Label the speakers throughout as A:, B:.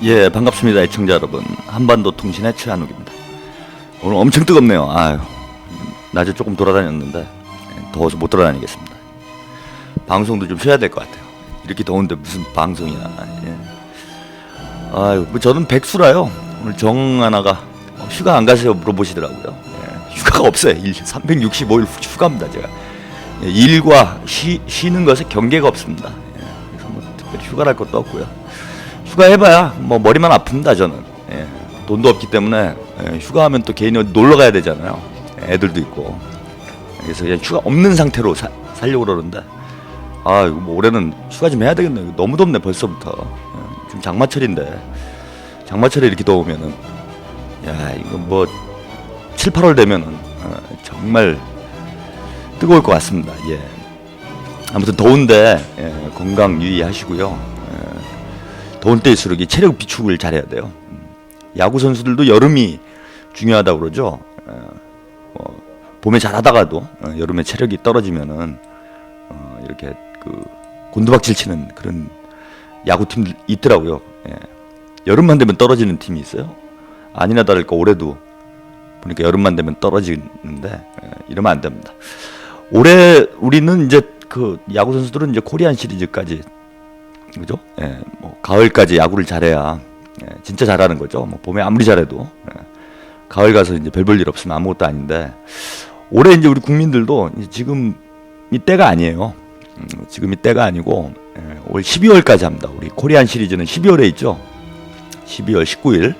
A: 예, 반갑습니다, 애청자 여러분. 한반도 통신의 최한욱입니다. 오늘 엄청 뜨겁네요. 아유, 낮에 조금 돌아다녔는데 더워서 못 돌아다니겠습니다. 방송도 좀 쉬어야 될 것 같아요. 이렇게 더운데 무슨 방송이야. 예. 아유, 뭐 저는 백수라요. 오늘 정하나가 휴가 안 가세요 물어보시더라고요. 예, 휴가가 없어요. 365일 휴가입니다, 제가. 예, 일과 쉬는 것에 경계가 없습니다. 예, 그래서 뭐 특별히 휴가랄 것도 없고요. 휴가 해봐야 뭐 머리만 아픕니다, 저는. 예, 돈도 없기 때문에 휴가하면 또 개인이 어디 놀러 가야 되잖아요. 애들도 있고. 그래서 그냥 휴가 없는 상태로 살려고 그러는데, 아, 이거 뭐 올해는 휴가 좀 해야 되겠네. 너무 덥네 벌써부터. 예, 지금 장마철인데 장마철에 이렇게 더우면은, 야, 이거 뭐 7, 8월 되면은 정말 뜨거울 것 같습니다. 예. 아무튼 더운데 건강 유의하시고요. 더운 때일수록 이 체력 비축을 잘해야 돼요. 야구 선수들도 여름이 중요하다고 그러죠. 봄에 잘하다가도 여름에 체력이 떨어지면은 이렇게 그 곤두박질 치는 그런 야구팀 있더라고요. 예. 여름만 되면 떨어지는 팀이 있어요. 아니나 다를까 올해도 보니까 여름만 되면 떨어지는데, 이러면 안 됩니다. 올해 우리는 이제 그 야구 선수들은 이제 코리안 시리즈까지, 그죠? 예, 뭐 가을까지 야구를 잘해야 진짜 잘하는 거죠. 뭐 봄에 아무리 잘해도 가을 가서 이제 별 볼 일 없으면 아무것도 아닌데, 올해 이제 우리 국민들도 이제 지금 이 때가 아니에요. 지금 이 때가 아니고 올 12월까지 합니다. 우리 코리안 시리즈는 12월에 있죠. 12월 19일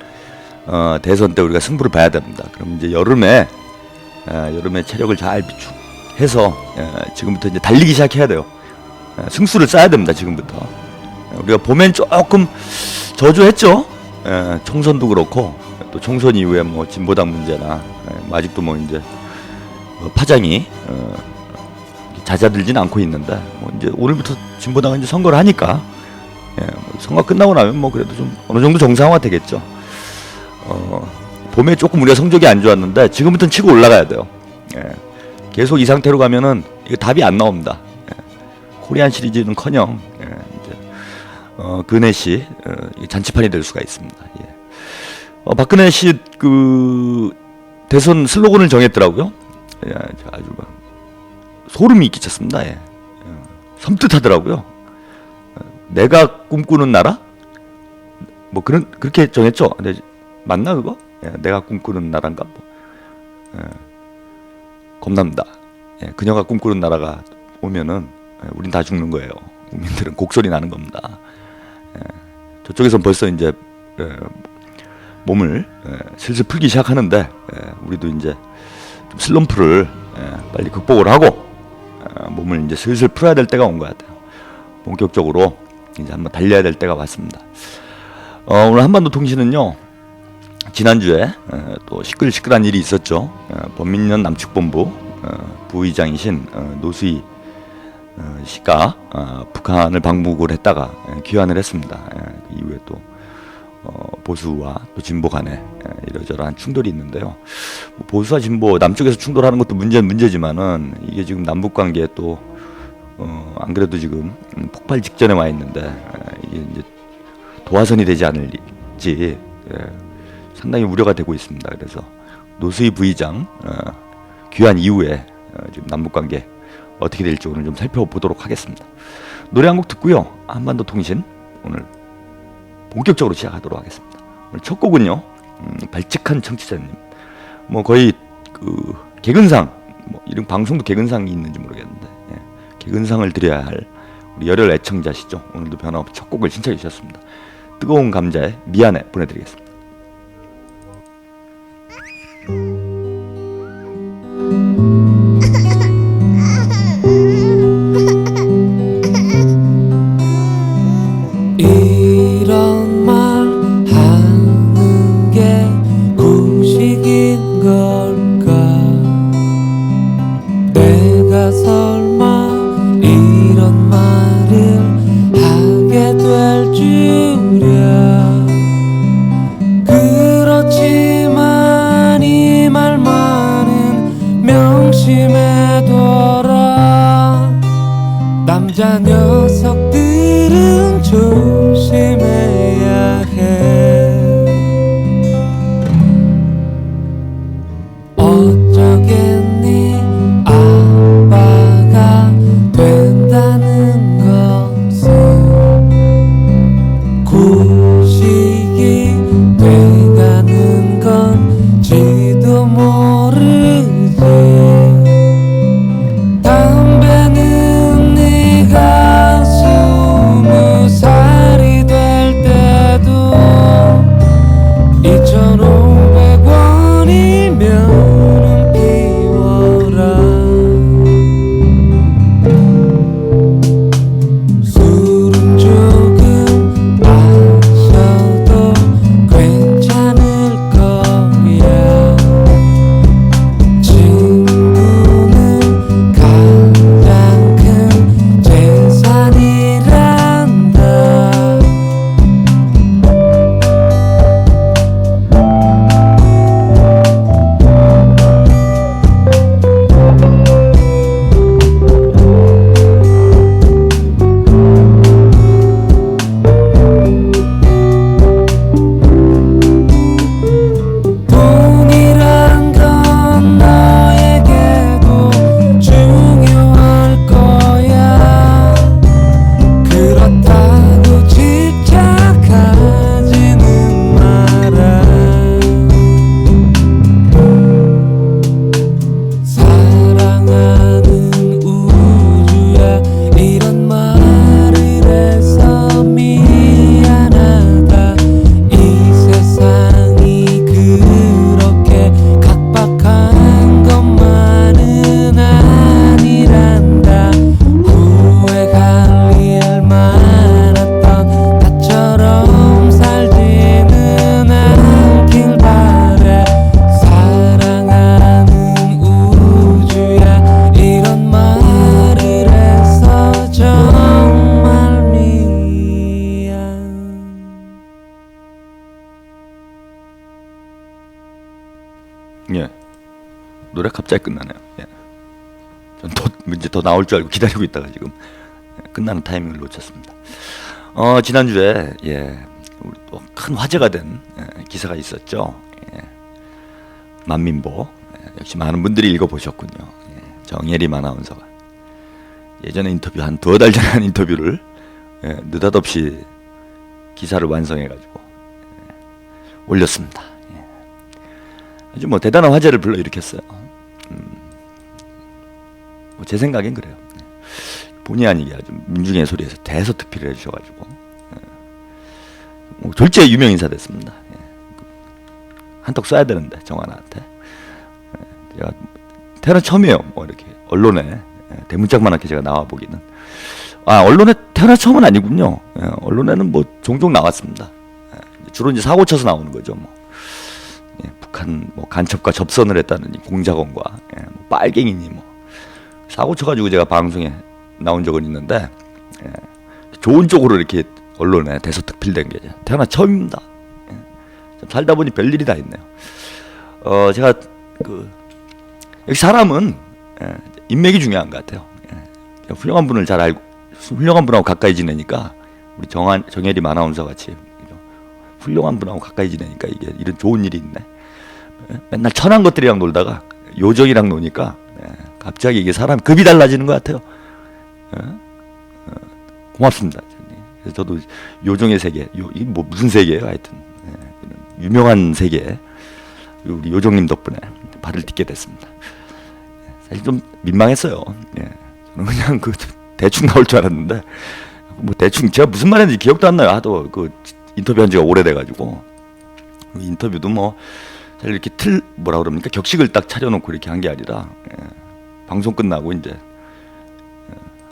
A: 대선 때 우리가 승부를 봐야 됩니다. 그럼 이제 여름에 체력을 잘 비축해서 지금부터 이제 달리기 시작해야 돼요. 승수를 쌓아야 됩니다. 지금부터. 우리가 봄엔 조금 저조했죠. 총선도 그렇고, 또 총선 이후에 뭐 진보당 문제나 뭐 아직도 뭐 이제 파장이 잦아들진 않고 있는데, 뭐 이제 오늘부터 진보당은 이제 선거를 하니까 뭐 선거 끝나고 나면 뭐 그래도 좀 어느 정도 정상화 되겠죠. 봄에 조금 우리가 성적이 안 좋았는데 지금부터는 치고 올라가야 돼요. 계속 이 상태로 가면은 이거 답이 안 나옵니다. 코리안 시리즈는커녕 근혜 씨 잔치판이 될 수가 있습니다. 예. 박근혜 씨 그 대선 슬로건을 정했더라고요. 예, 아주 막 소름이 끼쳤습니다. 예. 섬뜩하더라고요. 내가 꿈꾸는 나라? 뭐 그렇게 정했죠. 근데 맞나 그거? 예, 내가 꿈꾸는 나라인가? 뭐. 겁납니다. 예, 그녀가 꿈꾸는 나라가 오면은 우린 다 죽는 거예요. 국민들은 곡소리 나는 겁니다. 저쪽에선 벌써 이제 몸을 슬슬 풀기 시작하는데, 우리도 이제 좀 슬럼프를 빨리 극복을 하고 몸을 이제 슬슬 풀어야 될 때가 온 것 같아요. 본격적으로 이제 한번 달려야 될 때가 왔습니다. 오늘 한반도 통신은요, 지난주에 또 시끌시끌한 일이 있었죠. 범민련 남측본부 부의장이신 노수희 씨가 북한을 방북을 했다가 귀환을 했습니다. 그 이후에 또 보수와 또 진보 간에 이러저러한 충돌이 있는데요. 보수와 진보 남쪽에서 충돌하는 것도 문제지만은 이게 지금 남북 관계에 또 안 그래도 지금 폭발 직전에 와 있는데, 이게 이제 도화선이 되지 않을지 상당히 우려가 되고 있습니다. 그래서 노수희 부의장 귀환 이후에 지금 남북 관계 어떻게 될지 오늘 좀 살펴보도록 하겠습니다. 노래 한 곡 듣고요, 한반도 통신 오늘 본격적으로 시작하도록 하겠습니다. 오늘 첫 곡은요, 발칙한 청취자님, 뭐 거의 그 개근상, 뭐 이런 방송도 개근상이 있는지 모르겠는데, 개근상을 드려야 할 우리 열혈 애청자시죠. 오늘도 변함없이 첫 곡을 신청해 주셨습니다. 뜨거운 감자에 미안해 보내드리겠습니다.
B: 이런 말 하는 게 구식인 걸까? 내가 설마 이런 말을 하게 될 줄이야. 그렇지만 이 말만은 명심해둬라. 남자 녀석들은 조심해야 해. 4,500원이면 비워라. 술은 조금 마셔도 괜찮을 거야. 친구는 가장 큰 재산이란다. 돈이란 건 너에게도 중요할 거야. 그렇다고 집착하지는 마라. 사랑하는 우주야, 이런 말을 해서 미안하다. 이 세상이 그렇게 각박한 것만은 아니란다. 후회할 일 많았던 나처럼 살지는 않길 바래. 사랑하는 우주야, 이런 말을 해서 정말 미안.
A: 예. 노래 갑자기 끝나네요. 예. 전 이제 더 나올 줄 알고 기다리고 있다가 지금 끝나는 타이밍을 놓쳤습니다. 지난주에 우리 또 큰 화제가 된 기사가 있었죠. 만민보. 역시 많은 분들이 읽어보셨군요. 정예림 아나운서가 예전에 인터뷰 한 2달 전에 한 인터뷰를 느닷없이 기사를 완성해가지고 올렸습니다. 아주 뭐 대단한 화제를 불러일으켰어요. 제 생각엔 그래요. 본의 아니게 아주 민중의 소리에서 대서특필을 해주셔가지고 졸지에 유명 인사 됐습니다. 한턱 쏴야 되는데 정하나한테. 제가 태어나 처음이에요. 뭐 이렇게 언론에 대문짝만하게 제가 나와 보기는. 언론에 태어나 처음은 아니군요. 언론에는 뭐 종종 나왔습니다. 주로 이제 사고 쳐서 나오는 거죠. 뭐. 북한 뭐 간첩과 접선을 했다는 공작원과 뭐 빨갱이니 뭐 사고 쳐가지고 제가 방송에 나온 적은 있는데 좋은 쪽으로 이렇게 언론에 대서특필된 게 태어나 처음입니다. 좀 살다 보니 별일이 다 있네요. 제가 여기 사람은 인맥이 중요한 것 같아요. 훌륭한 분을 잘 알고 훌륭한 분하고 가까이 지내니까 우리 정예림 아나운서 같이 훌륭한 분하고 가까이 지내니까 이게 이런 좋은 일이 있네. 맨날 천한 것들이랑 놀다가 요정이랑 노니까 갑자기 이게 사람 급이 달라지는 것 같아요. 고맙습니다. 그래서 저도 요정의 세계, 이게 뭐 무슨 세계예요? 하여튼 유명한 세계에 우리 요정님 덕분에 발을 딛게 됐습니다. 사실 좀 민망했어요. 저는 그냥 대충 나올 줄 알았는데 뭐 대충 제가 무슨 말했는지 기억도 안 나요. 하도 인터뷰한 지가 오래돼가지고 인터뷰도 뭐 사실 이렇게 뭐라 그럽니까 격식을 딱 차려놓고 이렇게 한 게 아니라 방송 끝나고 이제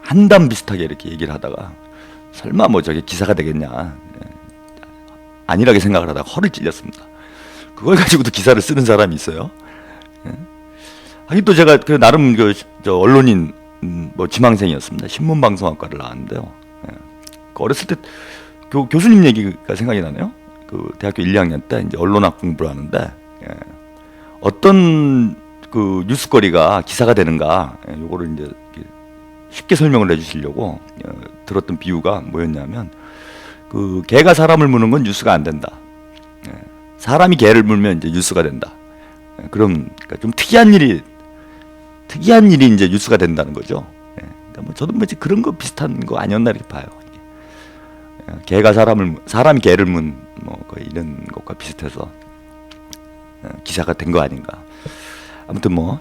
A: 한담 비슷하게 이렇게 얘기를 하다가 설마 뭐 저게 기사가 되겠냐 안일하게 생각을 하다가 허를 찔렸습니다. 그걸 가지고도 기사를 쓰는 사람이 있어요. 하긴 또 제가 나름 저 언론인 뭐 지망생이었습니다. 신문방송학과를 나왔는데요. 어렸을 때 교수님 얘기가 생각이 나네요. 대학교 1, 2학년 때 이제 언론학 공부를 하는데 어떤 뉴스거리가 기사가 되는가 요거를 이제 쉽게 설명을 해주시려고 들었던 비유가 뭐였냐면 개가 사람을 무는 건 뉴스가 안 된다. 사람이 개를 물면 이제 뉴스가 된다. 그러니까 좀 특이한 일이 이제 뉴스가 된다는 거죠. 그러니까 뭐 저도 뭐 그런 거 비슷한 거 아니었나 이렇게 봐요. 개가 사람이 개를 문 뭐 거의 이런 것과 비슷해서 기사가 된 거 아닌가. 아무튼 뭐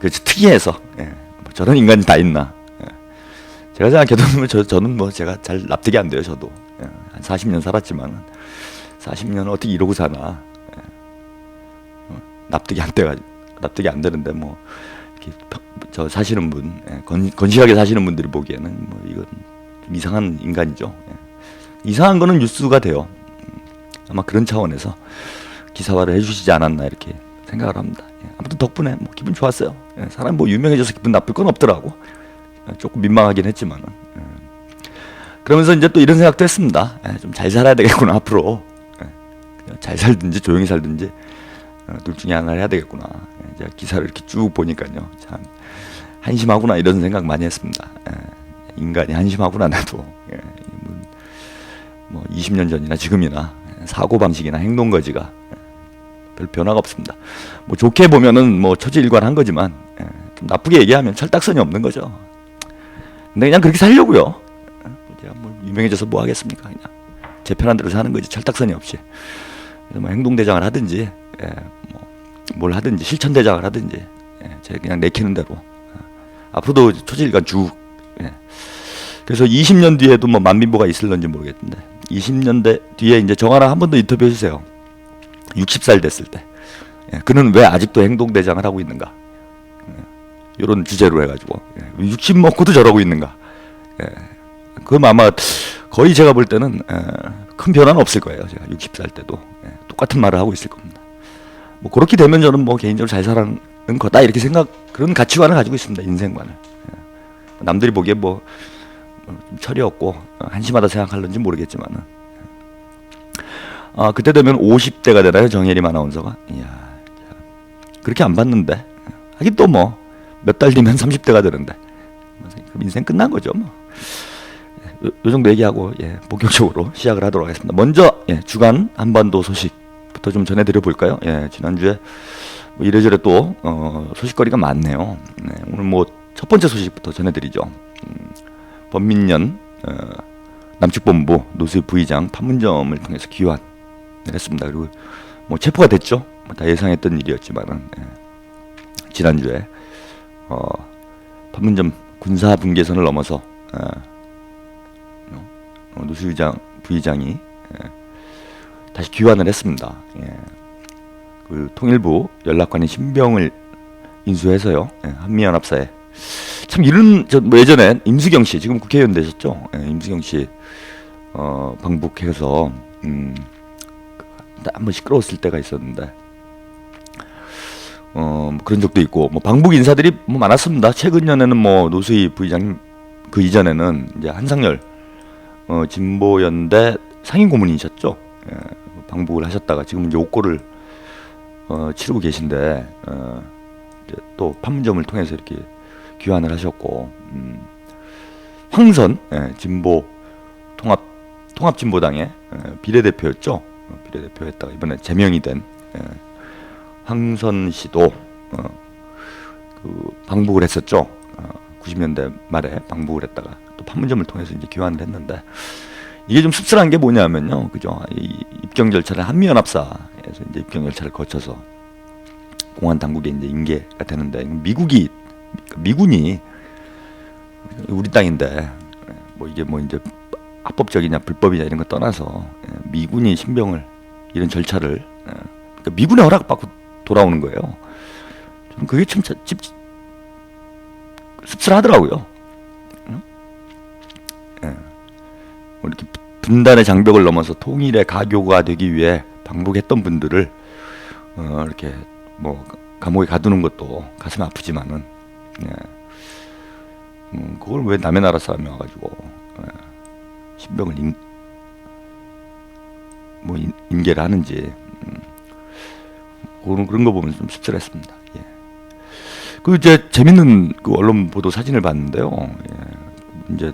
A: 특이해서 뭐 저런 인간이 다 있나. 제가 생각해도 저는 뭐 제가 잘 납득이 안 돼요. 저도 한 40년 살았지만 40년 어떻게 이러고 사나. 납득이 안 되는데 뭐 이렇게 저 사시는 분, 건실하게 사시는 분들이 보기에는 뭐 이건 좀 이상한 인간이죠. 이상한 거는 뉴스가 돼요. 아마 그런 차원에서 기사화를 해주시지 않았나 이렇게 생각을 합니다. 아무튼 덕분에 뭐 기분 좋았어요. 사람 뭐 유명해져서 기분 나쁠 건 없더라고. 조금 민망하긴 했지만은. 그러면서 이제 또 이런 생각도 했습니다. 좀 잘 살아야 되겠구나 앞으로. 그냥 잘 살든지 조용히 살든지 둘 중에 하나를 해야 되겠구나. 이제 기사를 이렇게 쭉 보니까요, 참 한심하구나 이런 생각 많이 했습니다. 인간이 한심하구나 나도. 뭐 20년 전이나 지금이나 사고 방식이나 행동 거지가 별 변화가 없습니다. 뭐 좋게 보면은 뭐 처지일관한 거지만 좀 나쁘게 얘기하면 철딱선이 없는 거죠. 근데 그냥 그렇게 살려고요. 제가 뭐 유명해져서 뭐 하겠습니까? 그냥 제 편한 대로 사는 거지 철딱선이 없이. 그래서 뭐 행동 대장을 하든지, 뭐 뭘 하든지 실천 대장을 하든지, 제가 그냥 내키는 대로 앞으로도 초지일관 쭉. 그래서 20년 뒤에도 뭐 만민보가 있을런지 모르겠는데 20년 뒤에 이제 정하나 한 번 더 인터뷰해 주세요. 60살 됐을 때 그는 왜 아직도 행동 대장을 하고 있는가? 이런 주제로 해가지고 60 먹고도 저러고 있는가? 그럼 아마 거의 제가 볼 때는 큰 변화는 없을 거예요. 제가 60살 때도 똑같은 말을 하고 있을 겁니다. 뭐 그렇게 되면 저는 뭐 개인적으로 잘 사는 거다 이렇게 그런 가치관을 가지고 있습니다. 인생관을. 남들이 보기에 뭐 철이 없고 한심하다 생각할런지 모르겠지만은 그때 되면 50대가 되나요? 정혜림 아나운서가. 이야, 그렇게 안 봤는데 하긴 또 뭐 몇 달 뒤면 30대가 되는데 그럼 인생 끝난 거죠 뭐. 요 정도 얘기하고 본격적으로 시작을 하도록 하겠습니다. 먼저 주간 한반도 소식부터 좀 전해드려 볼까요? 지난주에 뭐 이래저래 또 소식거리가 많네요. 오늘 뭐 첫 번째 소식부터 전해드리죠. 범민련 남측본부 노수희 부의장 판문점을 통해서 귀환을 했습니다. 그리고 뭐 체포가 됐죠. 다 예상했던 일이었지만은 지난주에 판문점 군사 분계선을 넘어서 노수희 부의장이 다시 귀환을 했습니다. 그 통일부 연락관인 신병을 인수해서요. 한미연합사에 참 이런 뭐 예전에 임수경 씨 지금 국회의원 되셨죠? 임수경 씨 방북해서 한번 시끄러웠을 때가 있었는데 뭐 그런 적도 있고 뭐 방북 인사들이 뭐 많았습니다. 최근 년에는 뭐 노수희 부의장님 그 이전에는 이제 한상열 진보연대 상임고문이셨죠? 방북을 하셨다가 지금 이제 옥고를 치르고 계신데 이제 또 판문점을 통해서 이렇게 귀환을 하셨고 황선 진보 통합진보당의 비례대표였죠. 비례대표였다가 이번에 제명이 된 황선 씨도 그 방북을 했었죠. 90년대 말에 방북을 했다가 또 판문점을 통해서 이제 귀환을 했는데 이게 좀 씁쓸한 게 뭐냐면요, 그죠? 이 입경 절차를 한미연합사에서 이제 입경 절차를 거쳐서 공안 당국에 이제 인계가 되는데 미군이 우리 땅인데 뭐 이게 뭐 이제 합법적이냐 불법이냐 이런 거 떠나서 미군이 신병을 이런 절차를 그러니까 미군의 허락받고 돌아오는 거예요. 좀 그게 참 씁쓸하더라고요. 이렇게 분단의 장벽을 넘어서 통일의 가교가 되기 위해 방북했던 분들을 이렇게 뭐 감옥에 가두는 것도 가슴 아프지만은 그걸 왜 남의 나라 사람이 와가지고 신병을 인계를 하는지 그런 거 보면 좀 씁쓸했습니다. 그 이제 재밌는 그 언론 보도 사진을 봤는데요. 이제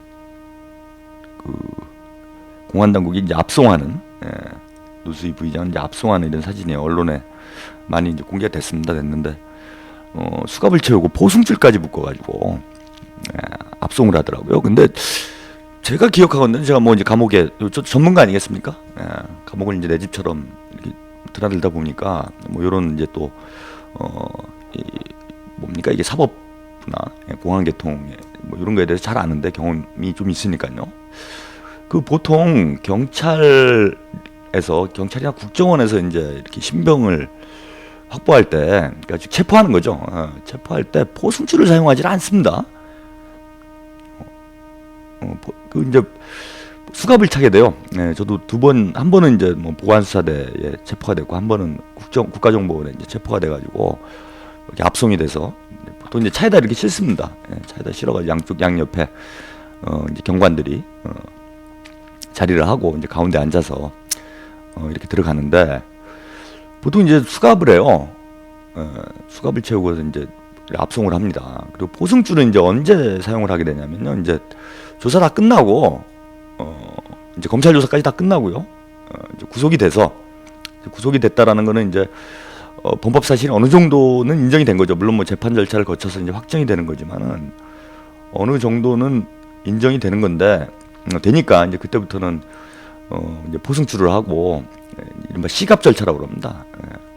A: 그 공안 당국이 이제 압송하는 노수희 부의장은 이제 압송하는 이런 사진이 언론에 많이 이제 공개가 됐는데 수갑을 채우고 포승줄까지 묶어가지고 압송을 하더라고요. 근데 제가 기억하건데 제가 뭐 이제 감옥에 전문가 아니겠습니까? 감옥을 이제 내 집처럼 이렇게 드나들다 보니까 뭐 이런 이제 또 뭡니까 이게 사법부나 공안계통 뭐 이런 거에 대해서 잘 아는데 경험이 좀 있으니까요. 그 보통 경찰이나 국정원에서 이제 이렇게 신병을 확보할 때, 그러니까 체포하는 거죠. 체포할 때 포승줄을 사용하지 않습니다. 그 이제 수갑을 차게 돼요. 네, 저도 한 번은 이제 뭐 보안수사대에 체포가 됐고, 한 번은 국가정보원에 이제 체포가 돼가지고 이렇게 압송이 돼서 보통 이제 차에다 이렇게 실습니다. 차에다 실어가지고 양옆에 이제 경관들이 자리를 하고 이제 가운데 앉아서 이렇게 들어가는데, 보통 이제 수갑을 해요. 수갑을 채우고 이제 압송을 합니다. 그리고 포승줄은 이제 언제 사용을 하게 되냐면요, 이제 조사 다 끝나고 이제 검찰 조사까지 다 끝나고요, 이제 구속이 됐다라는 거는 이제 범법 사실이 어느 정도는 인정이 된 거죠. 물론 뭐 재판 절차를 거쳐서 이제 확정이 되는 거지만은 어느 정도는 인정이 되는 건데, 되니까 이제 그때부터는 이제 포승줄을 하고 이른바 시갑 절차라고 그럽니다.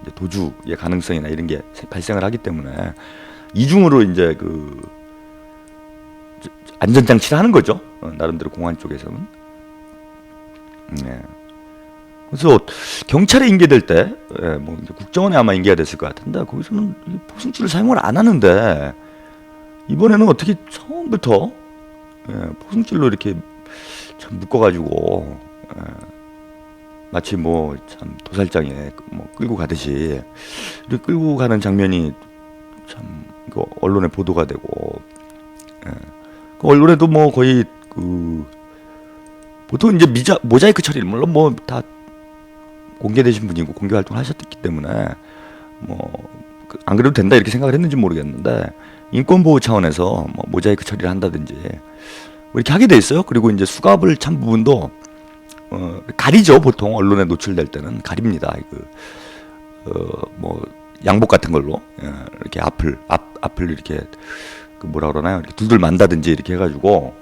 A: 이제 도주의 가능성이나 이런 게 발생을 하기 때문에 이중으로 이제 그 안전장치를 하는 거죠. 나름대로 공안 쪽에서는. 그래서 경찰에 인계될 때, 뭐 이제 국정원에 아마 인계가 됐을 것 같은데, 거기서는 포승줄을 사용을 안 하는데, 이번에는 어떻게 처음부터 포승줄로 이렇게 참 묶어가지고 마치 뭐 참 도살장에 뭐 끌고 가듯이 이렇게 끌고 가는 장면이 참 이거 언론에 보도가 되고, 그 언론에도 뭐 거의 그 보통 이제 모자이크 처리를, 물론 뭐 다 공개되신 분이고 공개 활동을 하셨기 때문에 뭐 안 그래도 된다 이렇게 생각을 했는지 모르겠는데, 인권 보호 차원에서 뭐 모자이크 처리를 한다든지 뭐 이렇게 하게 돼 있어요. 그리고 이제 수갑을 찬 부분도 가리죠. 보통 언론에 노출될 때는 가립니다. 뭐 양복 같은 걸로 이렇게 앞을 이렇게 그 뭐라 그러나요? 이렇게 둘둘 만다든지 이렇게 해가지고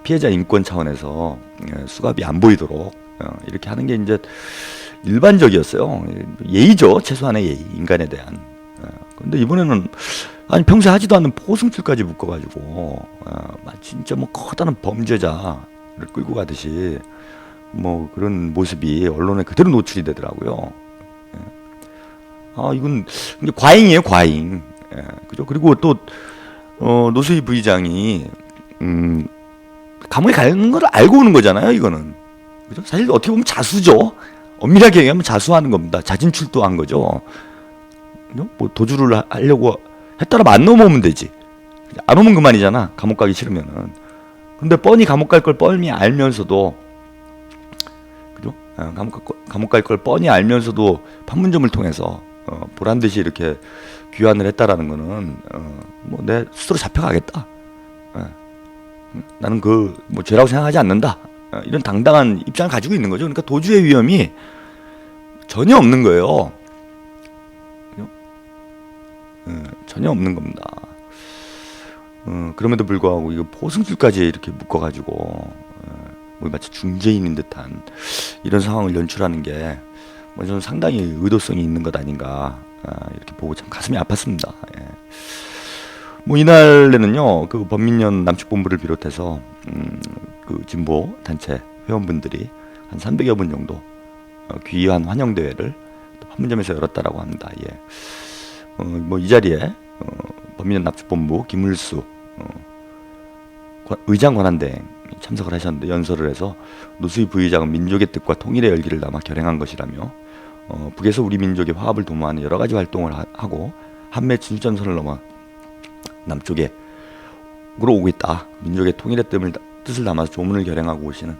A: 피해자 인권 차원에서 수갑이 안 보이도록 이렇게 하는 게 이제 일반적이었어요. 예의죠. 최소한의 예의, 인간에 대한. 근데 이번에는 아니 평소에 하지도 않는 포승줄까지 묶어가지고 진짜 뭐 커다란 범죄자를 끌고 가듯이 뭐 그런 모습이 언론에 그대로 노출이 되더라고요. 이건 과잉이에요, 과잉. 그죠? 그리고 또 노수희 부의장이 감옥에 가는 걸 알고 오는 거잖아요, 이거는. 그죠? 사실 어떻게 보면 자수죠. 엄밀하게 얘기하면 자수하는 겁니다. 자진 출두한 거죠. 그죠? 뭐 도주를 하려고 했더라면 안 넘어오면 되지. 안 오면 그만이잖아, 감옥 가기 싫으면은. 근데 뻔히 감옥 갈 걸 뻔히 알면서도, 그죠? 감옥 갈 걸 뻔히 알면서도 판문점을 통해서 보란 듯이 이렇게 귀환을 했다라는 거는 뭐 내 스스로 잡혀가겠다. 나는 뭐 죄라고 생각하지 않는다. 이런 당당한 입장을 가지고 있는 거죠. 그러니까 도주의 위험이 전혀 없는 거예요. 전혀 없는 겁니다. 그럼에도 불구하고 이거 포승줄까지 이렇게 묶어가지고 뭐 마치 중죄인인 듯한 이런 상황을 연출하는 게 뭐 저는 상당히 의도성이 있는 것 아닌가, 이렇게 보고 참 가슴이 아팠습니다. 뭐 이날에는요, 그 범민련 남측본부를 비롯해서 그 진보 단체 회원분들이 한 300여 분 정도 귀한 환영 대회를 판문점에서 열었다라고 합니다. 뭐 이 자리에 범민련 납치본부 김을수 의장 권한대행 참석을 하셨는데, 연설을 해서 노수희 부의장은 민족의 뜻과 통일의 열기를 담아 결행한 것이라며 북에서 우리 민족의 화합을 도모하는 여러 가지 활동을 하고 한매 진수전선을 넘어 남쪽에 오고 있다. 민족의 통일의 뜻을 담아서 조문을 결행하고 오시는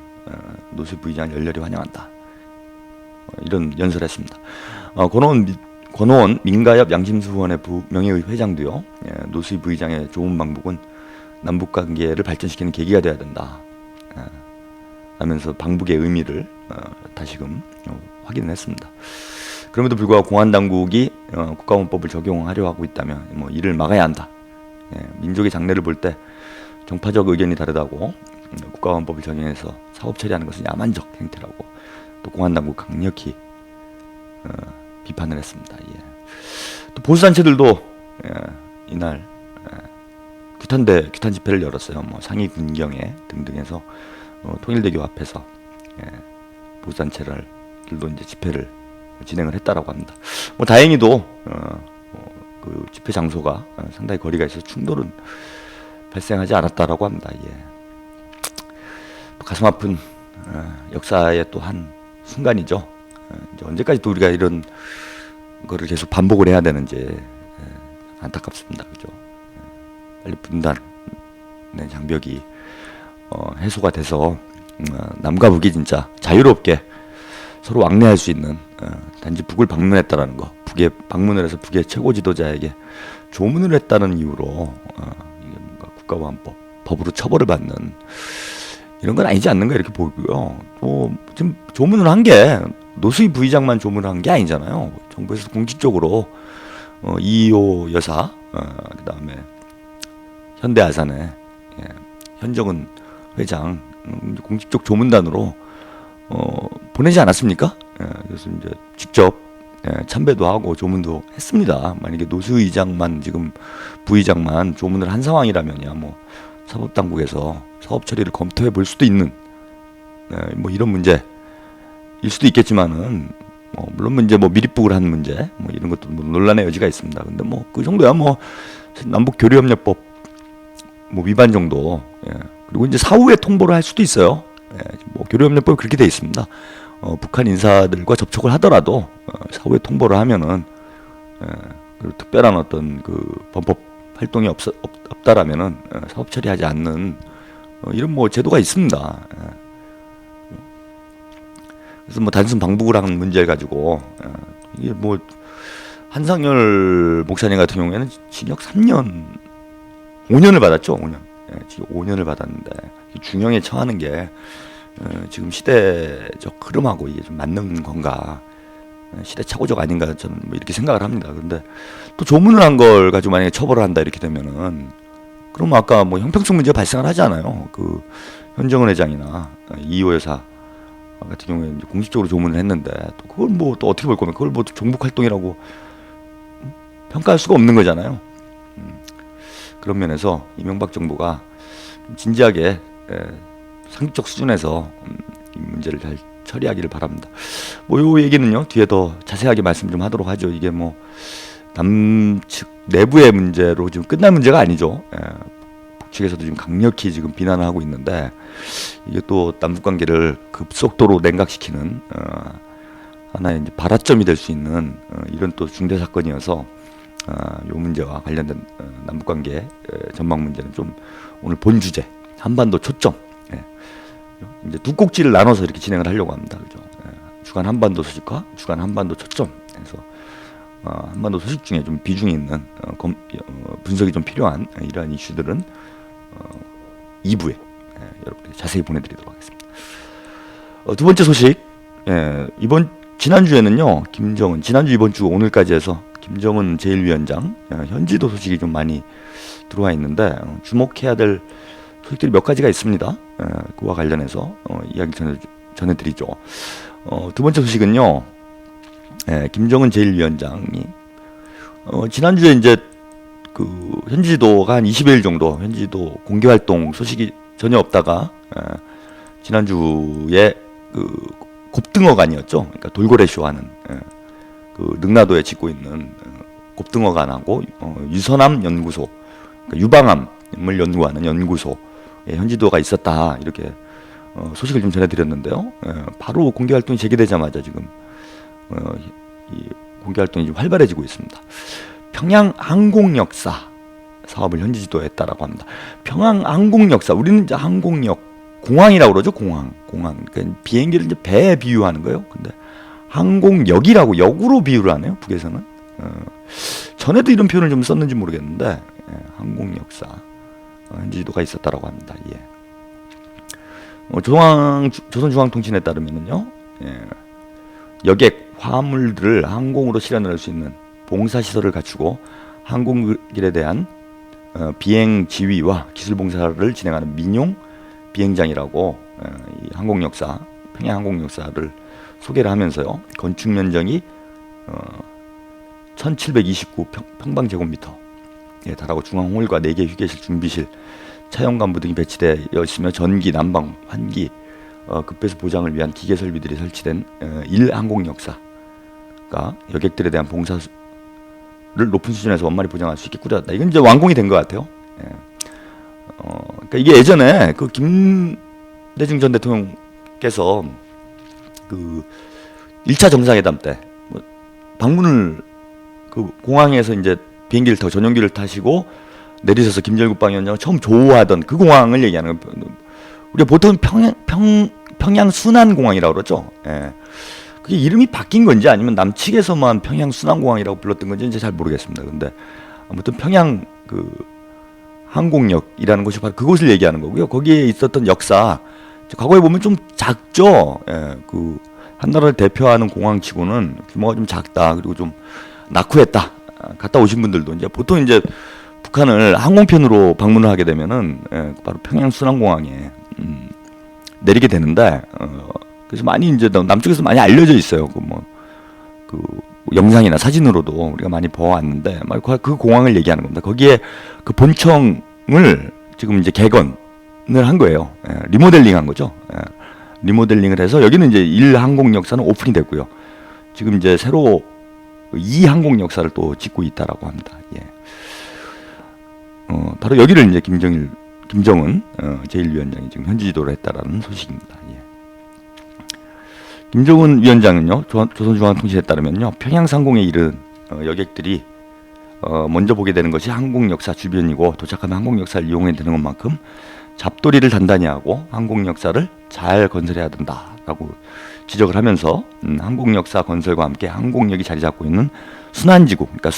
A: 노수희 부의장을 열렬히 환영한다. 이런 연설을 했습니다. 권오원 민가협 양심수 후원의 명예의 회장도요, 노수희 부의장의 좋은 방북은 남북관계를 발전시키는 계기가 되어야 된다 하면서 방북의 의미를 다시금 확인을 했습니다. 그럼에도 불구하고 공안당국이 국가원법을 적용하려 하고 있다면 뭐 이를 막아야 한다. 민족의 장래를 볼 때 정파적 의견이 다르다고 국가원법을 적용해서 사업 처리하는 것은 야만적 행태라고 또 공안당국 강력히 비판을 했습니다. 또 보수단체들도 이날 규탄 집회를 열었어요. 뭐 상위 군경회 등등해서 통일대교 앞에서 보수단체들도 이제 집회를 진행을 했다라고 합니다. 뭐 다행히도 그 집회 장소가 상당히 거리가 있어서 충돌은 발생하지 않았다라고 합니다. 예. 가슴 아픈 역사의 또 한 순간이죠. 이제 언제까지 또 우리가 이런 거를 계속 반복을 해야 되는지 안타깝습니다. 그죠? 빨리 분단의 장벽이 해소가 돼서 남과 북이 진짜 자유롭게 서로 왕래할 수 있는 단지 북을 방문했다라는 거, 북에 방문을 해서 북의 최고 지도자에게 조문을 했다는 이유로 이게 뭔가 국가보안법 법으로 처벌을 받는 이런 건 아니지 않는가 이렇게 보고요. 또 지금 조문을 한 게 노수희 부의장만 조문을 한 게 아니잖아요. 정부에서 공식적으로 이호 여사, 그다음에 현대아산의 현정은 회장 공식적 조문단으로 보내지 않았습니까? 그래서 이제 직접 참배도 하고 조문도 했습니다. 만약에 노수의장만 지금 부의장만 조문을 한 상황이라면야 뭐 사법당국에서 사업 처리를 검토해 볼 수도 있는 뭐 이런 문제일 수도 있겠지만은 물론 이제 뭐 미립북을 한 문제 뭐 이런 것도 뭐 논란의 여지가 있습니다. 근데 뭐 그 정도야 뭐 남북 교류협력법 뭐 위반 정도. 그리고 이제 사후에 통보를 할 수도 있어요. 뭐 교류협력법이 그렇게 돼 있습니다. 북한 인사들과 접촉을 하더라도 사후에 통보를 하면은 그리고 특별한 어떤 그 범법 활동이 없다라면은 사업 처리하지 않는 이런 뭐 제도가 있습니다. 그래서 뭐 단순 방북을 하는 문제를 가지고 이게 뭐 한상열 목사님 같은 경우에는 징역 3년, 5년을 받았죠. 5년. 지금 5년을 받았는데 중형에 처하는 게 지금 시대적 흐름하고 이게 좀 맞는 건가? 시대착오적 아닌가 저는 뭐 이렇게 생각을 합니다. 그런데 또 조문을 한 걸 가지고 만약에 처벌을 한다 이렇게 되면은 그럼 아까 뭐 형평성 문제가 발생을 하지 않아요. 그 현정은 회장이나 이호 여사 같은 경우에 이제 공식적으로 조문을 했는데 또 그걸 뭐 또 어떻게 볼 거면 그걸 뭐 종북 활동이라고 평가할 수가 없는 거잖아요. 그런 면에서 이명박 정부가 진지하게 상식적 수준에서 이 문제를 잘 처리하기를 바랍니다. 뭐 요 얘기는요 뒤에 더 자세하게 말씀 좀 하도록 하죠. 이게 뭐 남측 내부의 문제로 지금 끝날 문제가 아니죠. 북측에서도 지금 강력히 지금 비난을 하고 있는데 이게 또 남북 관계를 급속도로 냉각시키는 하나의 이제 발화점이 될 수 있는 이런 또 중대 사건이어서 요 문제와 관련된 남북 관계 전망 문제는 좀 오늘 본 주제 한반도 초점 이제 두 꼭지를 나눠서 이렇게 진행을 하려고 합니다. 그죠? 주간 한반도 소식과 주간 한반도 초점. 그래서 한반도 소식 중에 좀 비중이 있는 분석이 좀 필요한 이러한 이슈들은 2부에 여러분들 자세히 보내드리도록 하겠습니다. 두 번째 소식. 지난주에는요 김정은 지난주 이번 주 오늘까지 해서 김정은 제1위원장 현지도 소식이 좀 많이 들어와 있는데 주목해야 될 소식들이 몇 가지가 있습니다. 그와 관련해서 이야기 전해드리죠. 두 번째 소식은요. 김정은 제1위원장이 지난주에 이제 그 현지지도가 한 20일 정도 현지지도 공개 활동 소식이 전혀 없다가 지난주에 그 곱등어간이었죠. 그러니까 돌고래쇼하는 그 능라도에 짓고 있는 곱등어간하고 유선암 연구소, 그러니까 유방암을 연구하는 연구소 현지도가 있었다 이렇게 소식을 좀 전해드렸는데요. 바로 공개 활동이 재개되자마자 지금 이 공개 활동이 좀 활발해지고 있습니다. 평양 항공역사 사업을 현지 지도했다라고 합니다. 평양 항공역사 우리는 이제 항공역 공항이라고 그러죠. 공항 그러니까 비행기를 이제 배에 비유하는 거예요. 근데 항공역이라고 역으로 비유를 하네요. 북에서는 전에도 이런 표현을 좀 썼는지 모르겠는데 항공역사 현지지도가 있었다라고 합니다. 조선중앙통신에 따르면은요, 여객 화물들을 항공으로 실현할 수 있는 봉사시설을 갖추고 항공길에 대한 비행 지휘와 기술 봉사를 진행하는 민용 비행장이라고 이 항공역사, 평양 항공역사를 소개를 하면서요, 건축 면적이 1729 평방제곱미터에 달하고 중앙홀과 4개 휴게실, 준비실, 차용간부 등이 배치되어 있으며 전기, 난방, 환기, 급배수 보장을 위한 기계 설비들이 설치된 1항공역사 여객들에 대한 봉사를 높은 수준에서 원만히 보장할 수 있게 꾸려졌다. 이건 이제 완공이 된 것 같아요. 예. 그러니까 이게 예전에 그 김대중 전 대통령께서 그 1차 정상회담 때 뭐 방문을 그 공항에서 이제 비행기를 타고 전용기를 타시고 내리셔서 김정일 국방위원장을 처음 조우하던 그 공항을 얘기하는 거예요. 우리가 보통 평양 순안공항이라고 그러죠. 예. 그게 이름이 바뀐 건지 아니면 남측에서만 평양 순안공항이라고 불렀던 건지 이제 잘 모르겠습니다. 근데 아무튼 평양 그 항공역이라는 곳이 바로 그곳을 얘기하는 거고요. 거기에 있었던 역사, 과거에 보면 좀 작죠. 예. 그 한 나라를 대표하는 공항치고는 규모가 좀 작다. 그리고 좀 낙후했다. 갔다 오신 분들도 이제 보통 이제 북한을 항공편으로 방문을 하게 되면은 바로 평양 순안공항에 내리게 되는데 그래서 많이 이제 남쪽에서 많이 알려져 있어요. 그 영상이나 사진으로도 우리가 많이 보아왔는데 그 공항을 얘기하는 겁니다. 거기에 그 본청을 지금 이제 개건을 한 거예요. 리모델링한 거죠. 리모델링을 해서 여기는 이제 1항공 역사는 오픈이 됐고요. 지금 이제 새로 2항공 역사를 또 짓고 있다라고 합니다. 예. 바로 여기를 이제 김정은 제1위원장이 지금 현지 지도를 했다라는 소식입니다. 예. 김정은 위원장은요, 조선중앙통신에 따르면요, 평양 상공에 이른 여객들이 먼저 보게 되는 것이 항공 역사 주변이고 도착하면 항공 역사를 이용해야 되는 것만큼 잡돌이를 단단히 하고 항공 역사를 잘 건설해야 된다라고 지적을 하면서 항공 역사 건설과 함께 항공력이 자리 잡고 있는 순안지구, 그러니까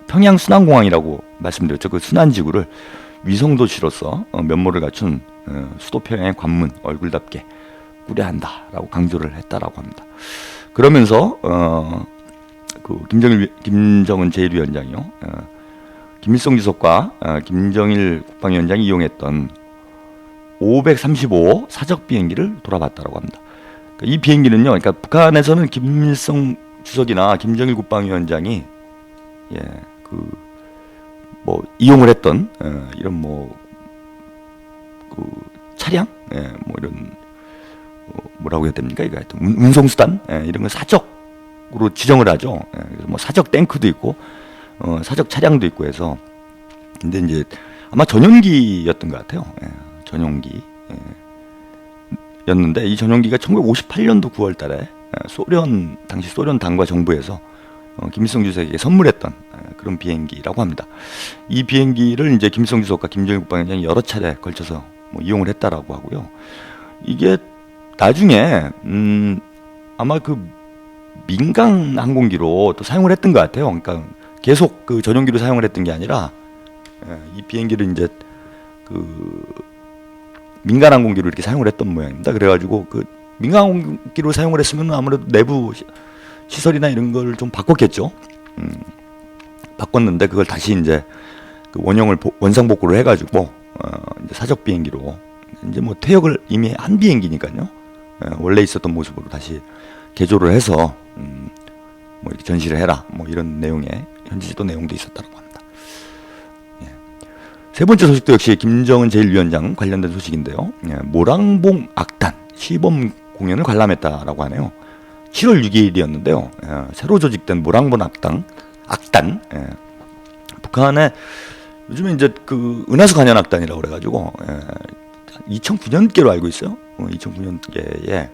A: 평양 순안공항이라고 말씀드렸죠. 그 순안지구를 위성도시로서 면모를 갖춘 수도 평양의 관문 얼굴답게 꾸려야 한다라고 강조를 했다라고 합니다. 그러면서 그 김정은 제1위원장이요, 김일성 주석과 김정일 국방위원장이 이용했던 535 사적 비행기를 돌아봤다라고 합니다. 이 비행기는요, 그러니까 북한에서는 김일성 주석이나 김정일 국방위원장이 이용을 했던 이런 그 차량, 이런 뭐라고 해야 됩니까? 이거 하여튼 운송수단 이런 걸 사적으로 지정을 하죠. 그래서 사적 탱크도 있고 사적 차량도 있고 해서, 근데 이제 아마 전용기였던 것 같아요. 전용기. 였는데 이 전용기가 1958년도 9월달에 당시 소련 당과 정부에서 김일성 주석에게 선물했던 그런 비행기라고 합니다. 이 비행기를 이제 김일성 주석과 김정일 국방위원장이 여러 차례 걸쳐서 이용을 했다라고 하고요. 이게 나중에 아마 그 민간 항공기로 또 사용을 했던 것 같아요. 그러니까 계속 그 전용기로 사용을 했던 게 아니라 이 비행기를 이제 그 민간 항공기로 이렇게 사용을 했던 모양입니다. 그래가지고 그 민간 항공기로 사용을 했으면 아무래도 내부 시설이나 이런 걸 좀 바꿨겠죠. 바꿨는데 그걸 다시 이제 그 원형을 원상복구를 해가지고 이제 사적 비행기로 이제 퇴역을 이미 한 비행기니까요. 원래 있었던 모습으로 다시 개조를 해서 이렇게 전시를 해라. 이런 내용의 현지 지도 내용도 있었다고 합니다. 세 번째 소식도 역시 김정은 제1위원장 관련된 소식인데요. 모랑봉 악단 시범 공연을 관람했다라고 하네요. 7월 6일이었는데요. 새로 조직된 모랑봉 악단, 북한에 요즘에 이제 그 은하수 관현 악단이라고 그래가지고 2009년께로 알고 있어요. 2009년께에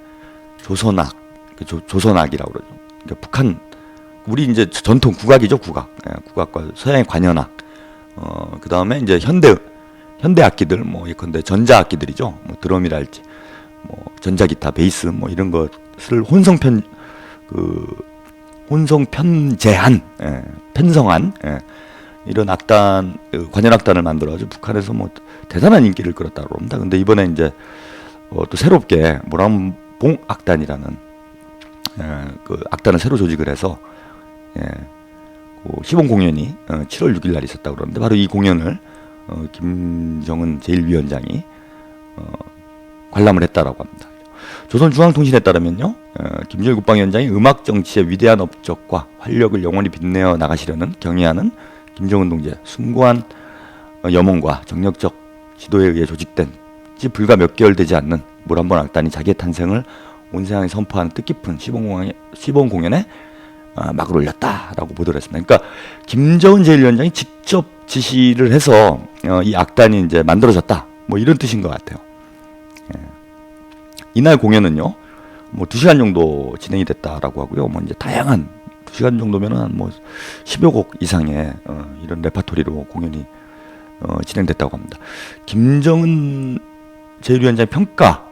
A: 조선악, 조선악이라고 그러죠. 그러니까 북한 우리 이제 전통 국악이죠, 국악과 서양의 관현악. 그 다음에 이제 현대 악기들, 예컨대 전자 악기들이죠. 드럼이랄지, 전자기타, 베이스, 이런 것을 편성한, 이런 악단, 관현 악단을 만들어가지고 북한에서 대단한 인기를 끌었다고 합니다. 근데 이번에 이제, 또 새롭게 모란봉 악단이라는, 그 악단을 새로 조직을 해서, 시범 공연이 7월 6일 날 있었다고 그러는데 바로 이 공연을 김정은 제1위원장이 관람을 했다라고 합니다. 조선중앙통신에 따르면요, 김정일 국방위원장이 음악 정치의 위대한 업적과 활력을 영원히 빛내어 나가시려는 경의하는 김정은 동지의 숭고한 염원과 정력적 지도에 의해 조직된 지 불과 몇 개월 되지 않는 모란봉 악단이 자기의 탄생을 온 세상에 선포하는 뜻깊은 시범 공연에 막을 올렸다라고 보도를 했습니다. 그러니까 김정은 제1위원장이 직접 지시를 해서 이 악단이 이제 만들어졌다. 뭐 이런 뜻인 것 같아요. 예. 이날 공연은요, 뭐 2시간 정도 진행이 됐다라고 하고요. 뭐 이제 다양한 2시간 정도면은 뭐 10여 곡 이상의 이런 레파토리로 공연이 진행됐다고 합니다. 김정은 제1위원장의 평가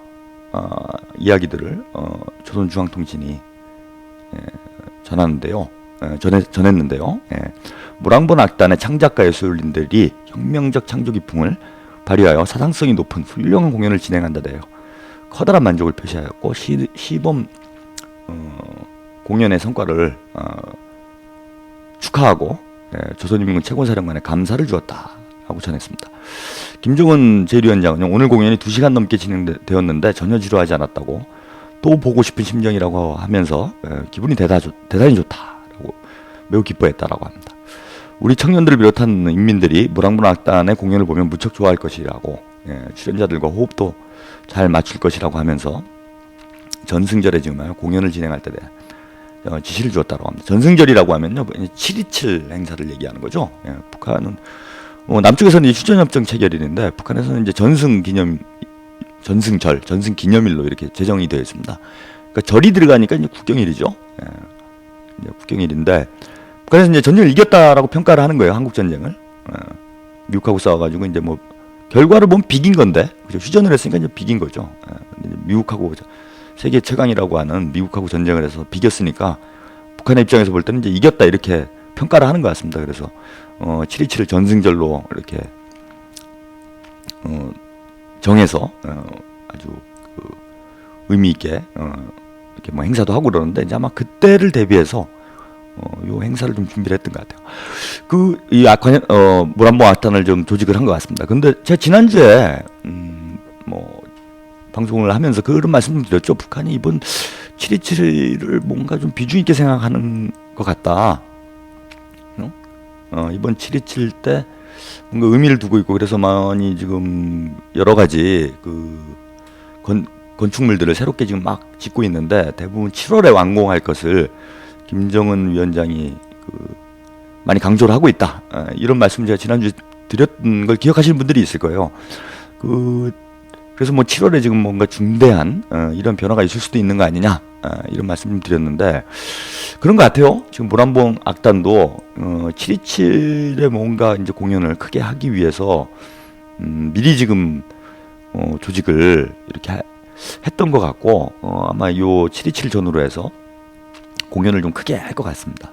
A: 이야기들을 조선중앙통신이 전했는데요. 모랑본 악단의 창작가 예술인들이 혁명적 창조 기풍을 발휘하여 사상성이 높은 훌륭한 공연을 진행한다대요. 커다란 만족을 표시하였고 시범 공연의 성과를 축하하고 조선인민군 최고사령관에 감사를 주었다라고 전했습니다. 김정은 제1위원장은 오늘 공연이 2시간 넘게 진행되었는데 전혀 지루하지 않았다고, 또 보고 싶은 심정이라고 하면서 기분이 대단히 좋다라고 매우 기뻐했다라고 합니다. 우리 청년들을 비롯한 인민들이 모랑본 악단의 공연을 보면 무척 좋아할 것이라고, 출연자들과 호흡도 잘 맞출 것이라고 하면서 전승절에 지금 공연을 진행할 때 대한 지시를 주었다고 합니다. 전승절이라고 하면요, 7.27 행사를 얘기하는 거죠. 북한은 남쪽에서는 휴전협정 체결일인데 북한에서는 이제 전승절, 전승기념일로 이렇게 제정이 되어 있습니다. 그러니까 절이 들어가니까 이제 국경일이죠. 이제 국경일인데 북한에서 이제 전쟁을 이겼다라고 평가를 하는 거예요. 한국 전쟁을 미국하고 싸워가지고 이제 뭐 결과를 보면 비긴 건데, 그죠? 휴전을 했으니까 이제 비긴 거죠. 미국하고 세계 최강이라고 하는 미국하고 전쟁을 해서 비겼으니까 북한의 입장에서 볼 때는 이제 이겼다 이렇게 평가를 하는 것 같습니다. 그래서 7.27을 전승절로 이렇게 정해서 아주 의미 있게 이렇게 뭐 행사도 하고 그러는데, 이제 아마 그때를 대비해서 요 행사를 좀 준비를 했던 것 같아요. 이 모란봉 악단을 좀 조직을 한 것 같습니다. 근데 제가 지난주에 뭐 방송을 하면서 그런 말씀 좀 드렸죠. 북한이 이번 7.27을 뭔가 좀 비중 있게 생각하는 것 같다. 이번 7.27 때 뭔가 의미를 두고 있고, 그래서 많이 지금 여러 가지 건축물들을 새롭게 지금 막 짓고 있는데, 대부분 7월에 완공할 것을 김정은 위원장이 많이 강조를 하고 있다. 이런 말씀 제가 지난주에 드렸던 걸 기억하시는 분들이 있을 거예요. 그래서 뭐 7월에 지금 뭔가 중대한 이런 변화가 있을 수도 있는 거 아니냐, 이런 말씀 좀 드렸는데 그런 것 같아요. 지금 모란봉 악단도 7.27에 뭔가 이제 공연을 크게 하기 위해서 미리 지금 조직을 이렇게 했던 것 같고, 아마 요 7.27 전후로 해서 공연을 좀 크게 할 것 같습니다.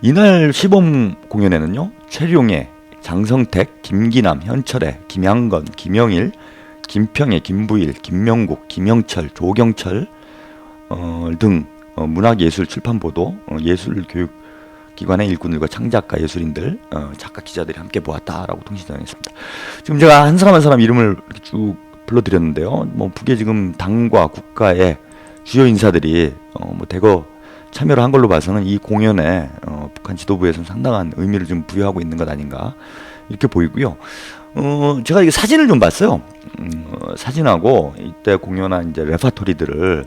A: 이날 시범 공연에는요, 최룡해, 장성택, 김기남, 현철애, 김양건, 김영일, 김평애, 김부일, 김명국, 김영철, 조경철 등 문학예술 출판보도 예술교육기관의 일꾼들과 창작가, 예술인들, 작가, 기자들이 함께 보았다라고 통신전했습니다. 지금 제가 한 사람 한 사람 이름을 이렇게 쭉 불러드렸는데요. 뭐 북의 지금 당과 국가의 주요 인사들이 뭐 대거 참여를 한 걸로 봐서는 이 공연에 북한 지도부에서는 상당한 의미를 좀 부여하고 있는 것 아닌가 이렇게 보이고요. 제가 이게 사진을 좀 봤어요. 사진하고 이때 공연한 이제 레파토리들을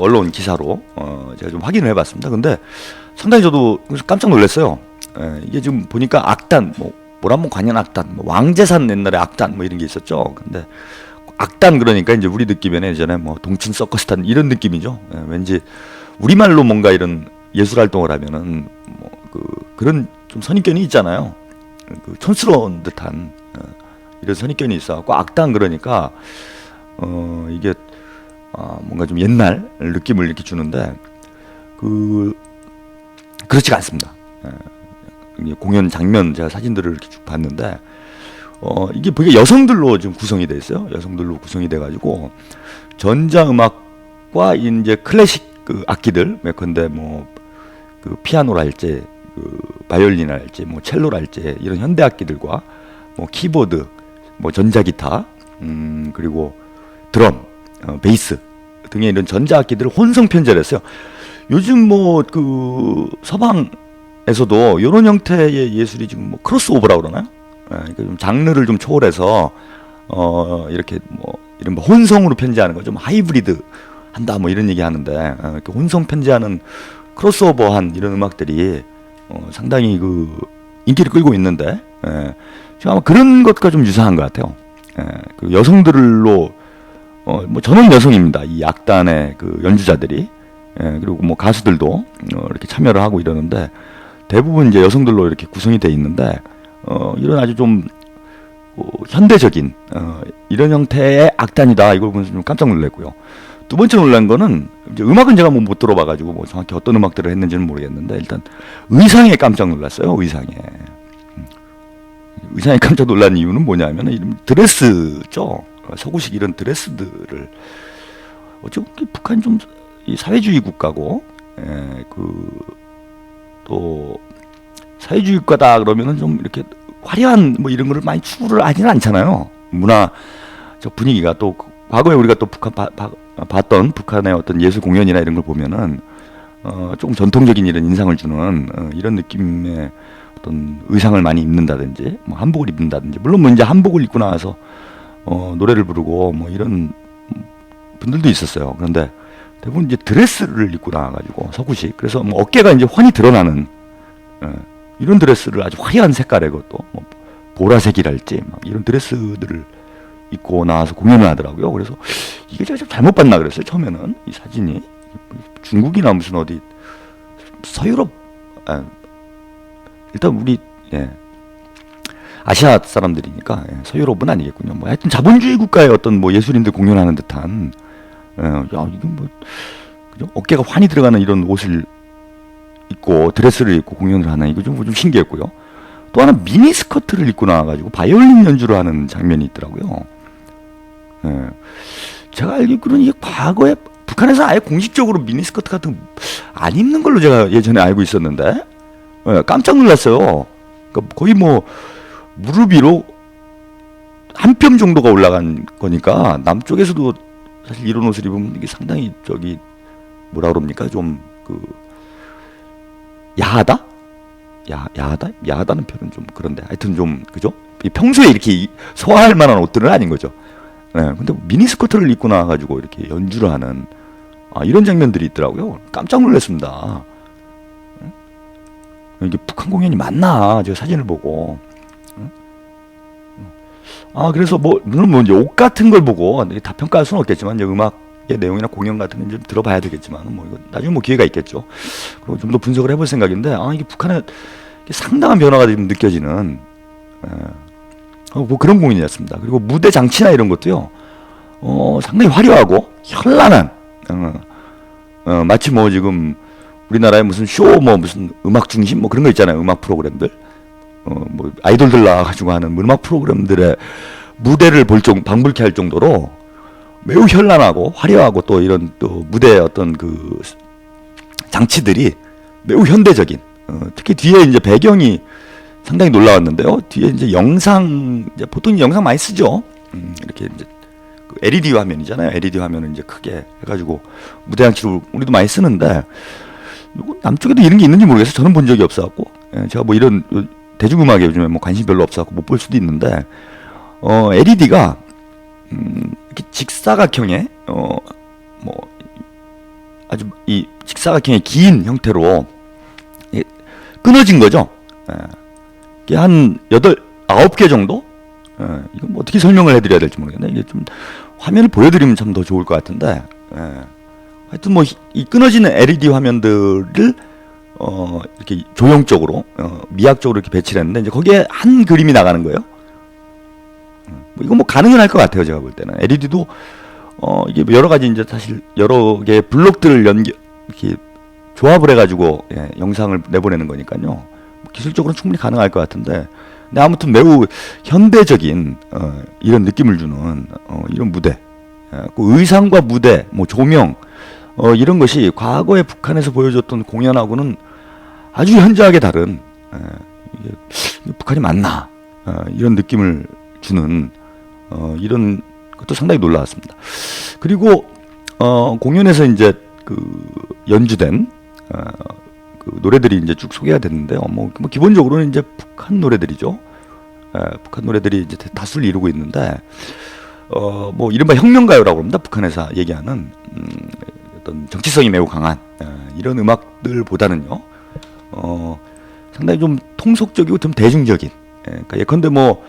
A: 언론 기사로 제가 좀 확인을 해봤습니다. 근데 상당히 저도 깜짝 놀랐어요. 이게 지금 보니까 악단, 모란봉 관현 악단, 왕재산 옛날에 악단 이런 게 있었죠. 근데 악단 그러니까 이제 우리 느낌에는 예전에 동춘 서커스단 이런 느낌이죠. 왠지 우리말로 뭔가 이런 예술 활동을 하면은 그런 좀 선입견이 있잖아요. 촌스러운 듯한 이런 선입견이 있어갖고 악단 그러니까 이게 뭔가 좀 옛날 느낌을 이렇게 주는데 그렇지가 않습니다. 공연 장면 제가 사진들을 이렇게 쭉 봤는데 이게 보니까 여성들로 좀 구성이 돼 있어요. 여성들로 구성이 돼가지고 전자음악과 이제 클래식 악기들, 근데 피아노랄지 바이올린할지 첼로랄지 이런 현대 악기들과 키보드, 전자기타, 그리고 드럼, 베이스 등의 이런 전자악기들을 혼성 편제했어요. 요즘 서방에서도 이런 형태의 예술이 지금 크로스오버라고 그러나요? 그러니까 좀 장르를 좀 초월해서 이렇게 이런 혼성으로 편제하는 거, 좀 하이브리드 한다 뭐 이런 얘기 하는데 이렇게 혼성 편지하는 크로스오버한 이런 음악들이 상당히 그 인기를 끌고 있는데 지금 아마 그런 것과 좀 유사한 것 같아요. 그 여성들로 뭐 저는 여성입니다. 이 악단의 그 연주자들이 그리고 뭐 가수들도 이렇게 참여를 하고 이러는데 대부분 이제 여성들로 이렇게 구성이 돼 있는데 이런 아주 좀 현대적인 이런 형태의 악단이다. 이걸 보면서 좀 깜짝 놀랐고요. 두 번째 놀란 거는 이제 음악은 제가 뭐 못 들어봐가지고 뭐 정확히 어떤 음악들을 했는지는 모르겠는데 일단 의상에 깜짝 놀랐어요. 의상에 깜짝 놀란 이유는 뭐냐면 이런 드레스죠. 서구식 이런 드레스들을 어쩌고 북한 좀 이 사회주의 국가고 또 사회주의 국가다 그러면은 좀 이렇게 화려한 뭐 이런 거를 많이 추구를 하지는 않잖아요. 문화적 분위기가 또 과거에 우리가 또 북한 봤던 북한의 어떤 예술 공연이나 이런 걸 보면은 조금 전통적인 이런 인상을 주는 이런 느낌의 어떤 의상을 많이 입는다든지 뭐 한복을 입는다든지 물론 뭐 이제 한복을 입고 나와서 노래를 부르고 뭐 이런 분들도 있었어요. 그런데 대부분 이제 드레스를 입고 나와가지고 서구식 그래서 뭐 어깨가 이제 훤히 드러나는 이런 드레스를 아주 화려한 색깔의 것도 뭐 보라색이랄지 막 이런 드레스들을 입고 나와서 공연을 하더라고요. 그래서 이게 제가 좀 잘못 봤나 그랬어요. 처음에는 이 사진이 중국이나 무슨 어디 서유럽 일단 우리 아시아 사람들이니까 서유럽은 아니겠군요. 뭐 하여튼 자본주의 국가의 어떤 뭐 예술인들 공연하는 듯한 야 이건 뭐 그죠? 어깨가 환히 들어가는 이런 옷을 입고 드레스를 입고 공연을 하는 이거 좀 신기했고요. 또 하나 미니 스커트를 입고 나와가지고 바이올린 연주를 하는 장면이 있더라고요. 제가 알기로는 이게 과거에 북한에서 아예 공식적으로 미니 스커트 같은 거 안 입는 걸로 제가 예전에 알고 있었는데 깜짝 놀랐어요. 그러니까 거의 뭐 무릎 위로 한 뼘 정도가 올라간 거니까 남쪽에서도 사실 이런 옷을 입으면 이게 상당히 뭐라 그럽니까 좀 그 야하다? 야하다는 표현은 좀 그런데 하여튼 좀 그죠? 평소에 이렇게 소화할 만한 옷들은 아닌 거죠. 근데 미니 스커트를 입고 나와가지고 이렇게 연주를 하는 이런 장면들이 있더라고요. 깜짝 놀랐습니다. 이게 북한 공연이 맞나? 제가 사진을 보고. 그래서 물론 이제 옷 같은 걸 보고 다 평가할 수는 없겠지만 이제 음악의 내용이나 공연 같은 건 좀 들어봐야 되겠지만 이거 나중에 기회가 있겠죠. 그리고 좀 더 분석을 해볼 생각인데 이게 북한에 상당한 변화가 지금 느껴지는 뭐 그런 공연이었습니다. 그리고 무대 장치나 이런 것도요 상당히 화려하고 현란한 마치 뭐 지금 우리나라에 무슨 쇼 무슨 음악 중심 그런 거 있잖아요. 음악 프로그램들 뭐 아이돌들 나와가지고 하는 음악 프로그램들의 무대를 방불케 할 정도로 매우 현란하고 화려하고 또 이런 또 무대의 어떤 그 장치들이 매우 현대적인 특히 뒤에 이제 배경이 상당히 놀라웠는데요. 뒤에 이제 보통 영상 많이 쓰죠. 이렇게 이제 그 LED 화면이잖아요. LED 화면을 이제 크게 해가지고 무대 장치로 우리도 많이 쓰는데 남쪽에도 이런 게 있는지 모르겠어요. 저는 본 적이 없어갖고 제가 뭐 이런 대중음악에 요즘에 뭐 관심 별로 없어갖고 못 볼 수도 있는데 LED가 이렇게 직사각형의 뭐 아주 이 직사각형의 긴 형태로 끊어진 거죠. 이게 한 9개 정도? 이거 뭐 어떻게 설명을 해드려야 될지 모르겠네. 이게 좀 화면을 보여드리면 참 더 좋을 것 같은데 하여튼 뭐 이 끊어지는 LED 화면들을 이렇게 조형적으로 미학적으로 이렇게 배치를 했는데 이제 거기에 한 그림이 나가는 거예요. 이거 뭐 가능은 할 것 같아요. 제가 볼 때는 LED도 이게 여러 가지 이제 사실 여러 개의 블록들을 이렇게 조합을 해가지고 영상을 내보내는 거니까요. 기술적으로는 충분히 가능할 것 같은데, 근데 아무튼 매우 현대적인 이런 느낌을 주는 이런 무대, 그 의상과 무대, 뭐 조명 이런 것이 과거에 북한에서 보여줬던 공연하고는 아주 현저하게 다른 이게 북한이 맞나 이런 느낌을 주는 이런 것도 상당히 놀라웠습니다. 그리고 공연에서 이제 그 연주된 그 노래들이 이제 쭉 소개가 됐는데요. 뭐 기본적으로는 이제 북한 노래들이죠. 북한 노래들이 이제 다수를 이루고 있는데 뭐 이른바 혁명가요라고 합니다. 북한에서 얘기하는 어떤 정치성이 매우 강한 이런 음악들보다는요, 상당히 좀 통속적이고 좀 대중적인, 그러니까 예컨대 뭐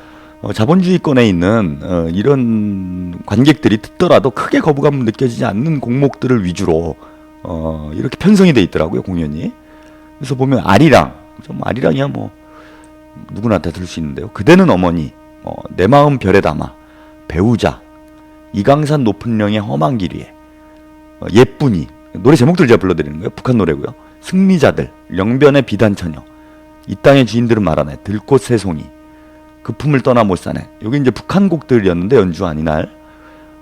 A: 자본주의권에 있는 이런 관객들이 듣더라도 크게 거부감 느껴지지 않는 곡목들을 위주로 이렇게 편성이 돼 있더라고요, 공연이. 그래서 보면 아리랑, 좀 아리랑이야 뭐 누구나 다 들을 수 있는데요. 그대는 어머니, 내 마음 별에 담아, 배우자, 이강산 높은 령의 험한 길 위에, 예쁜이, 노래 제목들 제가 불러드리는 거예요. 북한 노래고요. 승리자들, 영변의 비단처녀, 이 땅의 주인들은 말하네, 들꽃 새송이, 그 품을 떠나 못 사네. 여기 이제 북한 곡들이었는데 연주한 이날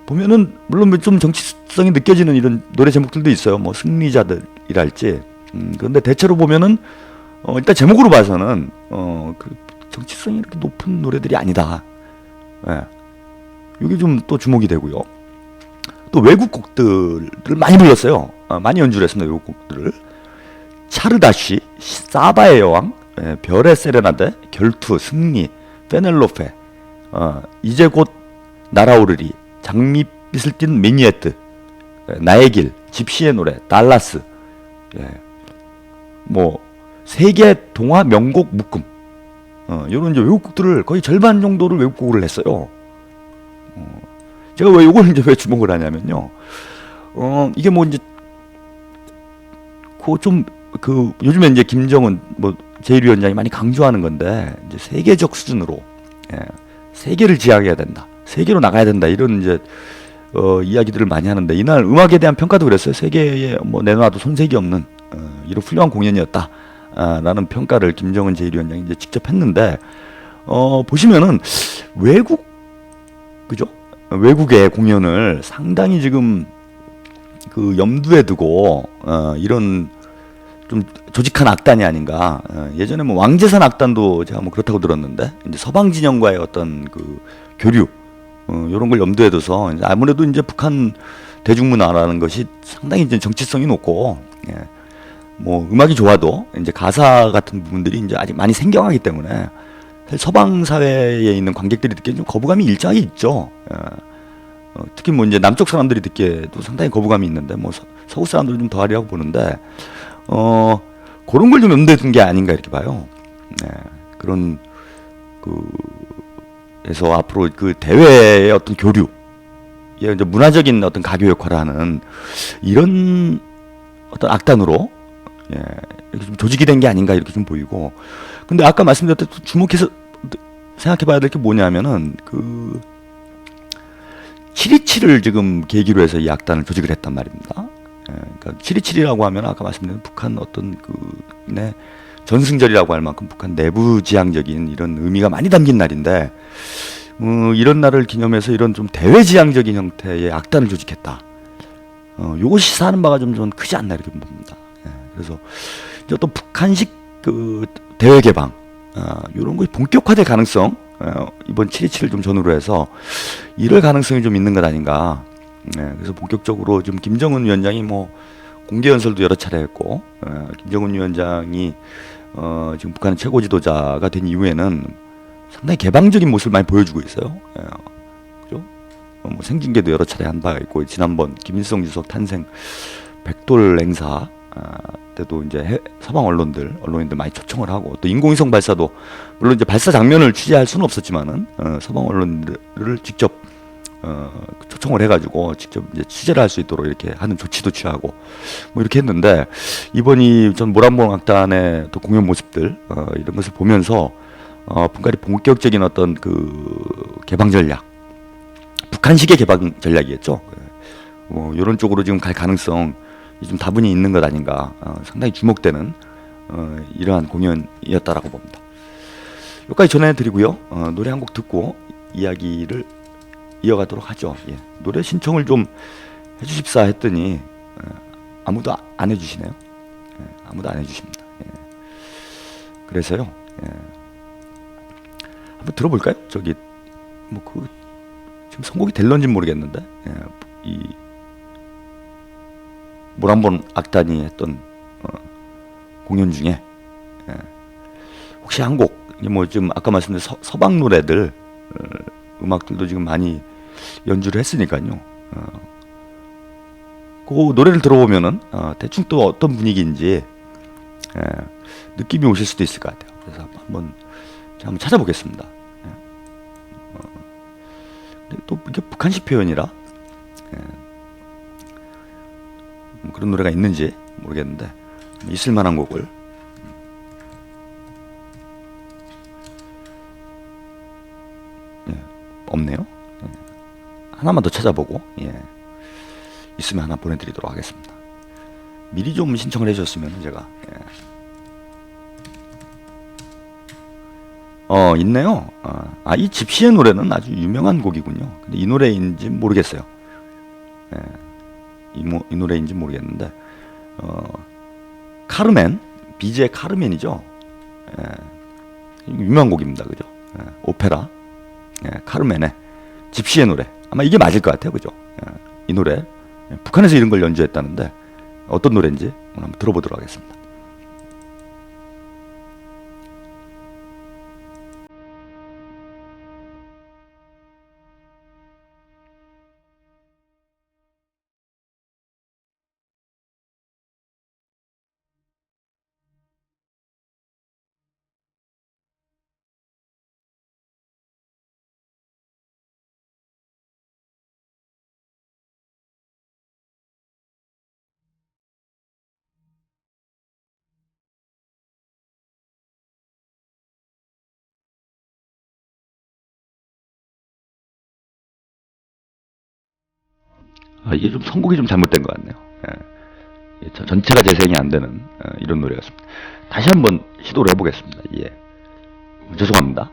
A: 보면은 물론 좀 정치성이 느껴지는 이런 노래 제목들도 있어요. 뭐 승리자들이랄지. 그런데 대체로 보면은 일단 제목으로 봐서는 그 정치성이 이렇게 높은 노래들이 아니다. 예. 이게 좀 또 주목이 되고요. 또 외국 곡들을 많이 불렀어요. 많이 연주를 했습니다. 외국 곡들을. 차르다쉬, 사바의 여왕, 별의 세레나데, 결투, 승리, 페넬로페, 이제 곧 날아오르리, 장밋빛을 띤 미니에트, 나의 길, 집시의 노래, 달라스, 뭐 세계 동화 명곡 묶음, 이런 이제 외국곡들을 거의 절반 정도를 외국곡을 했어요. 제가 왜 이걸 이제 왜 주목을 하냐면요, 이게 뭐 이제 그 요즘에 이제 김정은 뭐 제1위원장이 많이 강조하는 건데, 이제 세계적 수준으로 세계를 지향해야 된다, 세계로 나가야 된다, 이런 이제 이야기들을 많이 하는데, 이날 음악에 대한 평가도 그랬어요. 세계에 뭐 내놔도 손색이 없는 이런 훌륭한 공연이었다 라는 평가를 김정은 제1위원장이 이제 직접 했는데, 보시면은 그죠? 외국의 공연을 상당히 지금 그 염두에 두고 이런 좀 조직한 악단이 아닌가. 예전에 뭐 왕재산 악단도 제가 뭐 그렇다고 들었는데, 이제 서방 진영과의 어떤 그 교류, 이런 걸 염두에 둬서 이제 아무래도 이제 북한 대중문화라는 것이 상당히 이제 정치성이 높고, 뭐 음악이 좋아도 이제 가사 같은 부분들이 이제 아직 많이 생경하기 때문에 사실 서방 사회에 있는 관객들이 듣기에 좀 거부감이 일정하게 있죠. 특히 뭐 이제 남쪽 사람들이 듣기에도 상당히 거부감이 있는데, 뭐 서구 사람들은 좀 더하리라고 보는데, 그런 걸 좀 염두에 둔 게 아닌가 이렇게 봐요. 그런 그래서 앞으로 그 대외의 어떤 교류, 이제 문화적인 어떤 가교 역할을 하는 이런 어떤 악단으로 이렇게 좀 조직이 된 게 아닌가 이렇게 좀 보이고. 근데 아까 말씀드렸듯 주목해서 생각해봐야 될 게 뭐냐면은 그 7.27을 지금 계기로 해서 이 악단을 조직을 했단 말입니다. 그러니까 7.27이라고 하면 아까 말씀드린 북한 어떤 전승절이라고 할 만큼 북한 내부 지향적인 이런 의미가 많이 담긴 날인데, 이런 날을 기념해서 이런 좀 대외지향적인 형태의 악단을 조직했다. 요것이 사는 바가 좀 크지 않나 이렇게 봅니다. 그래서 이제 또 북한식 그 대외 개방, 이런 것이 본격화될 가능성, 이번 7.27을 좀 전후로 해서 이럴 가능성이 좀 있는 것 아닌가. 그래서 본격적으로 지금 김정은 위원장이 뭐 공개 연설도 여러 차례 했고, 김정은 위원장이 지금 북한 최고 지도자가 된 이후에는 상당히 개방적인 모습을 많이 보여주고 있어요. 그죠? 뭐 생긴 게도 여러 차례 한 바가 있고, 지난번 김일성 주석 탄생 100돌 행사 때도 이제 서방 언론인들 많이 초청을 하고, 또 인공위성 발사도 물론 이제 발사 장면을 취재할 수는 없었지만은 서방 언론들을 직접 초청을 해가지고 직접 이제 취재를 할 수 있도록 이렇게 하는 조치도 취하고 뭐 이렇게 했는데, 이번이 전 모란봉 악단의 또 공연 모습들 이런 것을 보면서 북한이 본격적인 어떤 그 개방 전략, 북한식의 개방 전략이겠죠. 뭐 이런 쪽으로 지금 갈 가능성 좀 다분히 있는 것 아닌가. 상당히 주목되는 이러한 공연이었다라고 봅니다. 여기까지 전해드리고요. 노래 한 곡 듣고 이야기를 이어가도록 하죠. 노래 신청을 좀 해주십사 했더니 아무도 안 해주시네요. 아무도 안 해주십니다. 그래서요, 한번 들어볼까요? 저기 뭐 지금 선곡이 될런지 모르겠는데, 이 모란봉 악단이 했던 공연 중에 혹시 한 곡, 뭐 지금 아까 말씀드린 서방 노래들 음악들도 지금 많이 연주를 했으니까요. 그 노래를 들어보면은 대충 또 어떤 분위기인지 예, 느낌이 오실 수도 있을 것 같아요. 그래서 제가 한번 찾아보겠습니다. 예. 근데 또 이게 북한식 표현이라 뭐 그런 노래가 있는지 모르겠는데 있을 만한 곡을 없네요. 예. 하나만 더 찾아보고 있으면 하나 보내드리도록 하겠습니다. 미리 좀 신청을 해주셨으면 제가 있네요. 이 집시의 노래는 아주 유명한 곡이군요. 근데 이 노래인지 모르겠어요. 예, 이 노래인지 모르겠는데 카르멘, 비제 카르멘이죠. 유명한 곡입니다. 그죠? 오페라 카르멘의 집시의 노래. 아마 이게 맞을 것 같아요. 그죠? 이 노래 북한에서 이런 걸 연주했다는데 어떤 노래인지 오늘 한번 들어보도록 하겠습니다. 이게 좀 선곡이 좀 잘못된 것 같네요. 전체가 재생이 안 되는 이런 노래였습니다. 다시 한번 시도를 해보겠습니다. 예. 죄송합니다.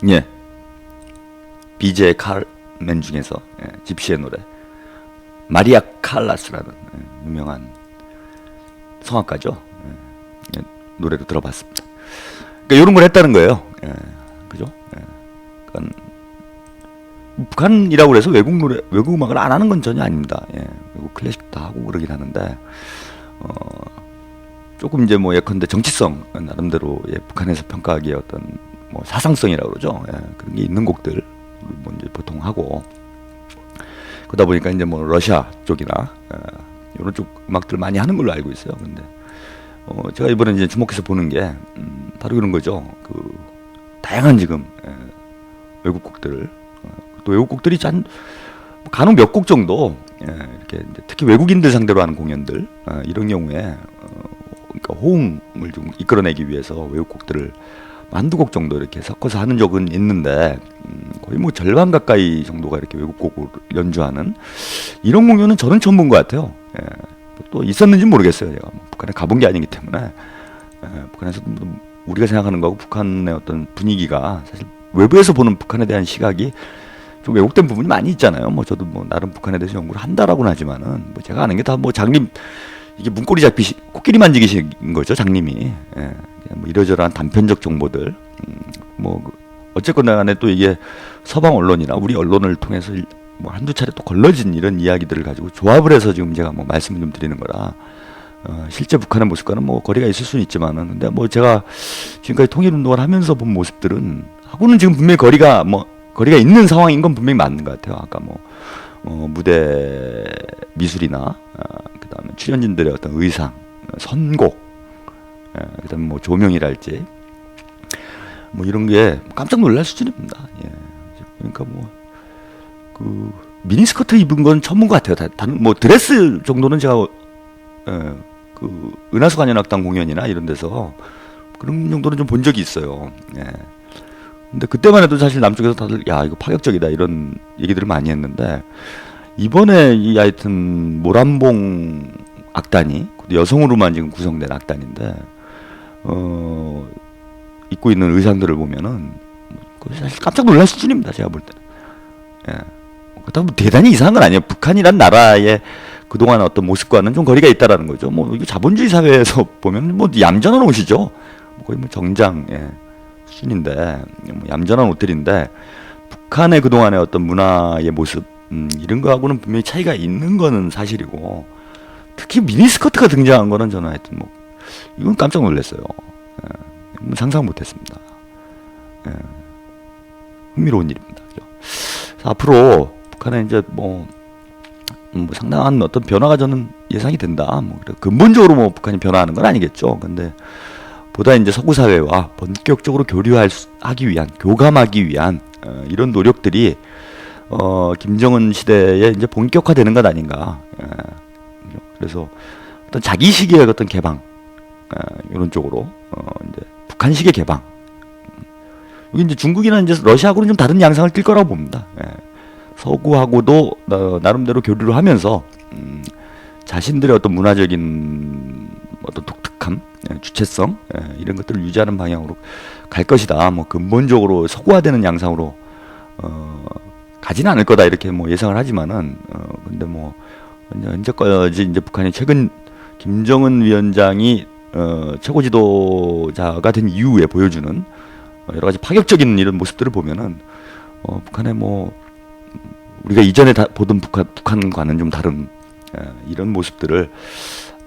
A: 예. BJ 칼맨 중에서 집시의 노래 마리아 칼라스라는 유명한 성악가죠. 노래로 들어봤습니다. 그러니까 이런 걸 했다는 거예요. 그죠? 그러니까 북한이라고 해서 외국 노래, 외국 음악을 안 하는 건 전혀 아닙니다. 외국 클래식도 하고 그러긴 하는데 조금 이제 뭐 예컨대 정치성 나름대로 북한에서 평가하기에 어떤 뭐 사상성이라고 그러죠. 그런 게 있는 곡들 뭐 이제 보통 하고 그러다 보니까 이제 뭐 러시아 쪽이나 이런 쪽 음악들 많이 하는 걸로 알고 있어요. 근데 제가 이번에 이제 주목해서 보는 게 바로 그런 거죠. 그 다양한 지금 외국 곡들을 또 외국 곡들이 간혹 몇 곡 정도 이렇게 이제 특히 외국인들 상대로 하는 공연들 이런 경우에 그러니까 호응을 좀 이끌어내기 위해서 외국 곡들을 한두 곡 정도 이렇게 섞어서 하는 적은 있는데 거의 뭐 절반 가까이 정도가 이렇게 외국 곡을 연주하는 이런 공연은 저는 처음 본 것 같아요. 또 있었는지 모르겠어요. 제가 북한에 가본 게 아니기 때문에 북한에서 우리가 생각하는 거하고 북한의 어떤 분위기가 사실 외부에서 보는 북한에 대한 시각이 좀 왜곡된 부분이 많이 있잖아요. 뭐 저도 뭐 나름 북한에 대해서 연구를 한다라고는 하지만은 뭐 제가 아는 게 다 뭐 장님 이게 문고리 잡히시 코끼리 만지기신 거죠. 장님이 뭐 이러저러한 단편적 정보들 뭐 어쨌거나 간에 또 이게 서방 언론이나 우리 언론을 통해서 뭐 한두 차례 또 걸러진 이런 이야기들을 가지고 조합을 해서 지금 제가 뭐 말씀을 좀 드리는 거라 실제 북한의 모습과는 뭐 거리가 있을 수는 있지만은 근데 뭐 제가 지금까지 통일운동을 하면서 본 모습들은 하고는 지금 분명히 거리가 있는 상황인 건 분명히 맞는 것 같아요. 아까 뭐 무대 미술이나 그다음에 출연진들의 어떤 의상, 선곡, 그다음에 뭐 조명이랄지 뭐 이런 게 깜짝 놀랄 수준입니다. 그러니까 뭐 그 미니스커트 입은 건 처음 본 것 같아요. 다른 뭐 드레스 정도는 제가 그 은하수 관현악단 공연이나 이런 데서 그런 정도는 좀 본 적이 있어요. 근데 그때만 해도 사실 남쪽에서 다들 야 이거 파격적이다 이런 얘기들을 많이 했는데 이번에 이 하여튼 모란봉 악단이 여성으로만 지금 구성된 악단인데 입고 있는 의상들을 보면은 사실 깜짝 놀랄 수준입니다. 제가 볼 때는. 그렇다고 뭐 대단히 이상한 건 아니에요. 북한이란 나라의 그동안 어떤 모습과는 좀 거리가 있다라는 거죠. 뭐 이거 자본주의 사회에서 보면 뭐 얌전한 옷이죠. 거의 뭐 정장 수준인데 뭐 얌전한 옷들인데 북한의 그동안의 어떤 문화의 모습 이런 거하고는 분명히 차이가 있는 거는 사실이고 특히 미니스커트가 등장한 거는 저는 하여튼 뭐 이건 깜짝 놀랐어요. 상상 못했습니다. 흥미로운 일입니다. 앞으로 북한에 이제 뭐 상당한 어떤 변화가 저는 예상이 된다. 뭐 근본적으로 뭐 북한이 변화하는 건 아니겠죠. 근데 보다 이제 서구 사회와 본격적으로 교류하기 위한, 교감하기 위한 이런 노력들이 김정은 시대에 이제 본격화되는 것 아닌가. 그래서 어떤 자기식의 어떤 개방 이런 쪽으로 이제 북한식의 개방. 여기 이제 중국이나 이제 러시아하고는 좀 다른 양상을 띌 거라고 봅니다. 서구하고도 나름대로 교류를 하면서 자신들의 어떤 문화적인 어떤 독특함, 주체성 이런 것들을 유지하는 방향으로 갈 것이다. 뭐 근본적으로 서구화되는 양상으로 가지는 않을 거다 이렇게 뭐 예상을 하지만은 근데 뭐 언제까지 이제 북한이 최근 김정은 위원장이 최고 지도자가 된 이후에 보여주는 여러 가지 파격적인 이런 모습들을 보면은 북한의 뭐 우리가 이전에 보던 북한과는 좀 다른 이런 모습들을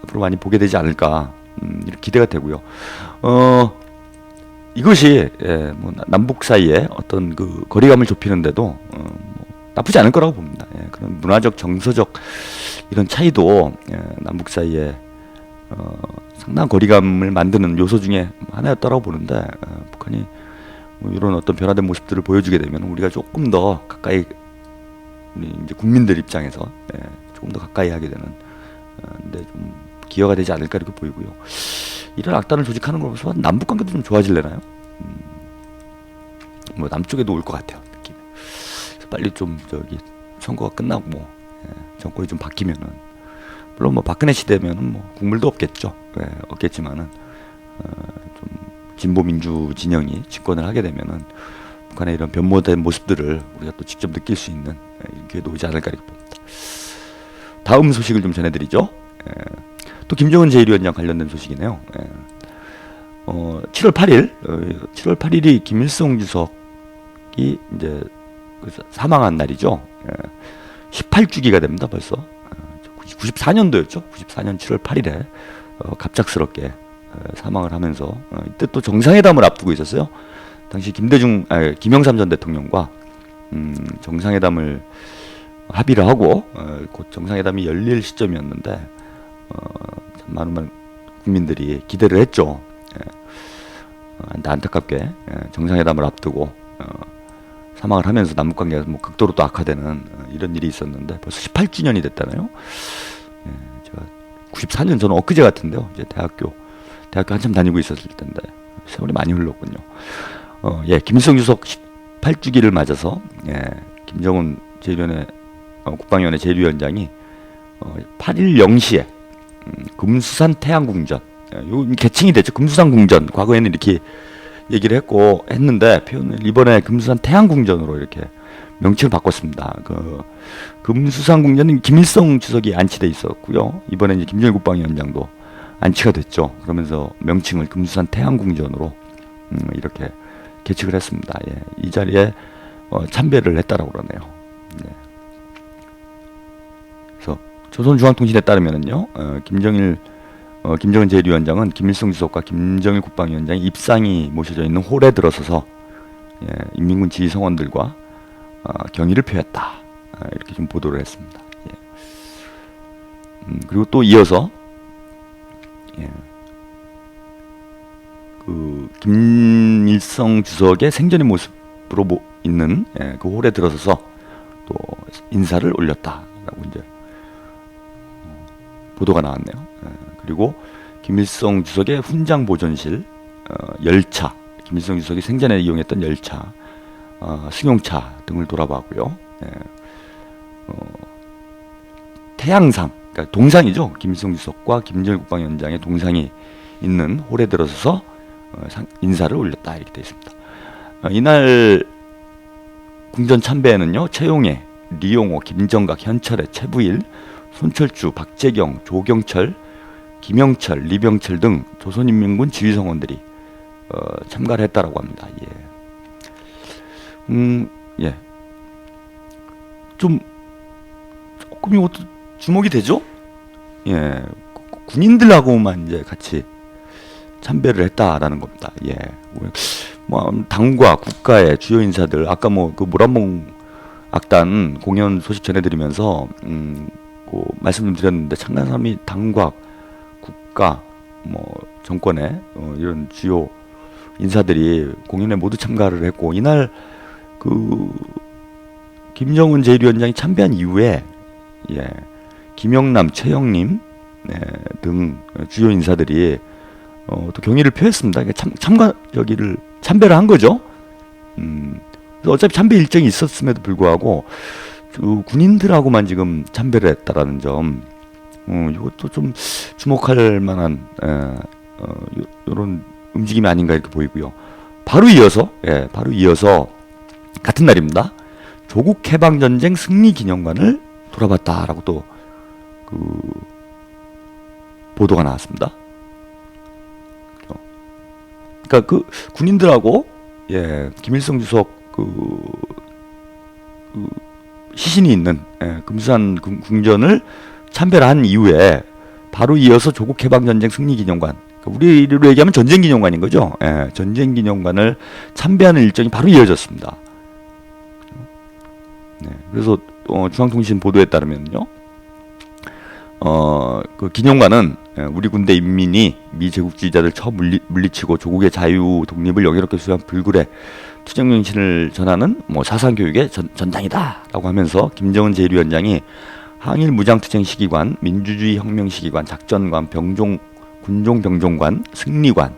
A: 앞으로 많이 보게 되지 않을까 이렇게 기대가 되고요. 이것이 뭐 남북 사이에 어떤 그 거리감을 좁히는데도 뭐 나쁘지 않을 거라고 봅니다. 그런 문화적, 정서적 이런 차이도 남북 사이에 상당한 거리감을 만드는 요소 중에 하나였다고 보는데 북한이 뭐 이런 어떤 변화된 모습들을 보여주게 되면 우리가 조금 더 가까이 우리 이제 국민들 입장에서 조금 더 가까이 하게 되는 근데 좀 기여가 되지 않을까 이렇게 보이고요. 이런 악단을 조직하는 걸 보면서 남북 관계도 좀 좋아질래나요? 뭐 남쪽에도 올 것 같아요. 느낌. 그래서 빨리 좀 저기 선거가 끝나고 정권이 좀 바뀌면은 물론 뭐 박근혜 시대면은 뭐 국물도 없겠죠. 없겠지만은 좀 진보 민주 진영이 집권을 하게 되면은 북한의 이런 변모된 모습들을 우리가 또 직접 느낄 수 있는 기회도 오지 않을까 이렇게 봅니다. 다음 소식을 좀 전해드리죠. 또 김정은 제1위원장 관련된 소식이네요. 7월 8일이 김일성 주석이 이제 사망한 날이죠. 18주기가 됩니다. 벌써 94년도였죠. 94년 7월 8일에 갑작스럽게 사망을 하면서 이때 또 정상회담을 앞두고 있었어요. 당시 김영삼 전 대통령과 정상회담을 합의를 하고 곧 정상회담이 열릴 시점이었는데 참 많은 국민들이 기대를 했죠. 안타깝게 정상회담을 앞두고 사망을 하면서 남북관계가 뭐 극도로 또 악화되는 이런 일이 있었는데 벌써 18주년이 됐다나요? 제가 94년 저는 엊그제 같은데요. 이제 대학교 한참 다니고 있었을 텐데 세월이 많이 흘렀군요. 김일성 주석 18주기를 맞아서 김정은 국방위원회 제1위원장이 8일 0시에 금수산 태양궁전, 요 개칭이 됐죠. 금수산 궁전. 과거에는 이렇게 얘기를 했는데 표현을 이번에 금수산 태양궁전으로 이렇게 명칭을 바꿨습니다. 그 금수산 궁전은 김일성 주석이 안치돼 있었고요. 이번에 이제 김정일 국방위원장도 안치가 됐죠. 그러면서 명칭을 금수산 태양궁전으로 이렇게 개칭을 했습니다. 이 자리에 참배를 했다라고 그러네요. 그래서 조선중앙통신에 따르면은요, 김정은 제1위원장은 김일성 주석과 김정일 국방위원장이 입상이 모셔져 있는 홀에 들어서서 인민군 지휘 성원들과 경의를 표했다. 이렇게 좀 보도를 했습니다. 그리고 또 이어서 그 김일성 주석의 생전의 모습으로 있는 그 홀에 들어서서 또 인사를 올렸다라고 이제 보도가 나왔네요. 그리고 김일성 주석의 훈장 보존실, 열차, 김일성 주석이 생전에 이용했던 열차, 승용차 등을 돌아봤고요. 태양상, 그러니까 동상이죠. 김일성 주석과 김정일 국방위원장의 동상이 있는 홀에 들어서서 인사를 올렸다 이렇게 되어 있습니다. 이날 궁전 참배에는요, 최용해, 리용호, 김정각, 현철의, 최부일, 손철주, 박재경, 조경철, 김영철, 리병철 등 조선인민군 지휘성원들이 참가를 했다라고 합니다. 조금 이것도 주목이 되죠? 군인들하고만 이제 같이 참배를 했다라는 겁니다. 뭐 당과 국가의 주요 인사들, 아까 뭐 그 모란봉 악단 공연 소식 전해드리면서 말씀 좀 드렸는데 참가한 사람이 당과 국가, 뭐 정권의 이런 주요 인사들이 공연에 모두 참가를 했고, 이날 그 김정은 제1위원장이 참배한 이후에 김영남, 최영림 등 주요 인사들이 또 경의를 표했습니다. 그러니까 참배를 한 거죠. 그래서 어차피 참배 일정이 있었음에도 불구하고 군인들하고만 지금 참배를 했다라는 점, 이것도 좀 주목할 만한 이런 움직임이 아닌가 이렇게 보이고요. 바로 이어서 같은 날입니다. 조국 해방전쟁 승리 기념관을 돌아봤다라고 또 보도가 나왔습니다. 그러니까 그 군인들하고 김일성 주석 시신이 있는 금수산 궁전을 참배를 한 이후에 바로 이어서 조국 해방전쟁 승리기념관, 그러니까 우리로 얘기하면 전쟁기념관인 거죠. 전쟁기념관을 참배하는 일정이 바로 이어졌습니다. 그래서 중앙통신 보도에 따르면요, 그 기념관은 우리 군대 인민이 미 제국주의자들 처음 물리치고 조국의 자유 독립을 영예롭게 수호한 불굴의 투쟁정신을 전하는 뭐 사상교육의 전당이다라고 하면서 김정은 제1위원장이 항일 무장투쟁 시기관, 민주주의 혁명 시기관, 작전관, 군종 병종관, 승리관,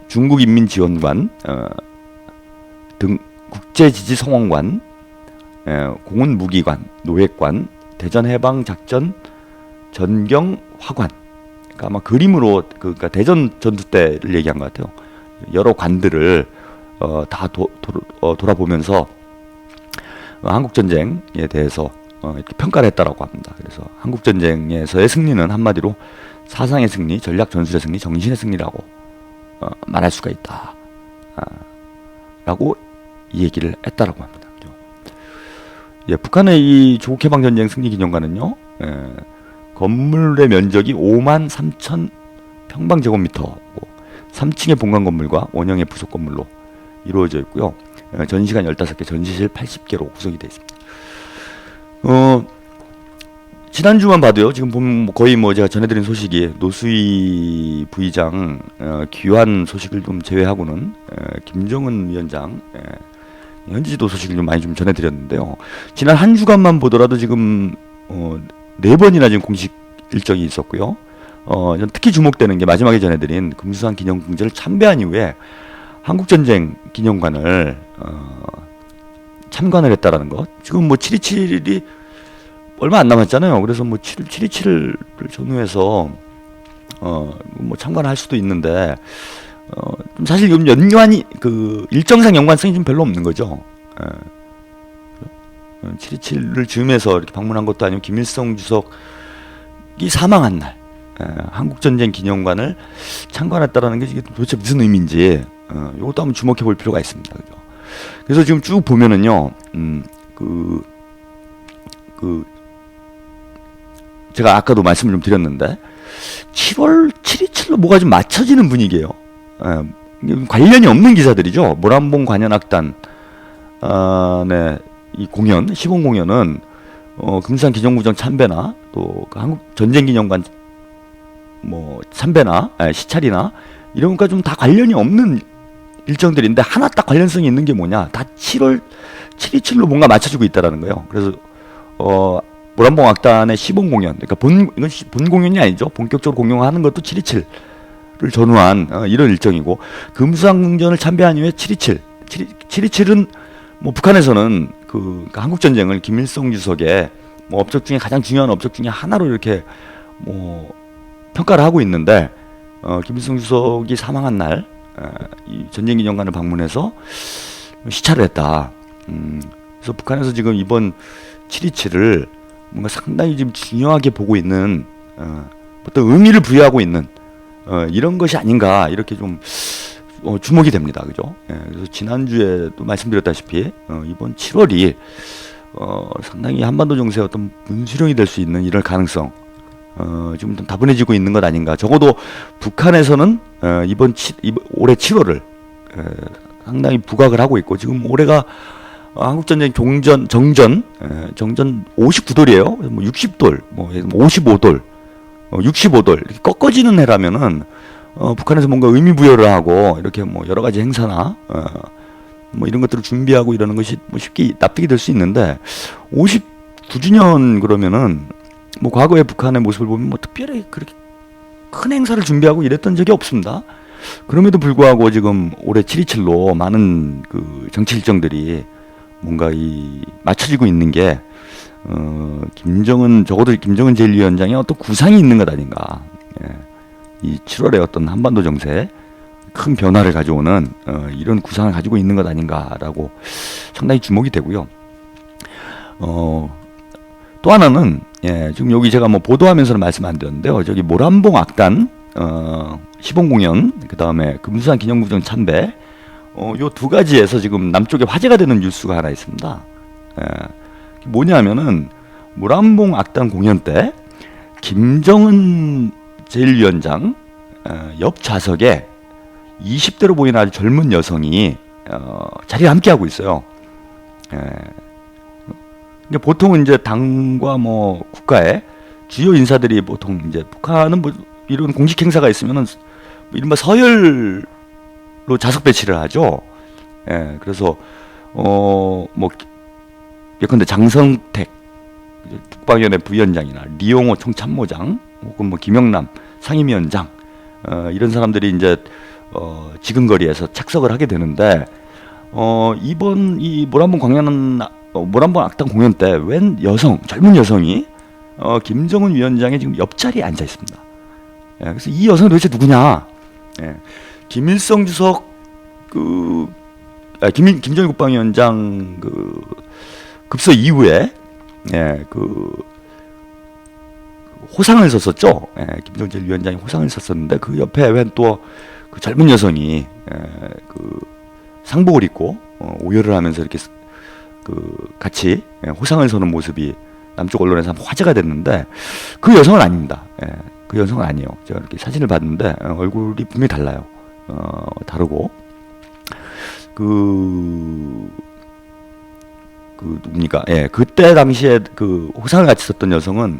A: 중국인민지원관 등 국제지지 성원관, 공군무기관, 노획관, 대전해방작전 전경화관, 그러니까 아마 그림으로 그러니까 대전 전투 때를 얘기한 것 같아요. 여러 관들을 다 돌아보면서 한국 전쟁에 대해서 이렇게 평가를 했다라고 합니다. 그래서 한국 전쟁에서의 승리는 한마디로 사상의 승리, 전략 전술의 승리, 정신의 승리라고 말할 수가 있다. 라고 이 얘기를 했다라고 합니다. 예, 북한의 이 조국 해방 전쟁 승리 기념관은요, 건물의 면적이 5만 3천 평방제곱미터, 3층의 본관 건물과 원형의 부속 건물로 이루어져 있고요. 전시관 15개, 전시실 80개로 구성이 되어 있습니다. 지난주만 봐도요, 지금 보면 거의 제가 전해드린 소식이 노수희 부의장 귀환 소식을 좀 제외하고는 김정은 위원장 현지 지도 소식을 좀 많이 좀 전해드렸는데요. 지난 한 주간만 보더라도 지금 4번이나 지금 공식 일정이 있었고요. 특히 주목되는 게 마지막에 전해드린 금수산 기념궁전을 참배한 이후에 한국전쟁 기념관을 참관을 했다라는 것. 지금 7.27이 얼마 안 남았잖아요. 그래서 7.27을 전후해서 참관할 수도 있는데 좀 사실 좀 연관이 일정상 연관성이 좀 별로 없는 거죠. 7.27을 즈음해서 이렇게 방문한 것도 아니고 김일성 주석이 사망한 날 한국전쟁 기념관을 참관했다라는 게 이게 도대체 무슨 의미인지 이것도 한번 주목해 볼 필요가 있습니다. 그죠? 그래서 지금 쭉 보면은요, 제가 아까도 말씀을 좀 드렸는데 7월 7.27로 뭐가 좀 맞춰지는 분위기예요. 관련이 없는 기사들이죠. 모란봉 관현악단 이 공연, 시범 공연은 금수산 기념구정 참배나 또 한국 전쟁기념관 참배나 시찰이나 이런 것과 좀 다 관련이 없는 일정들인데 하나 딱 관련성이 있는 게 뭐냐? 다 7월 7.27로 뭔가 맞춰지고 있다라는 거예요. 그래서 모란봉 악단의 시범 공연, 그러니까 이건 본 공연이 아니죠. 본격적으로 공연하는 것도 7.27를 전후한 이런 일정이고, 금수산 궁전을 참배한 이후에 7.27은 북한에서는 그러니까 한국 전쟁을 김일성 주석의 업적 중에 가장 중요한 업적 중에 하나로 이렇게 평가를 하고 있는데, 김일성 주석이 사망한 날 이 전쟁기념관을 방문해서 시찰을 했다. 그래서 북한에서 지금 이번 7.27을 뭔가 상당히 지금 중요하게 보고 있는 어떤 의미를 부여하고 있는 이런 것이 아닌가 이렇게 좀 주목이 됩니다. 그죠? 그래서 지난주에도 말씀드렸다시피 이번 7월이 상당히 한반도 정세의 어떤 분수령이 될 수 있는 이럴 가능성 지금 좀 다분해지고 있는 것 아닌가. 적어도 북한에서는 올해 7월을 상당히 부각을 하고 있고, 지금 올해가 한국전쟁 정전 59돌이에요. 60돌, 55돌, 65돌 이렇게 꺾어지는 해라면은 북한에서 뭔가 의미 부여를 하고 이렇게 여러 가지 행사나 이런 것들을 준비하고 이러는 것이 쉽게 납득이 될 수 있는데, 59주년 그러면은 과거의 북한의 모습을 보면 특별히 그렇게 큰 행사를 준비하고 이랬던 적이 없습니다. 그럼에도 불구하고 지금 올해 7.27로 많은 정치 일정들이 뭔가 맞춰지고 있는 게 적어도 김정은 제1위원장의 어떤 구상이 있는 것 아닌가. 이 7월에 어떤 한반도 정세에 큰 변화를 가져오는 이런 구상을 가지고 있는 것 아닌가라고 상당히 주목이 되고요. 또 하나는 지금 여기 제가 보도하면서는 말씀 안 드렸는데요. 저기 모란봉 악단 시범 공연, 그 다음에 금수산 기념구정 참배, 요 두 가지에서 지금 남쪽에 화제가 되는 뉴스가 하나 있습니다. 뭐냐면은 모란봉 악단 공연 때 김정은 제1위원장 옆 좌석에 20대로 보이는 아주 젊은 여성이 자리를 함께하고 있어요. 보통은 이제 당과 국가의 주요 인사들이 보통 이제 북한은 이런 공식 행사가 있으면은 이른바 서열로 좌석 배치를 하죠. 그래서 예컨대 장성택 국방위원회 부위원장이나 리용호 총참모장 혹은 김영남 상임위원장 이런 사람들이 이제 지근거리에서 착석을 하게 되는데, 이번 이 모란봉 악단 공연 때 웬 젊은 여성이 김정은 위원장의 지금 옆자리에 앉아 있습니다. 그래서 이 여성은 도대체 누구냐? 김일성 주석 김정일 국방위원장 그 급서 이후에 그 호상을 썼었죠. 김정일 위원장이 호상을 썼었는데 그 옆에 웬 또 그 젊은 여성이 그 상복을 입고 오열을 하면서 이렇게 그 같이 호상을 서는 모습이 남쪽 언론에서 한번 화제가 됐는데 그 여성은 아닙니다. 그 여성은 아니에요. 제가 이렇게 사진을 봤는데 얼굴이 분명히 달라요. 다르고 그 누굽니까? 그때 당시에 그 호상을 같이 썼던 여성은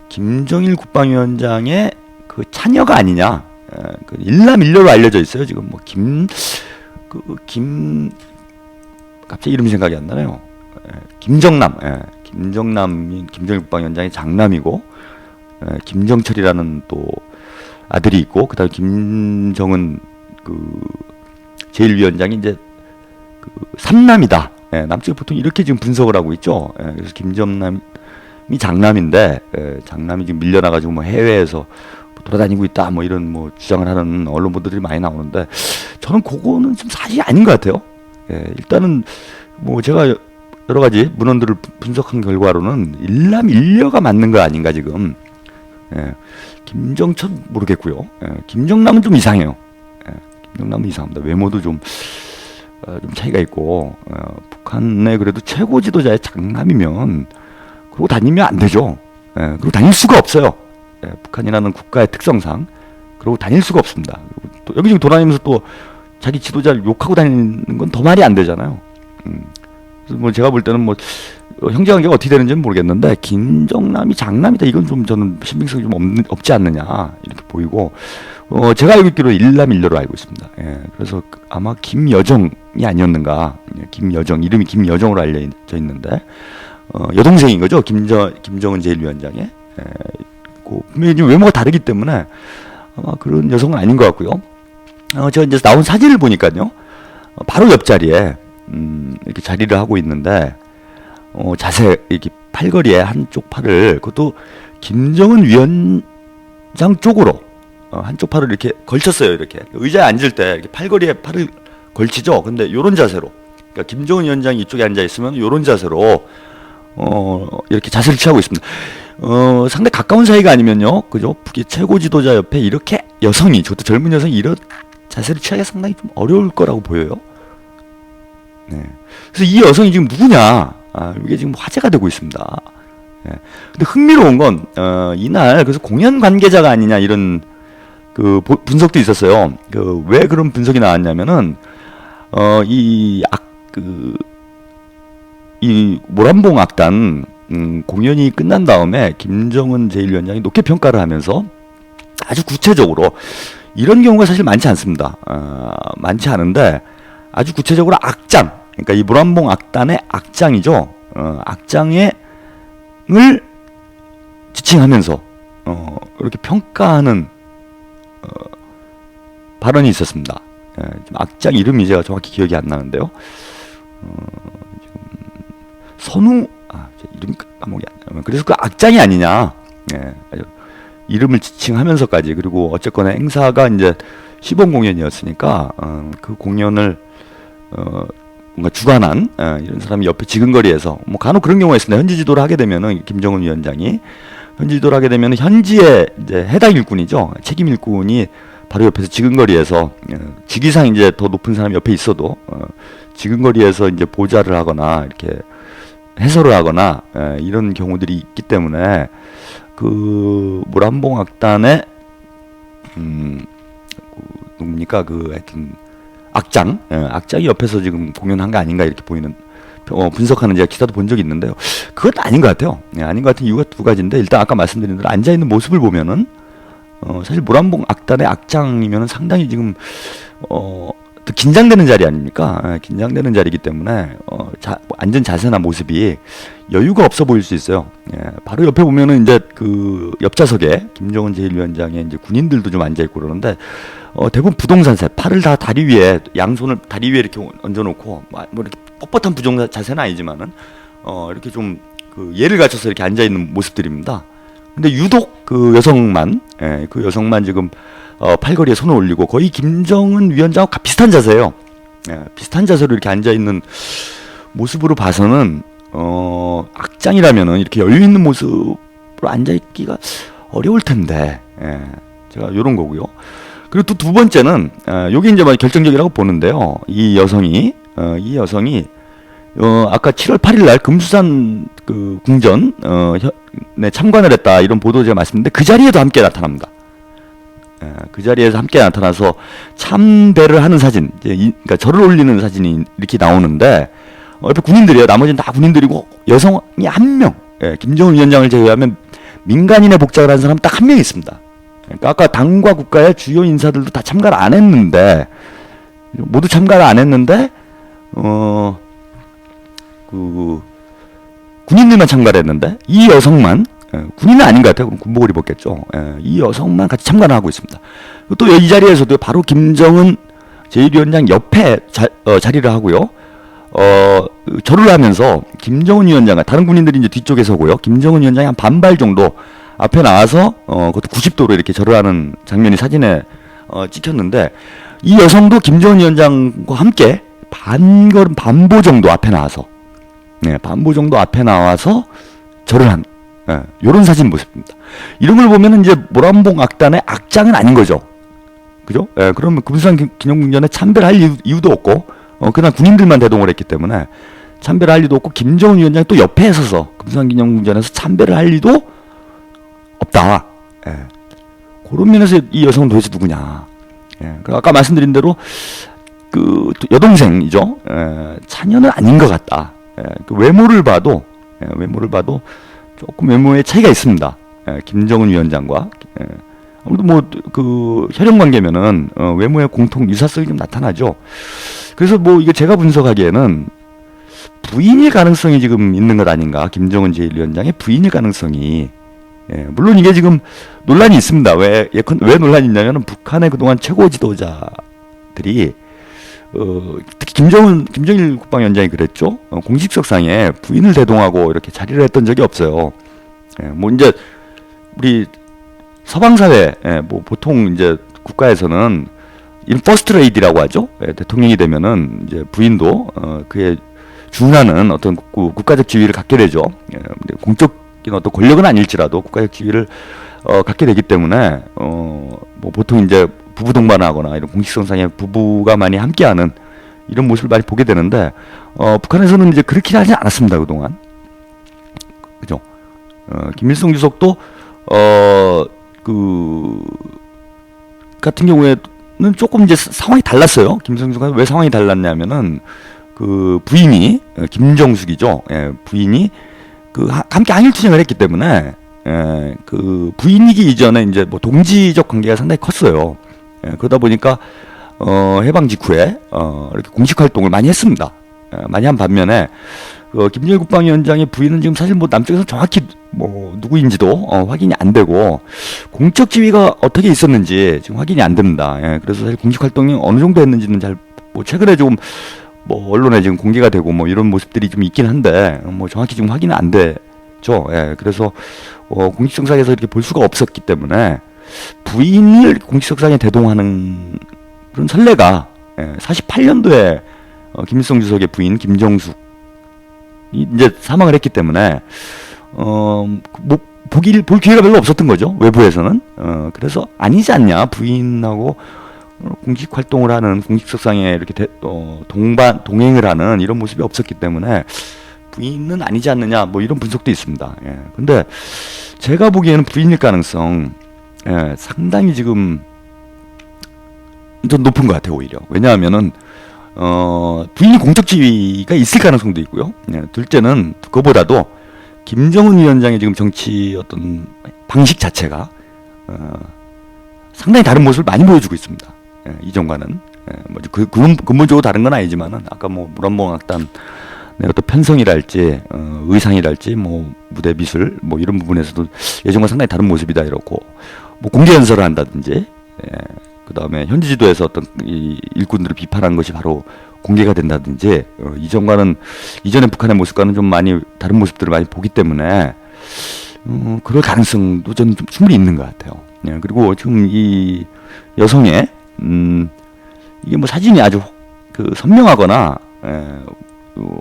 A: 김정일 국방위원장의 그 차녀가 아니냐. 그 일남일녀로 알려져 있어요. 지금 뭐 갑자기 이름이 생각이 안 나네요. 김정남이 김정일 국방위원장의 장남이고, 김정철이라는 또 아들이 있고, 그다음 김정은 그 제1위원장이 이제 그 삼남이다. 남쪽이 보통 이렇게 지금 분석을 하고 있죠. 그래서 김정남이 장남인데, 장남이 지금 밀려나가지고 뭐 해외에서 돌아다니고 있다 뭐 이런 뭐 주장을 하는 언론 보도들이 많이 나오는데 저는 그거는 좀 사실이 아닌 것 같아요. 일단은 뭐 제가 여러 가지 문헌들을 분석한 결과로는 일남일녀가 맞는 거 아닌가 지금. 김정철 모르겠고요. 김정남은 좀 이상해요. 김정남은 이상합니다. 외모도 좀 차이가 있고 북한의 그래도 최고 지도자의 장남이면 그러고 다니면 안 되죠. 그리고 다닐 수가 없어요. 북한이라는 국가의 특성상 그러고 다닐 수가 없습니다. 그리고 또 여기저기 돌아다니면서 또 자기 지도자를 욕하고 다니는 건 더 말이 안 되잖아요. 그래서 뭐 제가 볼 때는 뭐 형제관계가 어떻게 되는지는 모르겠는데 김정남이 장남이다 이건 좀 저는 신빙성이 좀 없지 않느냐 이렇게 보이고 제가 알고 있기로 일남일녀로 알고 있습니다. 그래서 아마 김여정이 아니었는가. 김여정 이름이 김여정으로 알려져 있는데 여동생인 거죠. 김정은 제1위원장의. 분명히 좀 외모가 다르기 때문에 아마 그런 여성은 아닌 것 같고요. 제가 이제 나온 사진을 보니까요, 바로 옆자리에 이렇게 자리를 하고 있는데 자세 이렇게 팔걸이에 한쪽 팔을 그것도 김정은 위원장 쪽으로 한쪽 팔을 이렇게 걸쳤어요. 이렇게 의자에 앉을 때 이렇게 팔걸이에 팔을 걸치죠. 근데 이런 자세로, 그러니까 김정은 위원장이 이쪽에 앉아 있으면 이런 자세로 이렇게 자세를 취하고 있습니다. 상당히 가까운 사이가 아니면요, 그죠? 북의 최고 지도자 옆에 이렇게 여성이, 저도 젊은 여성이 이런 자세를 취하기가 상당히 좀 어려울 거라고 보여요. 그래서 이 여성이 지금 누구냐? 이게 지금 화제가 되고 있습니다. 근데 흥미로운 건, 이날, 그래서 공연 관계자가 아니냐, 이런, 분석도 있었어요. 왜 그런 분석이 나왔냐면은, 이 모란봉 악단, 공연이 끝난 다음에 김정은 제1위원장이 높게 평가를 하면서 아주 구체적으로 이런 경우가 사실 많지 않습니다. 많지 않은데 아주 구체적으로 악장, 그러니까 이 모란봉 악단의 악장이죠. 악장을 지칭하면서 이렇게 평가하는 발언이 있었습니다. 악장 이름이 제가 정확히 기억이 안 나는데요. 선우 이름이 까먹이 안 나요. 그래서 그 악장이 아니냐. 이름을 지칭하면서까지, 그리고 어쨌거나 행사가 이제 시범 공연이었으니까 그 공연을 뭔가 주관한 이런 사람이 옆에 지근거리에서 뭐 간혹 그런 경우가 있습니다. 현지 지도를 하게 되면은 김정은 위원장이 현지 지도를 하게 되면은 현지의 이제 해당 일꾼이죠. 책임 일꾼이 바로 옆에서 지근거리에서 직위상 이제 더 높은 사람이 옆에 있어도 지근거리에서 이제 보좌를 하거나 이렇게 해설을 하거나 이런 경우들이 있기 때문에 그 모란봉 악단의 누굽니까 하여튼 악장이 옆에서 지금 공연한 거 아닌가 이렇게 보이는 분석하는 제가 기사도 본 적이 있는데요. 그건 아닌 것 같아요. 아닌 것 같은 이유가 두 가지인데, 일단 아까 말씀드린 대로 앉아 있는 모습을 보면은 사실 모란봉 악단의 악장이면은 상당히 지금 또 긴장되는 자리 아닙니까? 긴장되는 자리이기 때문에 앉은 자세나 모습이 여유가 없어 보일 수 있어요. 바로 옆에 보면은 이제 그 옆좌석에 김정은 제1위원장의 이제 군인들도 좀 앉아 있고 그러는데 대부분 부동산세, 팔을 다 다리 위에, 양손을 다리 위에 이렇게 얹어놓고 뭐 이렇게 뻣뻣한 부정 자세는 아니지만은 이렇게 좀 그 예를 갖춰서 이렇게 앉아 있는 모습들입니다. 근데 유독 그 여성만 지금 팔걸이에 손을 올리고 거의 김정은 위원장하고 비슷한 자세예요. 비슷한 자세로 이렇게 앉아 있는 모습으로 봐서는 악장이라면은 이렇게 여유 있는 모습으로 앉아 있기가 어려울 텐데, 제가 요런 거고요. 그리고 또 두 번째는 요게 이제 결정적이라고 보는데요. 이 여성이 아까 7월 8일 날 금수산 그 궁전 네, 참관을 했다 이런 보도 제가 말씀드렸는데 그 자리에도 함께 나타납니다. 그 자리에서 함께 나타나서 참배를 하는 사진, 그러니까 절을 올리는 사진이 이렇게 나오는데 옆에 군인들이에요. 나머지는 다 군인들이고 여성이 한 명, 김정은 위원장을 제외하면 민간인의 복장을 한 사람 딱 한 명 있습니다. 그러니까 아까 당과 국가의 주요 인사들도 다 참가를 안 했는데 모두 참가를 안 했는데 그 군인들만 참가를 했는데 이 여성만 군인은 아닌 것 같아요. 그럼 군복을 입었겠죠. 이 여성만 같이 참가를 하고 있습니다. 또 이 자리에서도 바로 김정은 제1위원장 옆에 자리를 하고요. 절을 하면서 김정은 위원장과 다른 군인들이 이제 뒤쪽에 서고요. 김정은 위원장이 한 반발 정도 앞에 나와서 그것도 90도로 이렇게 절을 하는 장면이 사진에 찍혔는데 이 여성도 김정은 위원장과 함께 반보 정도 앞에 나와서 반보 정도 앞에 나와서 절을 한 요런 사진 모습입니다. 이런 걸 보면은 이제 모란봉 악단의 악장은 아닌 거죠. 그죠? 그러면 금수산 기념궁전에 참배를 할 이유도 없고 그냥 군인들만 대동을 했기 때문에 참배를 할 이유도 없고 김정은 위원장이 또 옆에 서서 금수산 기념궁전에서 참배를 할 이유도 없다. 그런 면에서 이 여성은 도대체 누구냐? 아까 말씀드린 대로 그 여동생이죠. 차녀는 아닌 것 같다. 그 외모를 봐도 조금 외모에 차이가 있습니다. 김정은 위원장과 아무래도 뭐 그 혈연 관계면은 외모의 공통 유사성이 좀 나타나죠. 그래서 뭐 이게 제가 분석하기에는 부인일 가능성이 지금 있는 것 아닌가? 김정은 제1위원장의 부인일 가능성이 물론 이게 지금 논란이 있습니다. 왜 논란이 있냐면은 북한의 그동안 최고 지도자들이 특히 김정일 국방위원장이 그랬죠. 공식석상에 부인을 대동하고 이렇게 자리를 했던 적이 없어요. 뭐 이제 우리 서방 사회, 뭐 보통 이제 국가에서는 퍼스트 레이디라고 하죠. 대통령이 되면은 이제 부인도 그에 준하는 어떤 국가적 지위를 갖게 되죠. 공적인 어떤 권력은 아닐지라도 국가적 지위를 갖게 되기 때문에 뭐 보통 이제 부부 동반하거나 이런 공식성상의 부부가 많이 함께하는 이런 모습을 많이 보게 되는데 북한에서는 이제 그렇게 하지 않았습니다. 그동안. 그죠? 김일성 주석도 그 같은 경우에는 조금 이제 상황이 달랐어요. 김일성 주석은 왜 상황이 달랐냐면은 그 부인이 김정숙이죠. 부인이 그 함께 항일투쟁을 했기 때문에 그 부인이기 이전에 이제 뭐 동지적 관계가 상당히 컸어요. 그러다 보니까 해방 직후에 이렇게 공식 활동을 많이 했습니다. 많이 한 반면에 김정일 국방위원장의 부인은 지금 사실 뭐 남쪽에서 정확히 뭐 누구인지도 확인이 안 되고 공적 지위가 어떻게 있었는지 지금 확인이 안 됩니다. 그래서 사실 공식 활동이 어느 정도 했는지는 잘 뭐 최근에 좀 뭐 언론에 지금 공개가 되고 뭐 이런 모습들이 좀 있긴 한데 뭐 정확히 지금 확인은 안 되죠. 그래서 공식정상에서 이렇게 볼 수가 없었기 때문에 부인을 공식석상에 대동하는 그런 선례가 48년도에 김일성 주석의 부인 김정숙이 이제 사망을 했기 때문에 뭐 볼 기회가 별로 없었던 거죠. 외부에서는. 그래서 아니지 않냐, 부인하고 공식 활동을 하는 공식석상에 이렇게 동행을 하는 이런 모습이 없었기 때문에 부인은 아니지 않느냐, 뭐 이런 분석도 있습니다. 근데 제가 보기에는 부인일 가능성 상당히 지금 좀 높은 것 같아요. 오히려. 왜냐하면은 부인이 공적 지위가 있을 가능성도 있고요. 둘째는 그거보다도 김정은 위원장의 지금 정치 어떤 방식 자체가 상당히 다른 모습을 많이 보여주고 있습니다. 이전과는 근본적으로 다른 건 아니지만은 아까 뭐 모란봉 악단 어떤 편성이랄지 의상이랄지 뭐 무대 미술 뭐 이런 부분에서도 예전과 상당히 다른 모습이다 이렇고 뭐 공개 연설을 한다든지 그 다음에 현지 지도에서 어떤 이 일꾼들을 비판한 것이 바로 공개가 된다든지 이전의 북한의 모습과는 좀 많이 다른 모습들을 많이 보기 때문에 그럴 가능성도 저는 좀 충분히 있는 것 같아요. 그리고 지금 이 여성의 이게 뭐 사진이 아주 그 선명하거나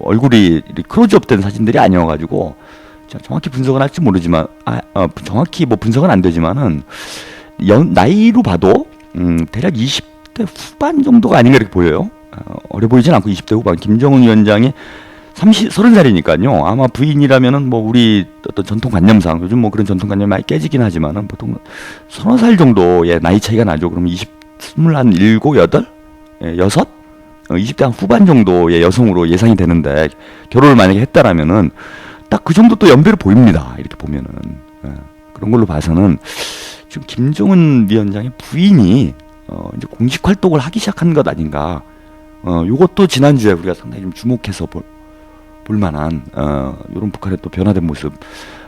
A: 얼굴이 클로즈업된 사진들이 아니어가지고 제가 정확히 분석은 할지 모르지만 정확히 뭐 분석은 안 되지만은 나이로 봐도 대략 20대 후반 정도가 아닌가 이렇게 보여요. 어려 보이진 않고 20대 후반. 김정은 위원장이 30살이니까요. 아마 부인이라면은 뭐 우리 어떤 전통관념상 요즘 뭐 그런 전통관념이 많이 깨지긴 하지만은 보통 서너 살 정도의 나이 차이가 나죠. 그럼 27, 8? 20대 한 후반 정도의 여성으로 예상이 되는데 결혼을 만약에 했다라면은 딱 그 정도 또 연배로 보입니다. 이렇게 보면은 그런 걸로 봐서는 지금 김정은 위원장의 부인이 이제 공식 활동을 하기 시작한 것 아닌가. 요것도 지난주에 우리가 상당히 좀 주목해서 볼 만한 이런 북한의 또 변화된 모습.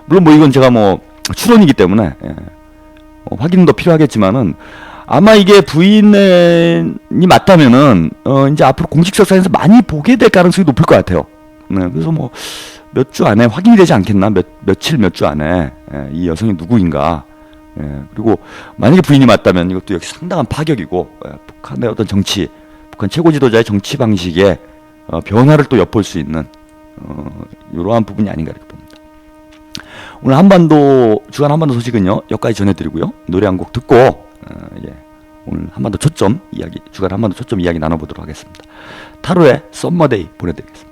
A: 물론 뭐 이건 제가 뭐 추론이기 때문에 확인도 필요하겠지만은 아마 이게 부인이 맞다면은 이제 앞으로 공식 석상에서 많이 보게 될 가능성이 높을 것 같아요. 네, 그래서 뭐 몇 주 안에 확인이 되지 않겠나? 며칠 몇 주 안에 이 여성이 누구인가? 그리고 만약에 부인이 맞다면 이것도 역시 상당한 파격이고 북한의 어떤 정치, 북한 최고 지도자의 정치 방식에 변화를 또 엿볼 수 있는 이러한 부분이 아닌가 이렇게 봅니다. 오늘 주간 한반도 소식은요 여기까지 전해드리고요. 노래 한 곡 듣고 오늘 한반도 초점 이야기, 주간 한반도 초점 이야기 나눠보도록 하겠습니다. 타로의 썸머데이 보내드리겠습니다.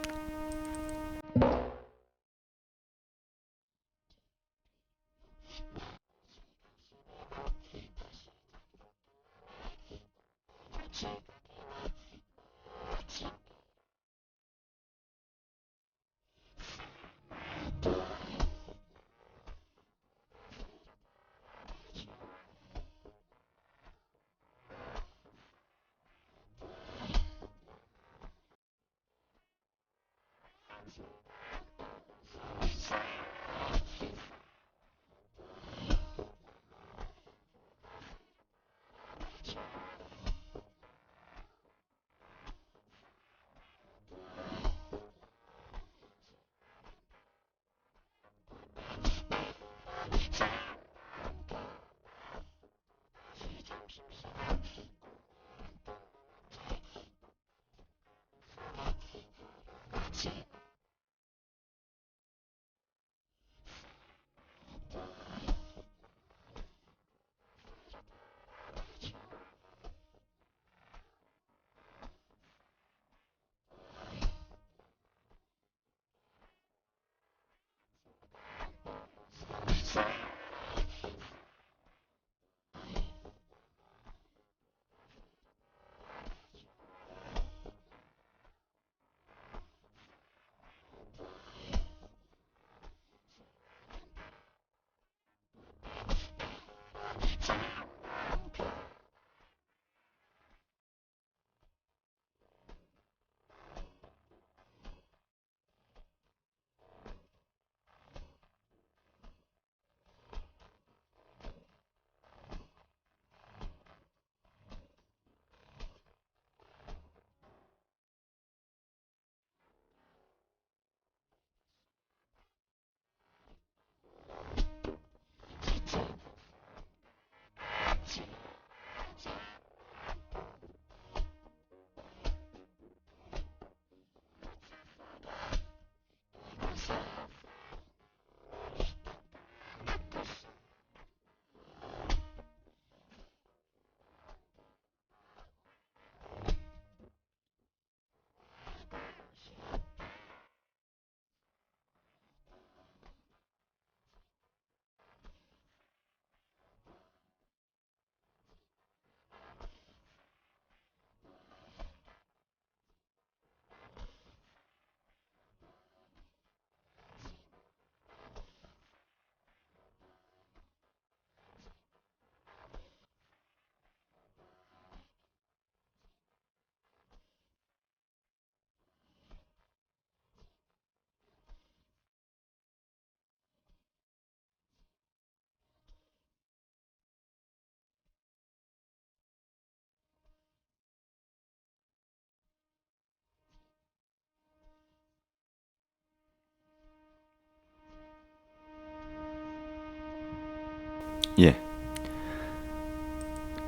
A: 예,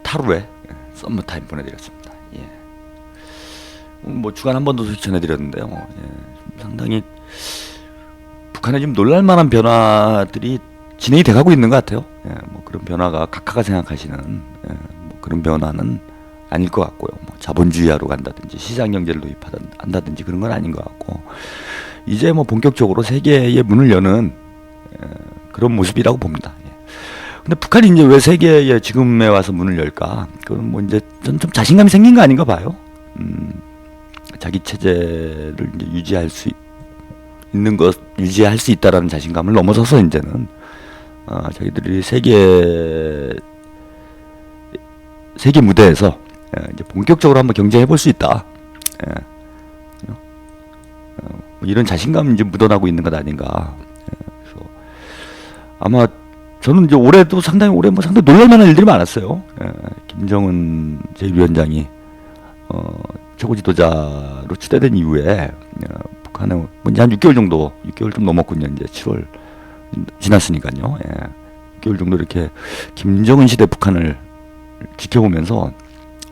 A: 타로의 썸머타임 보내드렸습니다. 예. 뭐 주간 한 번도 소식 전해드렸는데요. 예, 상당히 북한에 좀 놀랄만한 변화들이 진행이 돼가고 있는 것 같아요. 예, 뭐 그런 변화가 각하가 생각하시는 뭐 그런 변화는 아닐 것 같고요. 뭐 자본주의화로 간다든지 시장 경제를 도입한다든지 그런 건 아닌 것 같고, 이제 뭐 본격적으로 세계의 문을 여는 그런 모습이라고 봅니다. 예. 근데 북한이 이제 왜 세계에 지금에 와서 문을 열까? 그건 뭐 이제 좀 자신감이 생긴 거 아닌가 봐요. 자기 체제를 이제 유지할 수 있다라는 자신감을 넘어서서 이제는 자기들이 세계 무대에서 이제 본격적으로 한번 경쟁해 볼 수 있다. 뭐 이런 자신감이 이제 묻어나고 있는 것 아닌가. 그래서 아마 저는 이제 올해도 상당히 놀랄만한 일들이 많았어요. 김정은 제1위원장이 최고 지도자로 추대된 이후에 북한에 뭐 이제 한 6개월 좀 넘었군요. 이제 7월 지났으니까요. 6개월 정도 이렇게 김정은 시대 북한을 지켜보면서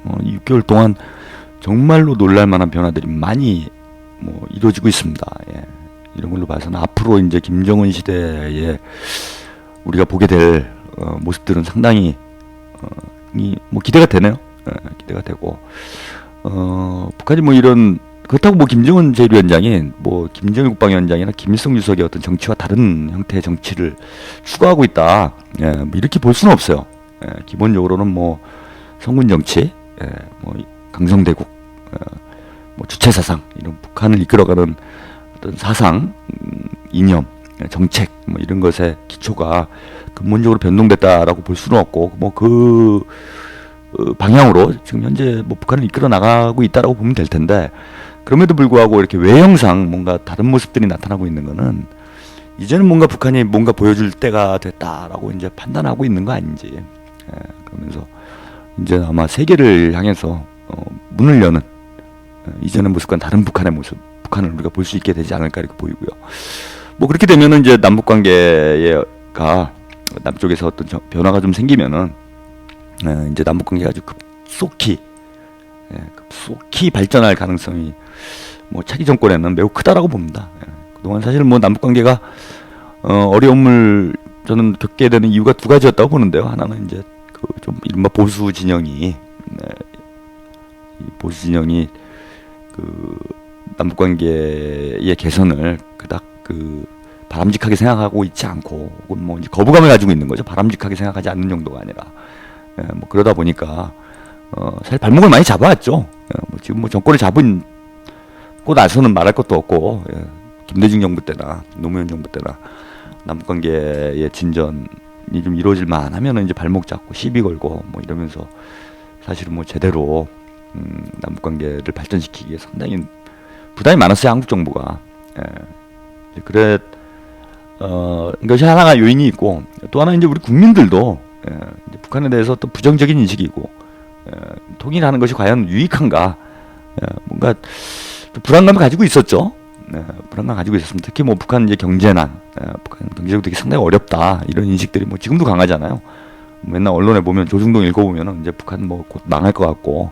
A: 6개월 동안 정말로 놀랄만한 변화들이 많이 뭐 이루어지고 있습니다. 이런 걸로 봐서는 앞으로 이제 김정은 시대에 우리가 보게 될 모습들은 상당히 뭐 기대가 되네요. 기대가 되고 북한이 뭐 이런 그렇다고 뭐 김정은 제1위원장이 뭐 김정일 국방위원장이나 김일성 주석의 어떤 정치와 다른 형태의 정치를 추구하고 있다. 뭐 이렇게 볼 수는 없어요. 기본적으로는 뭐 성군 정치, 뭐 강성대국, 뭐 주체 사상 이런 북한을 이끌어가는 어떤 사상, 이념, 정책 뭐 이런 것의 기초가 근본적으로 변동됐다라고 볼 수는 없고 뭐 그 방향으로 지금 현재 뭐 북한을 이끌어 나가고 있다라고 보면 될 텐데, 그럼에도 불구하고 이렇게 외형상 뭔가 다른 모습들이 나타나고 있는 거는 이제는 뭔가 북한이 뭔가 보여줄 때가 됐다라고 이제 판단하고 있는 거 아닌지. 그러면서 이제 아마 세계를 향해서 문을 여는 이전의 모습과 다른 북한의 모습, 북한을 우리가 볼 수 있게 되지 않을까 이렇게 보이고요. 뭐 그렇게 되면은 이제 남북 관계가 남쪽에서 어떤 변화가 좀 생기면은 이제 남북 관계가 아주 급속히 발전할 가능성이 뭐 차기 정권에는 매우 크다라고 봅니다. 그동안 사실 뭐 남북 관계가 어려움을 저는 겪게 되는 이유가 두 가지였다고 보는데요. 하나는 이제 그 좀 이른바 보수 진영이 그 남북 관계의 개선을 그닥 그 바람직하게 생각하고 있지 않고, 혹은 뭐 이제 거부감을 가지고 있는 거죠. 바람직하게 생각하지 않는 정도가 아니라 뭐 그러다 보니까 사실 발목을 많이 잡아왔죠. 뭐 지금 뭐 정권을 잡고 나서는 말할 것도 없고, 김대중 정부 때나 노무현 정부 때나 남북 관계의 진전이 좀 이루어질 만하면은 이제 발목 잡고 시비 걸고 뭐 이러면서 사실은 뭐 제대로 남북 관계를 발전시키기에 상당히 부담이 많았어요, 한국 정부가. 그래 이것이 하나가 요인이 있고, 또 하나 이제 우리 국민들도 이제 북한에 대해서 또 부정적인 인식이고, 통일하는 것이 과연 유익한가, 뭔가 또 불안감을 가지고 있었죠. 불안감 가지고 있었습니다. 특히 뭐 북한 이제 경제난, 북한 경제적으로 되게 상당히 어렵다 이런 인식들이 뭐 지금도 강하잖아요. 맨날 언론에 보면 조중동 읽어보면은 이제 북한 뭐 곧 망할 것 같고,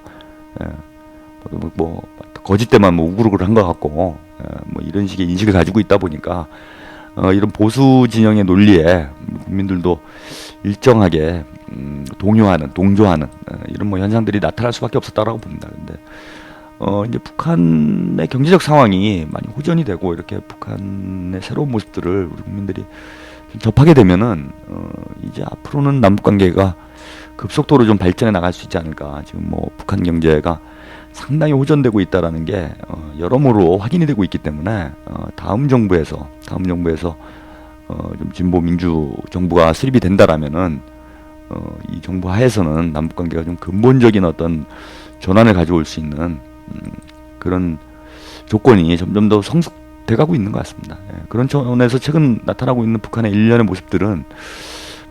A: 뭐 거짓 때만 뭐 우글우글 한 것 같고, 뭐 이런 식의 인식을 가지고 있다 보니까 이런 보수 진영의 논리에 국민들도 일정하게 동조하는 이런 뭐 현상들이 나타날 수밖에 없었다라고 봅니다. 근데 이제 북한의 경제적 상황이 많이 호전이 되고 이렇게 북한의 새로운 모습들을 우리 국민들이 좀 접하게 되면은 이제 앞으로는 남북 관계가 급속도로 좀 발전해 나갈 수 있지 않을까. 지금 뭐 북한 경제가 상당히 호전되고 있다라는 게 여러모로 확인이 되고 있기 때문에 다음 정부에서 좀 진보 민주 정부가 수립이 된다라면은 이 정부 하에서는 남북 관계가 좀 근본적인 어떤 전환을 가져올 수 있는 그런 조건이 점점 더 성숙돼가고 있는 것 같습니다. 그런 차원에서 최근 나타나고 있는 북한의 일련의 모습들은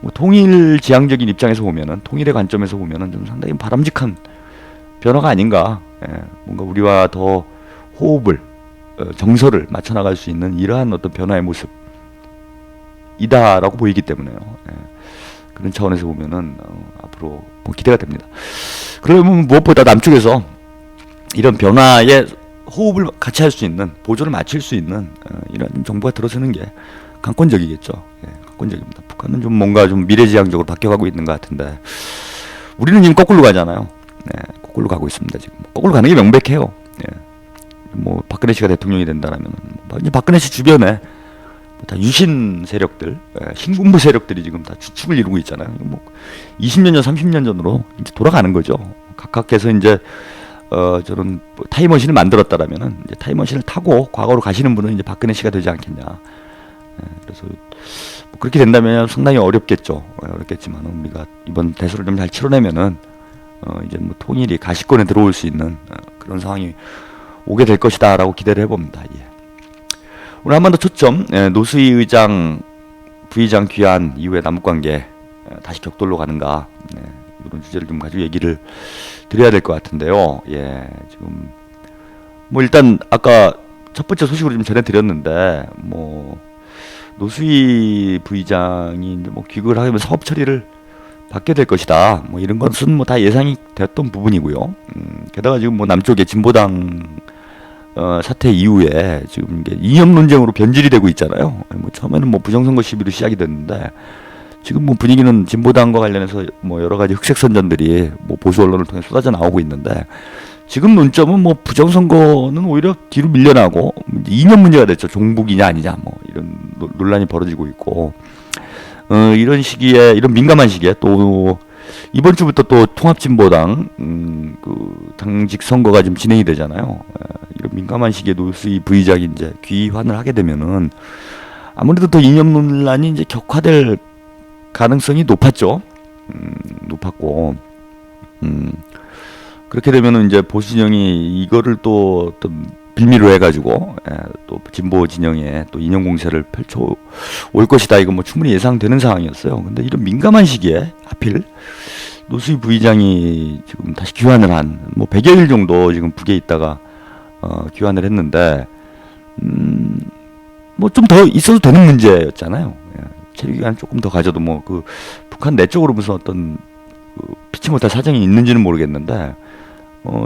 A: 뭐 통일 지향적인 입장에서 보면은, 통일의 관점에서 보면은 좀 상당히 바람직한 변화가 아닌가. 뭔가 우리와 더 호흡을 정서를 맞춰 나갈 수 있는 이러한 어떤 변화의 모습이다라고 보이기 때문에요. 그런 차원에서 보면은 앞으로 뭐 기대가 됩니다. 그러면 무엇보다 남쪽에서 이런 변화에 호흡을 같이 할 수 있는, 보조를 맞출 수 있는 이런 정부가 들어서는 게 강권적이겠죠. 예, 강권적입니다. 북한은 좀 뭔가 좀 미래지향적으로 바뀌어가고 있는 것 같은데 우리는 지금 거꾸로 가잖아요. 네, 거꾸로 가고 있습니다. 지금 거꾸로 가는 게 명백해요. 예. 뭐 박근혜 씨가 대통령이 된다라면 이제 박근혜 씨 주변에 다 유신 세력들, 신군부 세력들이 지금 다 주축을 이루고 있잖아요. 뭐 20년 전, 30년 전으로 이제 돌아가는 거죠. 각각께서 이제 저런 타임머신을 만들었다라면은 이제 타임머신을 타고 과거로 가시는 분은 이제 박근혜 씨가 되지 않겠냐. 그래서 뭐 그렇게 된다면 상당히 어렵겠죠. 어렵겠지만 우리가 이번 대선을 좀 잘 치러내면은 이제 뭐 통일이 가시권에 들어올 수 있는 그런 상황이 오게 될 것이다라고 기대를 해봅니다. 예. 오늘 한번 더 초점, 노수희 의장, 부의장 귀환 이후에 남북관계 다시 격돌로 가는가, 이런 주제를 좀 가지고 얘기를 드려야 될 것 같은데요. 예, 지금 뭐 일단 아까 첫 번째 소식으로 좀 전해드렸는데 뭐 노수희 부의장이 이제 뭐 귀국을 하면 사업 처리를 받게 될 것이다. 뭐 이런 것은 뭐 다 예상이 됐던 부분이고요. 게다가 지금 뭐 남쪽의 진보당 사태 이후에 지금 이게 이념 논쟁으로 변질이 되고 있잖아요. 뭐 처음에는 뭐 부정선거 시비로 시작이 됐는데 지금 뭐 분위기는 진보당과 관련해서 뭐 여러 가지 흑색 선전들이 뭐 보수 언론을 통해 쏟아져 나오고 있는데 지금 논점은 뭐 부정선거는 오히려 뒤로 밀려나고 이념 문제가 됐죠. 종북이냐 아니냐 뭐 이런 논란이 벌어지고 있고 이런 시기에 이런 민감한 시기에 또 이번 주부터 또 통합진보당 그 당직 선거가 좀 진행이 되잖아요. 이런 민감한 시기에 노수희 부의장이 이제 귀환을 하게 되면은 아무래도 더 이념 논란이 이제 격화될 가능성이 높았죠. 높았고 그렇게 되면은 이제 보수 진영이 이거를 또 어떤 빌미로 해가지고 또 진보 진영에 또 이념 공세를 펼쳐 올 것이다. 이거 뭐 충분히 예상되는 상황이었어요. 근데 이런 민감한 시기에 하필 노수희 부의장이 지금 다시 귀환을 한 뭐 100여일 정도 지금 북에 있다가 귀환을 했는데 뭐 좀 더 있어도 되는 문제였잖아요. 체류 기간 조금 더 가져도 뭐 그 북한 내적으로 무슨 어떤 그 피치 못할 사정이 있는지는 모르겠는데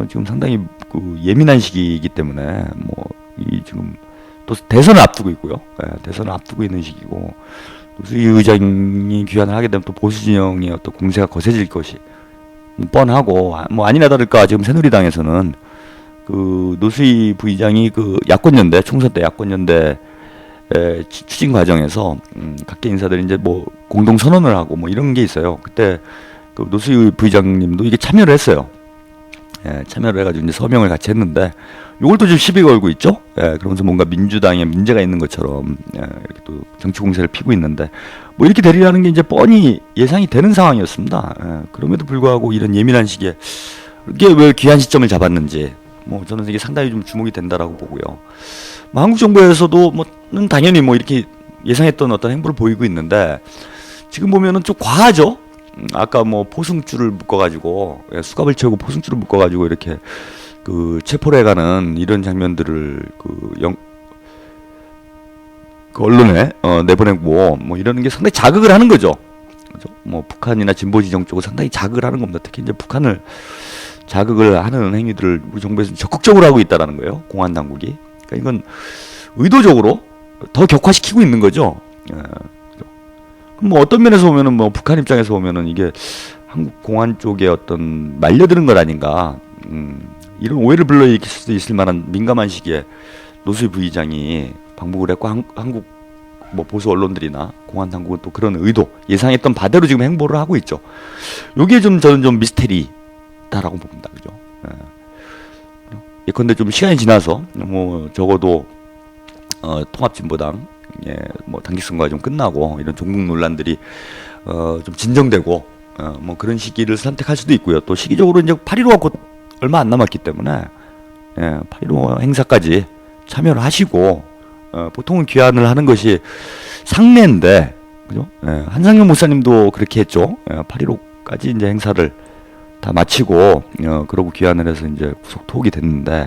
A: 지금 상당히 그 예민한 시기이기 때문에 뭐 이 지금 또 대선을 앞두고 있고요. 대선을 앞두고 있는 시기고 노수희 의장이 귀환을 하게 되면 또 보수 진영의 어떤 공세가 거세질 것이 뻔하고 뭐 아니나 다를까 지금 새누리당에서는 그 노수희 부의장이 그 야권연대 총선 때 야권연대 추진 과정에서 각계 인사들이 이제 뭐 공동 선언을 하고 뭐 이런 게 있어요. 그때 그 노수희 부의장님도 이게 참여를 했어요. 참여를 해가지고 이제 서명을 같이 했는데 이걸 또 지금 시비 걸고 있죠. 그러면서 뭔가 민주당에 문제가 있는 것처럼 이렇게 또 정치 공세를 피고 있는데 뭐 이렇게 되리라는 게 이제 뻔히 예상이 되는 상황이었습니다. 그럼에도 불구하고 이런 예민한 시기에 이게 왜 귀한 시점을 잡았는지 뭐 저는 이게 상당히 좀 주목이 된다라고 보고요. 뭐 한국 정부에서도 뭐는 당연히 뭐 이렇게 예상했던 어떤 행보를 보이고 있는데 지금 보면은 좀 과하죠. 아까 뭐 포승줄을 묶어가지고 수갑을 채우고 포승줄을 묶어가지고 이렇게 그 체포를 해가는 이런 장면들을 그 언론에 내보내고 뭐 이러는 게 상당히 자극을 하는 거죠. 그죠? 뭐 북한이나 진보 지정 쪽은 상당히 자극을 하는 겁니다. 특히 이제 북한을 자극을 하는 행위들을 우리 정부에서 적극적으로 하고 있다라는 거예요. 공안 당국이. 그러니까 이건 의도적으로 더 격화시키고 있는 거죠. 뭐 어떤 면에서 보면은 뭐 북한 입장에서 보면은 이게 한국 공안 쪽에 어떤 말려드는 것 아닌가 이런 오해를 불러일으킬 수도 있을 만한 민감한 시기에 노수희 부의장이 방북을 했고 한국 뭐 보수 언론들이나 공안 당국은 또 그런 의도 예상했던 바대로 지금 행보를 하고 있죠. 요게 좀 저는 좀 미스테리다라고 봅니다. 그죠? 예컨대 좀 시간이 지나서 뭐 적어도 통합진보당 뭐 단기선거가 좀 끝나고 이런 종북 논란들이 좀 진정되고 뭐 그런 시기를 선택할 수도 있고요. 또 시기적으로 이제 8.15가 곧 얼마 안 남았기 때문에 8.15 행사까지 참여를 하시고 보통은 귀환을 하는 것이 상례인데 그죠? 한상현 목사님도 그렇게 했죠. 8.15까지 이제 행사를 다 마치고 그러고 귀환을 해서 이제 구속 투옥이 됐는데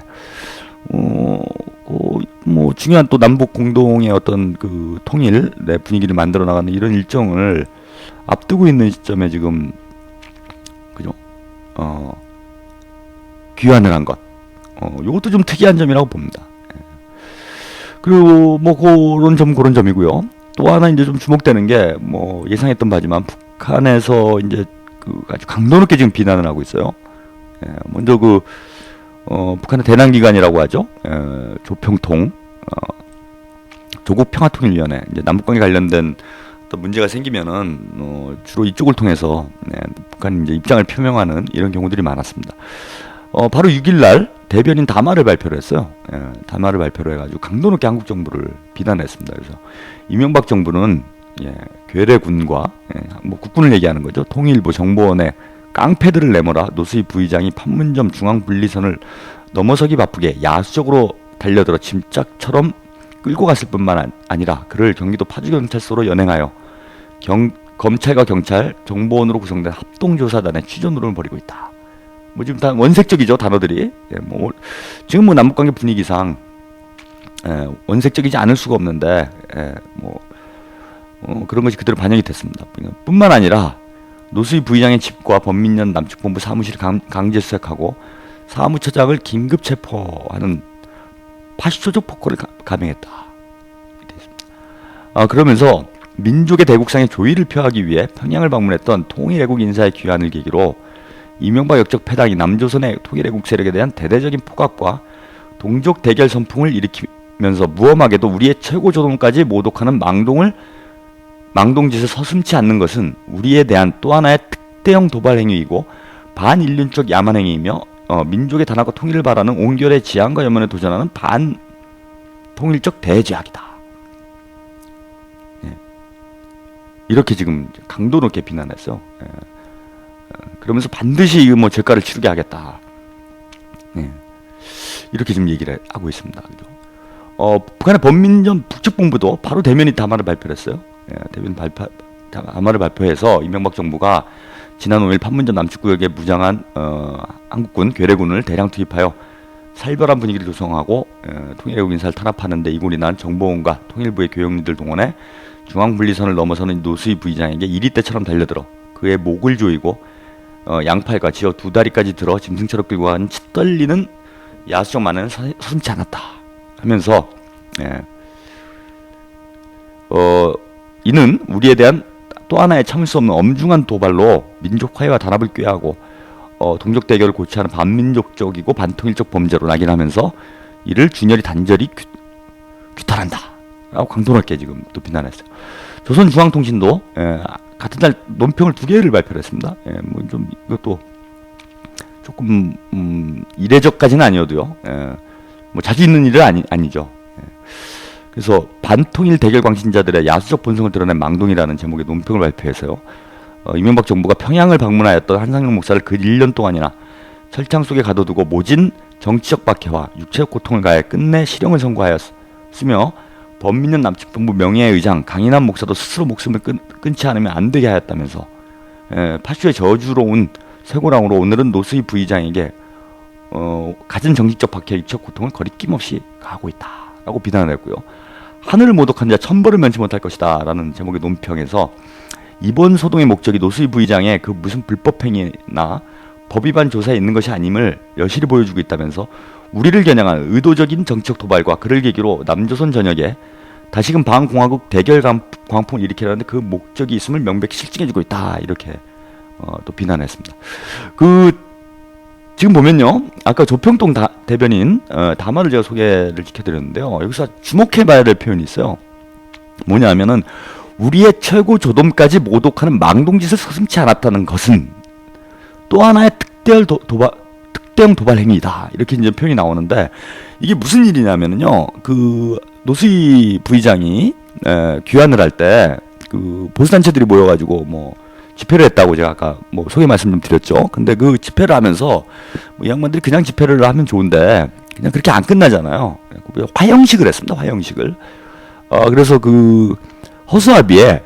A: 뭐 중요한 또 남북 공동의 어떤 그 통일 내 분위기를 만들어 나가는 이런 일정을 앞두고 있는 시점에 지금 그죠? 귀환을 한 것 요것도 좀 특이한 점이라고 봅니다. 예. 그리고 뭐 그런 점이고요. 또 하나 이제 좀 주목되는 게 뭐 예상했던 바지만 북한에서 이제 그 아주 강도 높게 지금 비난을 하고 있어요. 예, 먼저 북한의 대남기관이라고 하죠. 조평통, 조국평화통일위원회, 이제 남북관계 관련된 어떤 문제가 생기면은 주로 이쪽을 통해서 북한이 이제 입장을 표명하는 이런 경우들이 많았습니다. 바로 6일날 대변인 담화를 발표를 했어요. 담화를 발표를 해가지고 강도 높게 한국 정부를 비난했습니다. 그래서 이명박 정부는 괴뢰군과 뭐 국군을 얘기하는 거죠. 통일부 정보원에 깡패들을 내모라 노수희 부의장이 판문점 중앙분리선을 넘어서기 바쁘게 야수적으로 달려들어 짐짝처럼 끌고 갔을 뿐만 아니라 그를 경기도 파주경찰서로 연행하여 검찰과 경찰, 정보원으로 구성된 합동조사단의 취조 노름을 벌이고 있다. 뭐 지금 다 원색적이죠, 단어들이. 지금 뭐 남북관계 분위기상 원색적이지 않을 수가 없는데 그런 것이 그대로 반영이 됐습니다. 뿐만 아니라 노수희 부의장의 집과 범민련 남측본부 사무실을 강제 수색하고 사무처장을 긴급 체포하는 파시초적 폭거를 감행했다. 그러면서 민족의 대국상의 조의를 표하기 위해 평양을 방문했던 통일애국 인사의 귀환을 계기로 이명박 역적 패당이 남조선의 통일애국 세력에 대한 대대적인 포각과 동족 대결 선풍을 일으키면서 무엄하게도 우리의 최고 조동까지 모독하는 망동짓을 서슴지 않는 것은 우리에 대한 또 하나의 특대형 도발 행위이고 반인륜적 야만 행위이며 민족의 단합과 통일을 바라는 온결의 지향과 염원에 도전하는 반통일적 대죄악이다. 이렇게 지금 강도 높게 비난했어. 그러면서 반드시 뭐 죄가를 치르게 하겠다. 이렇게 지금 얘기를 하고 있습니다. 북한의 범민전 북측본부도 바로 대면이 담화를 발표했어요. 대변 담화를 발표해서 이명박 정부가 지난 5일 판문점 남측구역에 무장한 한국군 괴뢰군을 대량 투입하여 살벌한 분위기를 조성하고 통일애국 인사를 탄압하는 데 이골이 난 정보원과 통일부의 교역리들 동원해 중앙분리선을 넘어서는 노수희 부의장에게 이리떼처럼 달려들어 그의 목을 조이고 양팔과 지어 두 다리까지 들어 짐승처럼 끌고 가는 치떨리는 야수적 만행은 서슴지 않았다 하면서 이는 우리에 대한 또 하나의 참을 수 없는 엄중한 도발로 민족 화해와 단합을 꾀하고 동족 대결을 고취하는 반민족적이고 반통일적 범죄로 낙인하면서 이를 준열이 단절히 규탄한다 라고 강도 높게 지금 또 비난했어요. 조선중앙통신도 같은 날 논평을 2개를 발표를 했습니다. 뭐 좀 이것도 조금 이례적까지는 아니어도요. 뭐 자주 있는 일은 아니죠. 그래서 반통일 대결 광신자들의 야수적 본성을 드러낸 망동이라는 제목의 논평을 발표해서요. 이명박 정부가 평양을 방문하였던 한상용 목사를 그 1년 동안이나 철창 속에 가둬두고 모진 정치적 박해와 육체적 고통을 가해 끝내 실형을 선고하였으며 범민련 남측본부 명예의장 강인한 목사도 스스로 목숨을 끊지 않으면 안 되게 하였다면서 파쇼의 저주로운 쇠고랑으로 오늘은 노수희 부의장에게 갖은 정신적 박해와 육체적 고통을 거리낌 없이 가하고 있다라고 비난을 했고요. 하늘을 모독한 자 천벌을 면치 못할 것이다 라는 제목의 논평에서 이번 소동의 목적이 노수희 부의장의 그 무슨 불법행위나 법위반 조사에 있는 것이 아님을 여실히 보여주고 있다면서 우리를 겨냥한 의도적인 정치적 도발과 그를 계기로 남조선 전역에 다시금 반공화국 대결 광풍을 일으키려는데 그 목적이 있음을 명백히 실증해주고 있다 이렇게 또 비난했습니다. 지금 보면요, 아까 조평통 대변인 담화를 제가 소개를 시켜드렸는데요. 여기서 주목해봐야 될 표현이 있어요. 뭐냐면은 우리의 최고 조dom까지 모독하는 망동짓을 서슴지 않았다는 것은 또 하나의 특대형 도발 행위다 이렇게 이제 표현이 나오는데 이게 무슨 일이냐면요, 그 노수희 부의장이 귀환을 할 때 그 보수단체들이 모여가지고 뭐 집회를 했다고 제가 아까 뭐 소개 말씀 좀 드렸죠. 근데 그 집회를 하면서 뭐 이 양반들이 그냥 집회를 하면 좋은데 그냥 그렇게 안 끝나잖아요. 화형식을 했습니다. 화형식을. 그래서 그 허수아비에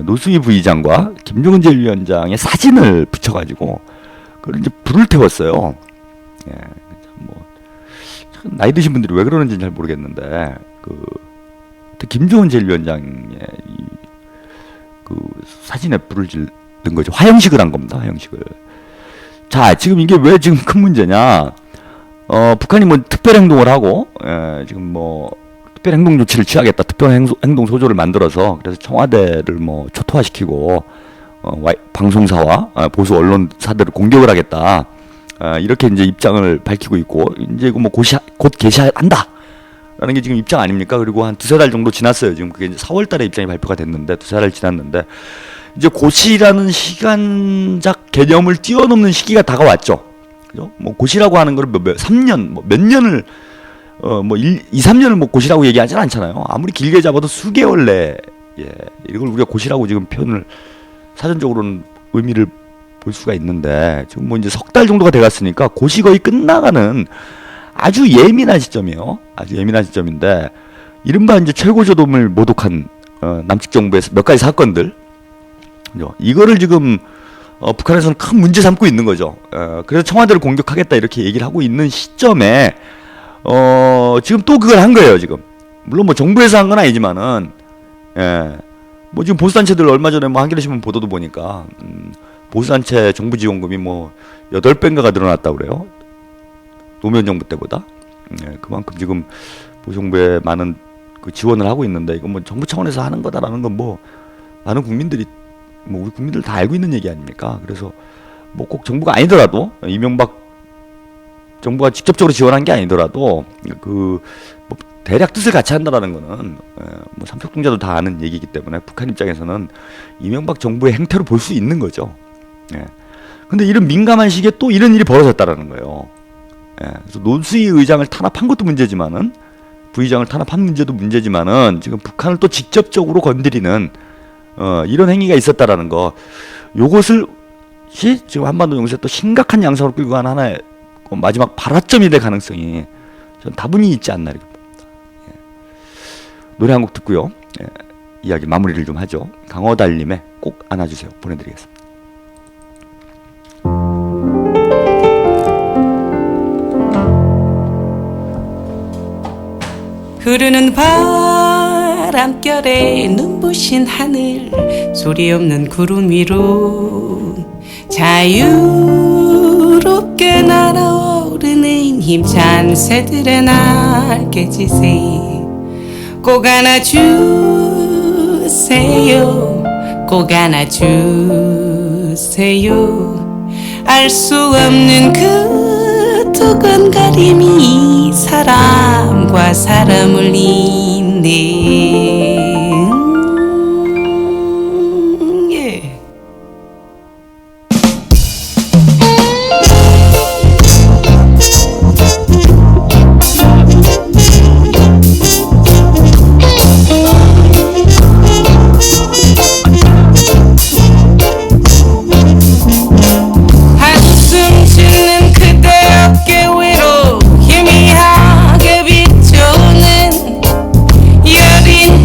A: 노수희 부의장과 김종은 제1위원장의 사진을 붙여가지고 그걸 이제 불을 태웠어요. 뭐 나이 드신 분들이 왜 그러는지는 잘 모르겠는데 김종은 제1위원장의 그 사진에 불을 지른 거죠. 화형식을 한 겁니다. 화형식을. 자, 지금 이게 왜 지금 큰 문제냐? 북한이 뭐 특별 행동을 하고 지금 뭐 특별 행동 조치를 취하겠다, 특별 행동 소조를 만들어서 그래서 청와대를 뭐 초토화시키고 방송사와 보수 언론사들을 공격을 하겠다, 이렇게 이제 입장을 밝히고 있고, 이제 뭐 곧 개시한다라는 게 지금 입장 아닙니까? 그리고 한 두세 달 정도 지났어요. 지금 그게 이제 4월달에 입장이 발표가 됐는데 두세 달 지났는데 이제 고시라는 시간작 개념을 뛰어넘는 시기가 다가왔죠. 그죠? 뭐 고시라고 하는 걸 3년, 뭐 몇 년을 뭐 2, 3년을 뭐 고시라고 얘기하진 않잖아요. 아무리 길게 잡아도 수개월 내에 이걸 우리가 고시라고 지금 표현을 사전적으로는 의미를 볼 수가 있는데, 지금 뭐 이제 석 달 정도가 돼갔으니까 고시 거의 끝나가는 아주 예민한 시점이에요. 아주 예민한 시점인데, 이른바 이제 최고조dom을 모독한 남측 정부에서 몇 가지 사건들, 이거를 지금 북한에서는 큰 문제 삼고 있는 거죠. 그래서 청와대를 공격하겠다 이렇게 얘기를 하고 있는 시점에 지금 또 그걸 한 거예요. 지금 물론 뭐 정부에서 한 건 아니지만은 뭐 지금 보수단체들 얼마 전에 뭐 한겨레신문 보도도 보니까 보수단체 정부 지원금이 뭐 8배인가가 늘어났다고 그래요. 노무현 정부 때보다. 그만큼 지금 보수정부에 많은 그 지원을 하고 있는데, 이건 뭐 정부 차원에서 하는 거다라는 건 뭐 많은 국민들이, 뭐 우리 국민들 다 알고 있는 얘기 아닙니까? 그래서 뭐 꼭 정부가 아니더라도, 이명박 정부가 직접적으로 지원한 게 아니더라도 그 뭐 대략 뜻을 같이 한다라는 거는 뭐 삼척동자도 다 아는 얘기이기 때문에 북한 입장에서는 이명박 정부의 행태로 볼 수 있는 거죠. 근데 이런 민감한 시기에 또 이런 일이 벌어졌다라는 거예요. 그래서 노수희 의장을 탄압한 것도 문제지만은, 부의장을 탄압한 문제도 문제지만은, 지금 북한을 또 직접적으로 건드리는 이런 행위가 있었다라는 거, 요것을 지금 한반도 정세에 또 심각한 양상으로 끌고 가는 하나의 마지막 발화점이 될 가능성이 전 다분히 있지 않나 이렇게 봅니다. 노래 한 곡 듣고요, 이야기 마무리를 좀 하죠. 강어달님의 꼭 안아주세요 보내드리겠습니다.
C: 흐르는 바람결에 눈부신 하늘, 소리 없는 구름 위로 자유롭게 날아오르는 힘찬 새들의 날개짓에 꼭 안아주세요, 꼭 안아주세요. 알 수 없는 그 두근거림이 사람과 사람을 잇네. 희미하게 비추는 여린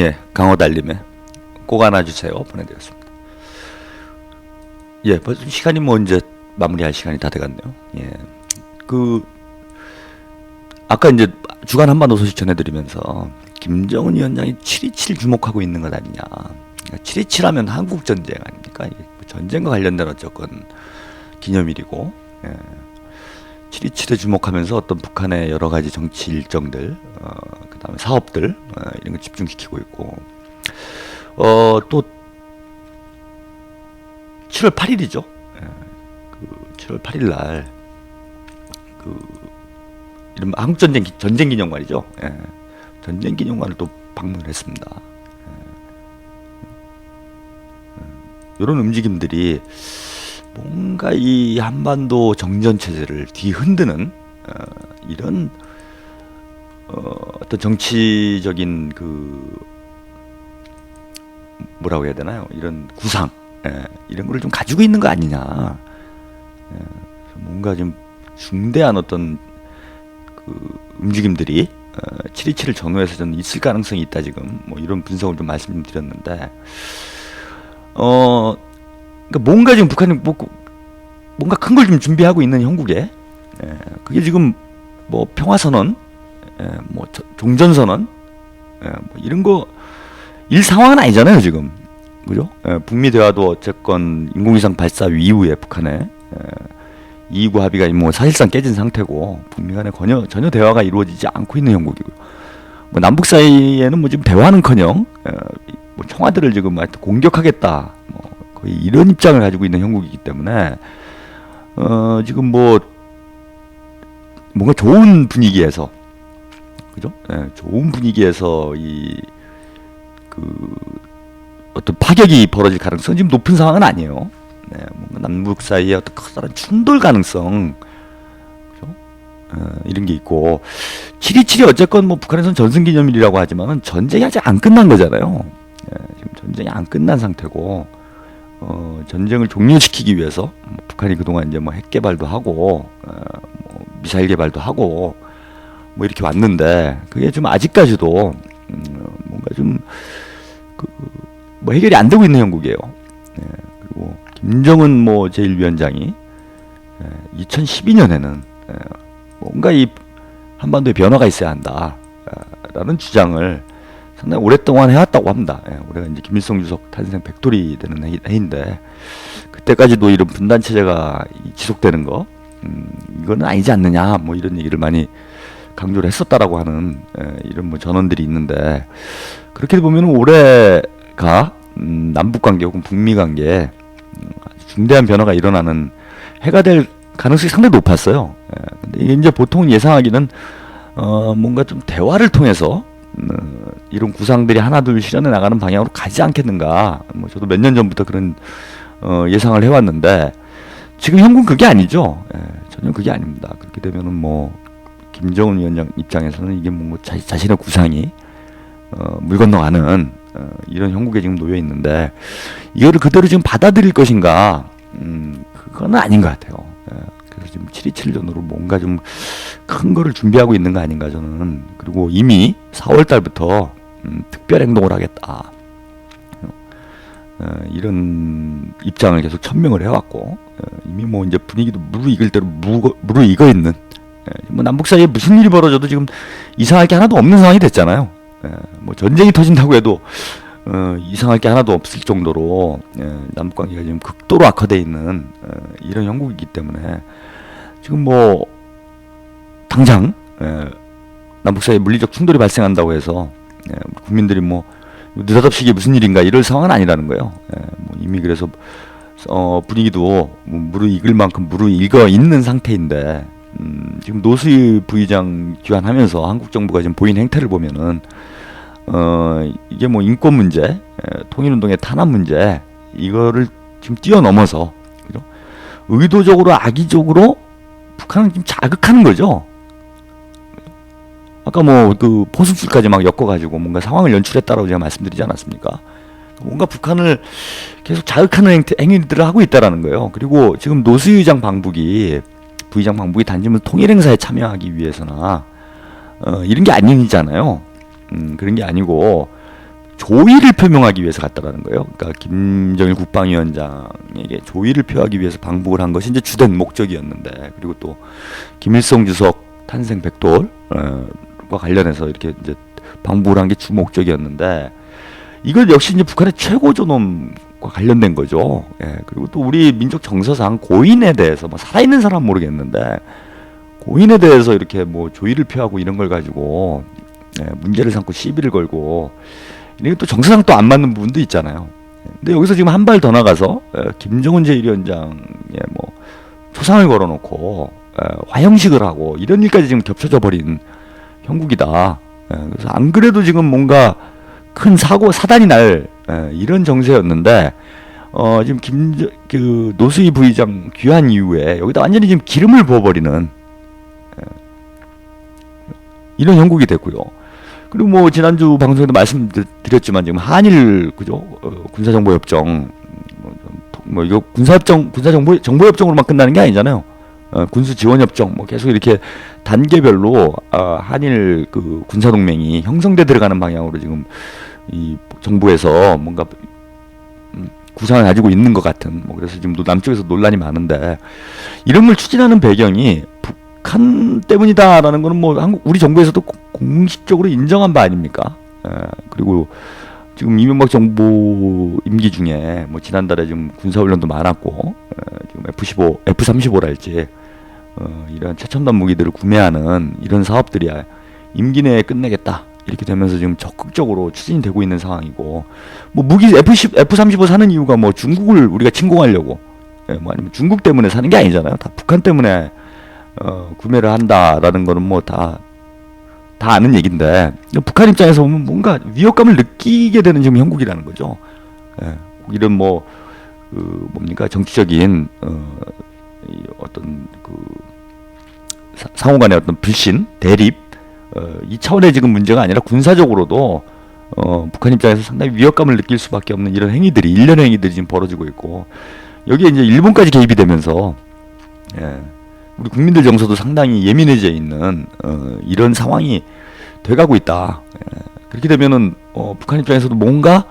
A: 예, 강호달님의 꼭 안아주세요 보내드렸습니다. 예, 벌써 시간이 뭐 이제 마무리할 시간이 다 돼갔네요. 예, 그 아까 이제 주간 한반도 소식 전해드리면서 김정은 위원장이 7.27 주목하고 있는 것 아니냐. 그러니까 7.27하면 한국 전쟁 아닙니까? 이게 전쟁과 관련된 어쨌건 기념일이고, 예. 7.27에 주목하면서 어떤 북한의 여러 가지 정치 일정들, 그다음에 사업들 이런 거 집중시키고 있고, 또 7월 8일이죠. 예. 그 7월 8일 날 그 이런 한국 전쟁 기념관이죠. 예. 전쟁 기념관을 또 방문을 했습니다. 이런 움직임들이 뭔가 이 한반도 정전 체제를 뒤흔드는 이런 어떤 정치적인 그 뭐라고 해야 되나요? 이런 구상 이런 거를 좀 가지고 있는 거 아니냐? 뭔가 좀 중대한 어떤 그 움직임들이 7.27을 전후해서 저는 있을 가능성이 있다 지금 뭐 이런 분석을 좀 말씀드렸는데 그러니까 뭔가 지금 북한이 뭔가 큰 걸 좀 준비하고 있는 형국에 그게 지금 뭐 평화선언, 뭐 종전선언, 뭐 이런 거 일 상황은 아니잖아요 지금, 그죠? 북미 대화도 어쨌건 인공위성 발사 이후에 북한의 2.29 합의가 뭐 사실상 깨진 상태고 북미 간에 전혀 대화가 이루어지지 않고 있는 형국이고요. 뭐 남북 사이에는 뭐 지금 대화는커녕 뭐 청와대를 지금 공격하겠다, 뭐 거의 이런 입장을 가지고 있는 형국이기 때문에 지금 뭐 뭔가 좋은 분위기에서, 그죠? 좋은 분위기에서 그 어떤 파격이 벌어질 가능성은 지금 높은 상황은 아니에요. 뭔가 남북 사이에 어떤 커다란 충돌 가능성, 그죠? 이런 게 있고 7.27이 어쨌건 뭐 북한에서는 전승기념일이라고 하지만은 전쟁이 아직 안 끝난 거잖아요. 지금 전쟁이 안 끝난 상태고 전쟁을 종료시키기 위해서 북한이 그동안 이제 뭐 핵 개발도 하고 뭐 미사일 개발도 하고 뭐 이렇게 왔는데 그게 좀 아직까지도 뭔가 좀 뭐 해결이 안 되고 있는 형국이에요. 그리고 김정은 뭐 제1위원장이 2012년에는 뭔가 이 한반도에 변화가 있어야 한다라는 주장을 상당히 오랫동안 해왔다고 합니다. 올해가 이제 김일성 주석 탄생 100돌이 되는 해인데 그때까지도 이런 분단 체제가 지속되는 거 이거는 아니지 않느냐 뭐 이런 얘기를 많이 강조를 했었다라고 하는 이런 뭐 전언들이 있는데 그렇게 보면 올해가 남북 관계 혹은 북미 관계에 아주 중대한 변화가 일어나는 해가 될 가능성이 상당히 높았어요. 근데 이제 보통 예상하기는 뭔가 좀 대화를 통해서 이런 구상들이 하나둘 실현해 나가는 방향으로 가지 않겠는가. 뭐 저도 몇 년 전부터 그런 예상을 해왔는데 지금 형국은 그게 아니죠. 전혀 그게 아닙니다. 그렇게 되면은 뭐 김정은 위원장 입장에서는 이게 뭐 자신의 구상이 물 건너가는 이런 형국에 지금 놓여 있는데 이거를 그대로 지금 받아들일 것인가? 그거는 아닌 것 같아요. 그래서 지금 7.27 전후로 뭔가 좀 큰 거를 준비하고 있는 거 아닌가 저는. 그리고 이미 4월 달부터 특별 행동을 하겠다. 이런 입장을 계속 천명을 해왔고 이미 뭐 이제 분위기도 무르익을 대로 무르익어 있는. 뭐 남북 사이에 무슨 일이 벌어져도 지금 이상할 게 하나도 없는 상황이 됐잖아요. 뭐 전쟁이 터진다고 해도 이상할 게 하나도 없을 정도로 남북 관계가 지금 극도로 악화되어 있는 이런 형국이기 때문에 지금 뭐 당장 남북 사이에 물리적 충돌이 발생한다고 해서 국민들이 뭐 느닷없이 무슨 일인가 이럴 상황은 아니라는 거예요. 뭐 이미 그래서 분위기도 뭐 무르익을 만큼 무르익어 있는 상태인데 지금 노수희 부의장 귀환하면서 한국 정부가 지금 보인 행태를 보면은 이게 뭐 인권 문제, 통일운동의 탄압 문제 이거를 지금 뛰어넘어서 그죠? 의도적으로 악의적으로 북한을 지금 자극하는 거죠. 아까 뭐 그 포습술까지 막 엮어가지고 뭔가 상황을 연출했다라고 제가 말씀드리지 않았습니까? 뭔가 북한을 계속 자극하는 행위들을 하고 있다라는 거예요. 그리고 지금 노수희 부의장 방북이 단지 통일 행사에 참여하기 위해서나 이런 게 아니잖아요. 그런 게 아니고 조의를 표명하기 위해서 갔다라는 거예요. 그러니까 김정일 국방위원장에게 조의를 표하기 위해서 방북을 한 것이 이제 주된 목적이었는데, 그리고 또 김일성 주석 탄생 100돌과 관련해서 이렇게 이제 방북을 한 게 주 목적이었는데, 이걸 역시 이제 북한의 최고 존엄과 관련된 거죠. 예, 그리고 또 우리 민족 정서상 고인에 대해서 뭐 살아있는 사람 모르겠는데 고인에 대해서 이렇게 뭐 조의를 표하고 이런 걸 가지고 문제를 삼고 시비를 걸고 이게 또 정서상 또 안 맞는 부분도 있잖아요. 근데 여기서 지금 한 발 더 나가서 김정은 제1위원장의 뭐 초상을 걸어놓고 화형식을 하고 이런 일까지 지금 겹쳐져 버린 형국이다. 그래서 안 그래도 지금 뭔가 큰 사단이 날 이런 정세였는데 지금 그 노수희 부의장 귀환 이후에 여기다 완전히 지금 기름을 부어버리는 이런 형국이 됐고요. 그리고 뭐 지난주 방송에도 말씀드렸지만 지금 한일 그죠 군사정보협정 뭐 이거 군사정보협정으로만 끝나는 게 아니잖아요. 군수지원협정 뭐 계속 이렇게 단계별로 한일 그 군사동맹이 형성돼 들어가는 방향으로 지금 이 정부에서 뭔가 구상을 가지고 있는 것 같은 뭐 그래서 지금 남쪽에서 논란이 많은데 이런 걸 추진하는 배경이 북한 때문이다라는 거는 뭐 우리 정부에서도 공식적으로 인정한 바 아닙니까? 그리고 지금 이명박 정부 임기 중에 뭐 지난달에 지금 군사훈련도 많았고 지금 F-35랄지 이런 최첨단 무기들을 구매하는 이런 사업들이 임기 내에 끝내겠다 이렇게 되면서 지금 적극적으로 추진이 되고 있는 상황이고 뭐 무기 F-35 사는 이유가 뭐 중국을 우리가 침공하려고 뭐 아니면 중국 때문에 사는 게 아니잖아요. 다 북한 때문에 구매를 한다라는 거는 뭐 다 아는 얘기인데 북한 입장에서 보면 뭔가 위협감을 느끼게 되는 지금 형국이라는 거죠. 이런 뭐 뭡니까 정치적인 어떤 그 상호간의 어떤 불신, 대립 이 차원의 지금 문제가 아니라 군사적으로도 북한 입장에서 상당히 위협감을 느낄 수밖에 없는 이런 행위들이 일련의 행위들이 지금 벌어지고 있고 여기에 이제 일본까지 개입이 되면서 우리 국민들 정서도 상당히 예민해져 있는 이런 상황이 돼가고 있다. 그렇게 되면은 북한 입장에서도 뭔가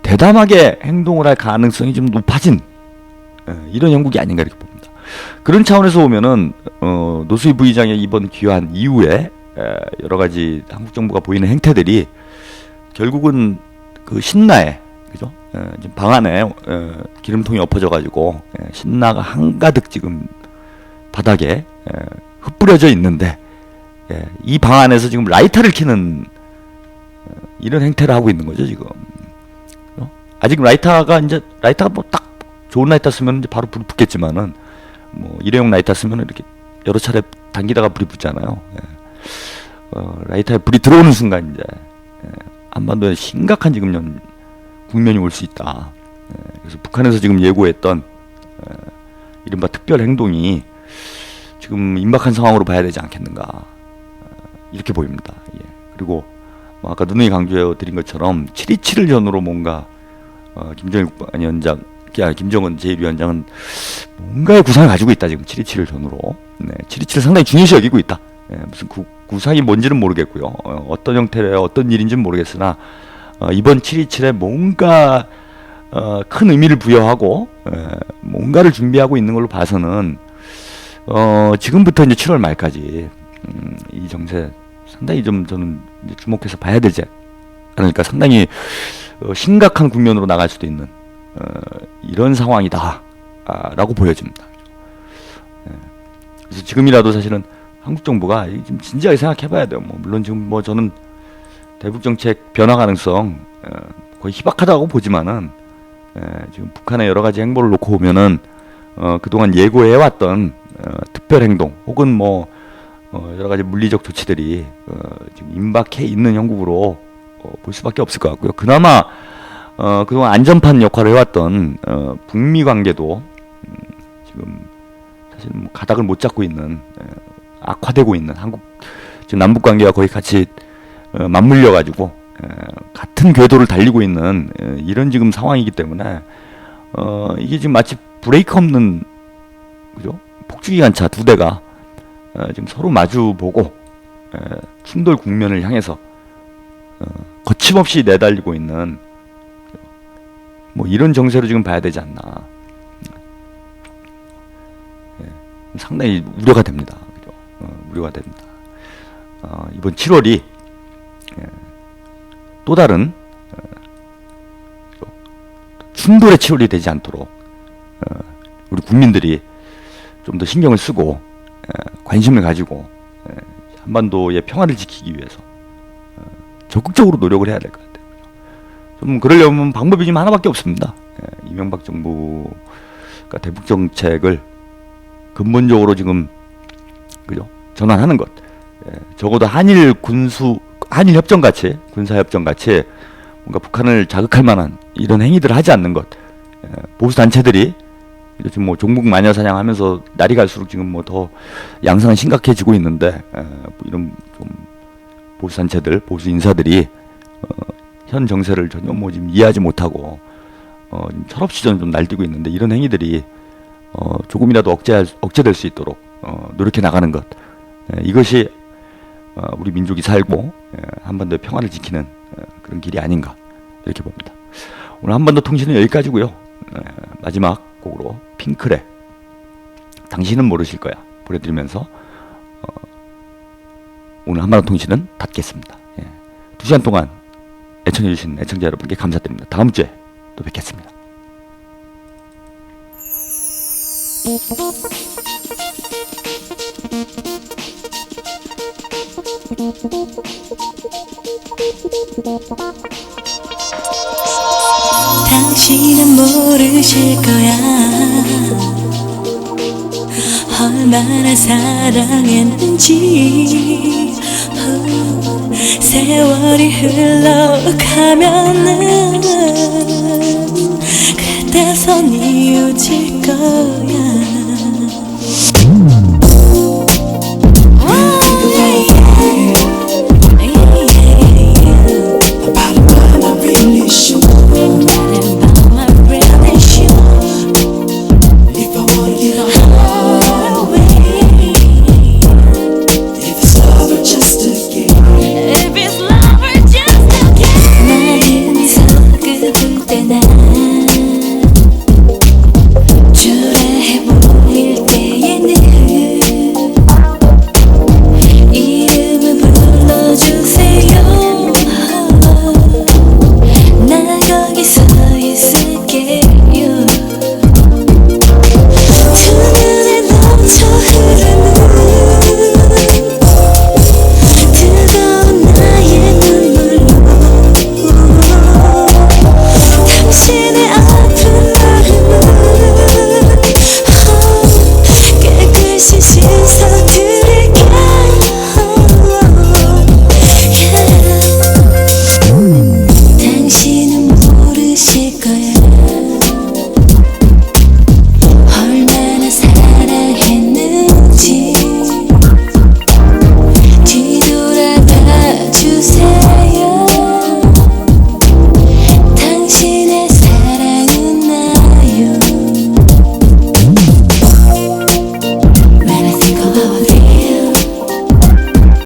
A: 대담하게 행동을 할 가능성이 좀 높아진 이런 형국이 아닌가 이렇게 봅니다. 그런 차원에서 보면은 노수희 부의장의 이번 귀환 이후에 여러 가지 한국 정부가 보이는 행태들이 결국은 그 신라에 그죠? 지금 방 안에 기름통이 엎어져 가지고 신라가 한가득 지금 바닥에 흩뿌려져 있는데 이 방 안에서 지금 라이터를 켜는 이런 행태를 하고 있는 거죠 지금. 아직 라이터가 뭐 딱 좋은 라이터 쓰면 이제 바로 불이 붙겠지만은 뭐 일회용 라이터 쓰면 이렇게 여러 차례 당기다가 불이 붙잖아요. 라이터에 불이 들어오는 순간 이제 한반도에 심각한 지금 국면이 올 수 있다. 그래서 북한에서 지금 예고했던 이른바 특별 행동이 지금 임박한 상황으로 봐야 되지 않겠는가 이렇게 보입니다. 그리고 뭐 아까 누누이 강조해 드린 것처럼 7.27을 전후로 뭔가 김정은 제1위원장은 뭔가의 구상을 가지고 있다. 지금 7.27을 전후로 7.27을 상당히 중요시 여기고 있다. 무슨 구상이 뭔지는 모르겠고요. 어떤 형태의 어떤 일인지는 모르겠으나 이번 7.27에 뭔가 큰 의미를 부여하고 뭔가를 준비하고 있는 걸로 봐서는 지금부터 이제 7월 말까지 이 정세 상당히 좀 저는 이제 주목해서 봐야 되지 않을까. 상당히 심각한 국면으로 나갈 수도 있는 이런 상황이다 라고 보여집니다. 그래서 지금이라도 사실은 한국 정부가 좀 진지하게 생각해봐야 돼요. 뭐 물론 지금 뭐 저는 대북 정책 변화 가능성 거의 희박하다고 보지만은 지금 북한의 여러 가지 행보를 놓고 보면은 그동안 예고해왔던 특별 행동 혹은 뭐 여러 가지 물리적 조치들이 지금 임박해 있는 형국으로 볼 수밖에 없을 것 같고요. 그나마 그동안 안전판 역할을 해왔던 북미 관계도 지금 사실 뭐 가닥을 못 잡고 있는 악화되고 있는 한국 지금 남북 관계가 거의 같이 맞물려 가지고 같은 궤도를 달리고 있는 이런 지금 상황이기 때문에 이게 지금 마치 브레이크 없는 그죠? 폭주기관차 두 대가 지금 서로 마주 보고 충돌 국면을 향해서 거침없이 내달리고 있는 뭐 이런 정세로 지금 봐야 되지 않나. 상당히 우려가 됩니다. 그죠? 우려가 됩니다. 이번 7월이 또 다른 충돌의 7월이 되지 않도록 우리 국민들이 좀 더 신경을 쓰고 관심을 가지고 한반도의 평화를 지키기 위해서 적극적으로 노력을 해야 될 것 같아요. 좀 그러려면 방법이 지금 하나밖에 없습니다. 이명박 정부가 대북 정책을 근본적으로 지금 그죠? 전환하는 것. 적어도 한일 협정 같이, 군사 협정 같이 뭔가 북한을 자극할 만한 이런 행위들을 하지 않는 것. 보수 단체들이 지금 뭐 종북 마녀 사냥하면서 날이 갈수록 지금 뭐 더 양상은 심각해지고 있는데 이런 좀 보수 단체들, 보수 인사들이 현 정세를 전혀 뭐 지금 이해하지 못하고 지금 철없이 좀 날뛰고 있는데 이런 행위들이 조금이라도 억제될 수 있도록 노력해 나가는 것. 이것이 우리 민족이 살고 한반도의 평화를 지키는 그런 길이 아닌가 이렇게 봅니다. 오늘 한반도 통신은 여기까지고요. 마지막 곡으로 핑클의 당신은 모르실 거야 보내드리면서 오늘 한반도 통신은 닫겠습니다. 2시간 동안 애청해주신 애청자 여러분께 감사드립니다. 다음 주에 또 뵙겠습니다.
D: 당신은 모르실 거야 얼마나 사랑했는지 세월이 흘러가면은 그때서 뉘어질